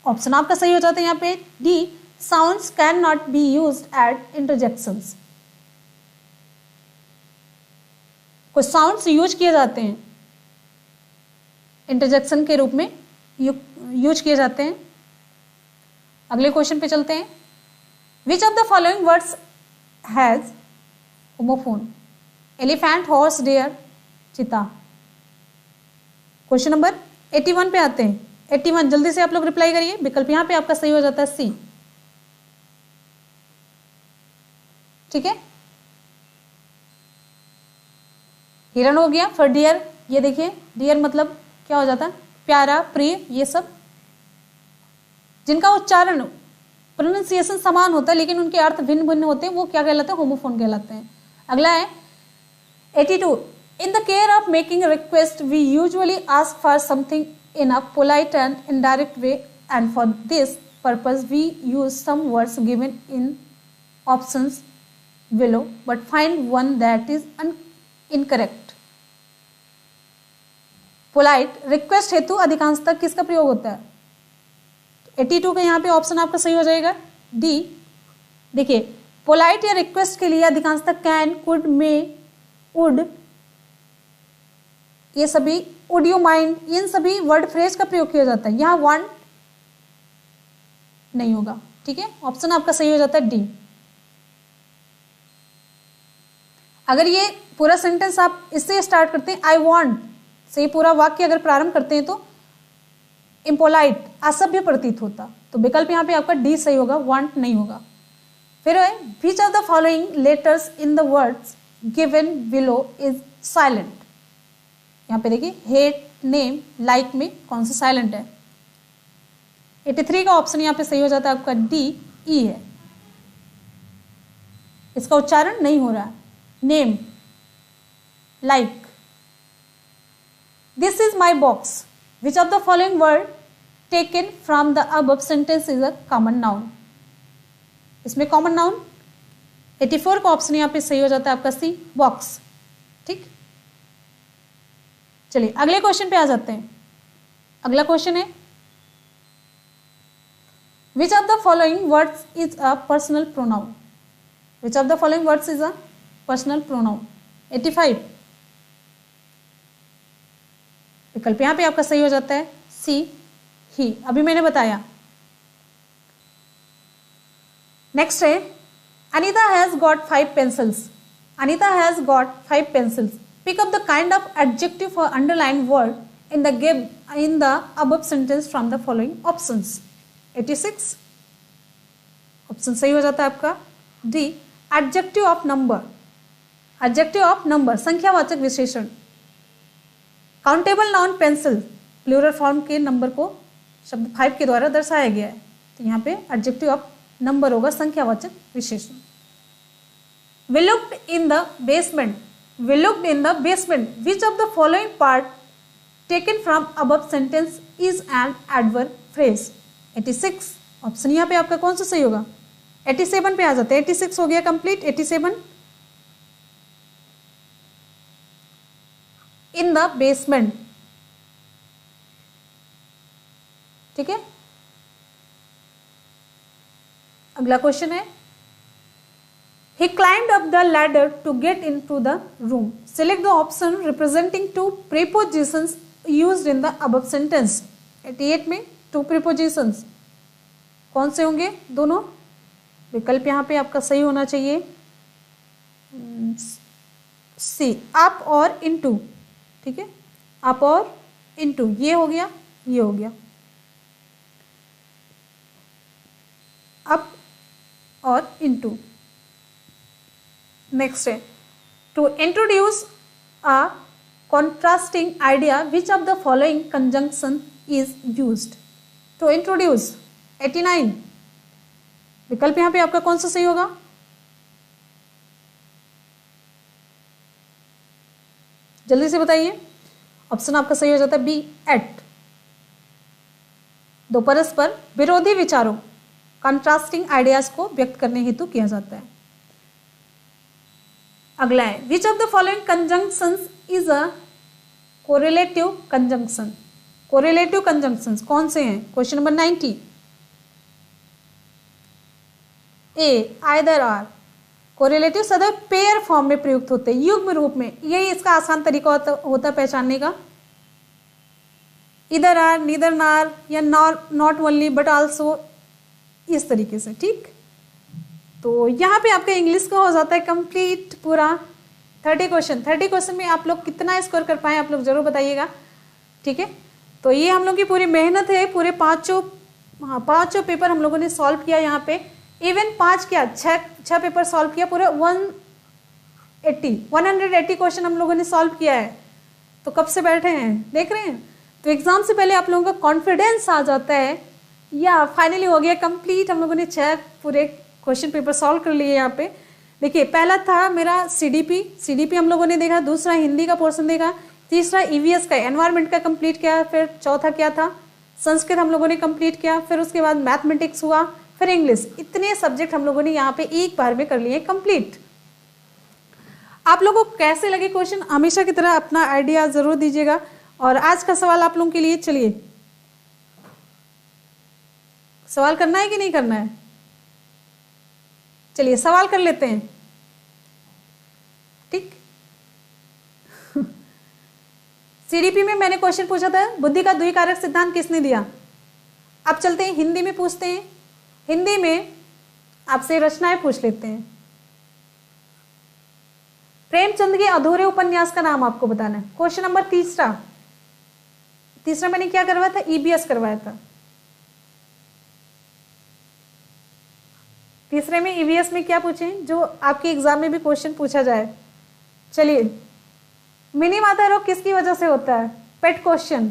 ऑप्शन आपका सही हो जाता है यहां पे D, sounds can not be used eight interjections. कुछ साउंड्स यूज किए जाते हैं, इंटरजेक्शन के रूप में यूज किए जाते हैं। अगले क्वेश्चन पे चलते हैं। Which of the following words has homophone. Elephant, horse, deer, cheetah. Question number 81 पे आते हैं। 81 जल्दी से आप लोग रिप्लाई करिए। विकल्प यहां पे आपका सही हो जाता है सी। ठीक है, हिरण हो गया। फिर डियर, ये देखिए डियर मतलब क्या हो जाता है? प्यारा, प्रिय। ये सब जिनका उच्चारण, प्रोनाउंसिएशन समान होता है लेकिन उनके अर्थ भिन्न भिन्न होते हैं, वो क्या कहलाते हैं? होमोफोन कहलाते हैं। अगला है 82 in the care of making request we usually ask for something in a polite and indirect way, and for this purpose we use some words given in options below but find one that is incorrect। Polite request हेतु अधिकांशतः किसका प्रयोग होता है? 82 का यहाँ पे option आपका सही हो जाएगा डी। देखिए पोलाइट या रिक्वेस्ट के लिए अधिकांशतः कैन, कुड, मे, वुड, ये सभी, वुड यू माइंड, इन सभी वर्ड फ्रेज का प्रयोग किया जाता है। यहां वांट नहीं होगा। ठीक है, ऑप्शन आपका सही हो जाता है डी। अगर ये पूरा सेंटेंस आप इससे स्टार्ट करते हैं, आई वांट से पूरा वाक्य अगर प्रारंभ करते हैं तो इम्पोलाइट, असभ्य प्रतीत होता। तो विकल्प यहां पे आपका डी सही होगा, वांट नहीं होगा। फिर है which of the following letters in the words given below is silent. यहाँ पे देखिए हेट, नेम, लाइक में कौन सा साइलेंट है? 83 का ऑप्शन यहाँ पे सही हो जाता है आपका डी, ई है। इसका उच्चारण नहीं हो रहा है। Name, like. This is my box which of the following word taken from the above sentence is a common noun. इसमें कॉमन नाउन 84 का ऑप्शन यहाँ पे सही हो जाता है आपका सी, बॉक्स। ठीक, चलिए अगले क्वेश्चन पे आ जाते हैं। अगला क्वेश्चन है which of the following words is a personal pronoun. Which of the following words is a personal pronoun. 85 विकल्प यहाँ पे आपका सही हो जाता है सी, ही। अभी मैंने बताया। नेक्स्ट है Anita has got 5 pencils. Anita has got 5 pencils. Pick up the kind of adjective for underline word in the above sentence from the following options. 86 option सही हो जाता है आपका D, adjective of number. Adjective of number संख्यावाचक विशेषण। Countable noun pencil plural form के number को शब्द 5 के द्वारा दर्शाया गया है, तो यहाँ पे एडजेक्टिव ऑफ नंबर होगा संख्यावाचक विशेषण। We looked in the basement. We looked in the basement. Which of the following part taken from above sentence is an adverb phrase? 86 option यहाँ पे आपका कौन सा सही होगा? 87 पे आ जाते हैं। 86 हो गया कंप्लीट। 87 इन द बेसमेंट, ठीक है। अगला क्वेश्चन है He climbed up the ladder to get into the room. Select the option representing two prepositions used in the above sentence. 88 में two prepositions कौन से होंगे? दोनों। विकल्प यहाँ पे आपका सही होना चाहिए सी, अप और इनटू, ठीक है। अप और इनटू, ये हो गया, ये हो गया। अप और इनटू। नेक्स्ट है to introduce a contrasting idea which of the following conjunction is used. To introduce 89 विकल्प यहाँ पे आपका कौन सा सही होगा? जल्दी से बताइए। ऑप्शन आपका सही हो जाता है बी, एट। दो परस्पर विरोधी विचारों कंट्रास्टिंग आइडियाज को व्यक्त करने हेतु किया जाता है। अगला है which of the following conjunctions is a correlative conjunction. Correlative conjunctions कौन से हैं? Question number 90। A, either or. Correlative सदैव पेयर फॉर्म में प्रयुक्त होते हैं, युग्म रूप में। यही इसका आसान तरीका होता पहचानने का। इधर आर, नीदर नार, या नॉट ओनली बट आल्सो, इस तरीके से, ठीक। तो यहाँ पे आपका इंग्लिश का हो जाता है कंप्लीट पूरा 30 क्वेश्चन। 30 क्वेश्चन में आप लोग कितना स्कोर कर पाए आप लोग जरूर बताइएगा, ठीक है। तो ये हम लोग की पूरी मेहनत है। पूरे पांचों पेपर हम लोगों ने सॉल्व किया यहाँ पे। इवन 5 क्या 6 पेपर सॉल्व किया। पूरे 180 क्वेश्चन हम लोगों ने सॉल्व किया है। तो कब से बैठे हैं, देख रहे हैं। तो एग्जाम से पहले आप लोगों का कॉन्फिडेंस आ जाता है। या फाइनली हो गया कंप्लीट। हम लोगों ने 6 पूरे क्वेश्चन पेपर सॉल्व कर लिए। यहाँ पे देखिए, पहला था मेरा सीडीपी हम लोगों ने देखा। दूसरा हिंदी का पोर्शन देखा। तीसरा ईवीएस का एनवायरनमेंट का कंप्लीट किया। फिर चौथा क्या था, संस्कृत हम लोगों ने कंप्लीट किया। फिर उसके बाद मैथमेटिक्स हुआ, फिर इंग्लिश। इतने सब्जेक्ट हम लोगों ने यहाँ पे एक बार में कर लिए कंप्लीट। आप लोगों को कैसे लगे क्वेश्चन, हमेशा की तरह अपना आइडिया जरूर दीजिएगा। और आज का सवाल आप लोगों के लिए, चलिए सवाल करना है कि नहीं करना है? चलिए सवाल कर लेते हैं, ठीक। सीडीपी में मैंने क्वेश्चन पूछा था, बुद्धि का द्विकारक सिद्धांत किसने दिया। अब चलते हैं हिंदी में पूछते हैं। हिंदी में आपसे रचनाएं पूछ लेते हैं। प्रेमचंद के अधूरे उपन्यास का नाम आपको बताना है। क्वेश्चन नंबर तीसरा मैंने क्या करवाया था, ईबीएस करवाया था। तीसरे में ईवीएस में क्या पूछें, जो आपके एग्जाम में भी क्वेश्चन पूछा जाए। चलिए, मिनी माता रोग किसकी वजह से होता है? पेट क्वेश्चन।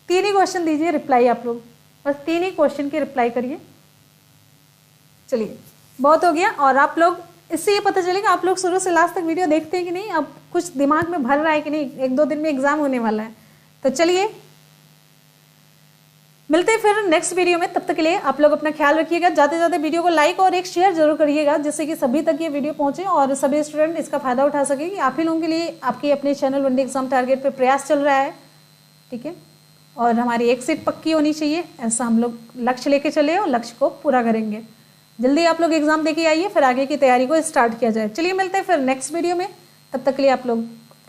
3 ही क्वेश्चन दीजिए रिप्लाई आप लोग, बस 3 ही क्वेश्चन की रिप्लाई करिए। चलिए, बहुत हो गया। और आप लोग, इससे ये पता चलेगा आप लोग शुरू से लास्ट तक वीडियो देखते हैं कि नहीं, अब कुछ दिमाग में भर रहा है कि नहीं। 1-2 दिन में एग्जाम होने वाला है। तो चलिए मिलते हैं फिर नेक्स्ट वीडियो में। तब तक के लिए आप लोग अपना ख्याल रखिएगा। जाते जाते वीडियो को लाइक और एक शेयर जरूर करिएगा, जिससे कि सभी तक ये वीडियो पहुंचे और सभी स्टूडेंट इसका फायदा उठा सके। आप ही लोगों के लिए आपके अपने चैनल वनडे एग्जाम टारगेट पे प्रयास चल रहा है, ठीक है। और हमारी एक सीट पक्की होनी चाहिए, ऐसा हम लोग लक्ष्य लेके चले और लक्ष्य को पूरा करेंगे। जल्दी आप लोग एग्जाम देके आइए, फिर आगे की तैयारी को स्टार्ट किया जाए। चलिए मिलते हैं फिर नेक्स्ट वीडियो में। तब तक के लिए आप लोग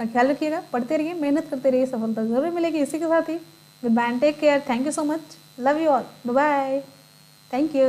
अपना ख्याल रखिएगा, पढ़ते रहिए, मेहनत करते रहिए, सफलता जरूर मिलेगी। इसी के साथ ही goodbye, take care, thank you so much, love you all, bye bye, thank you.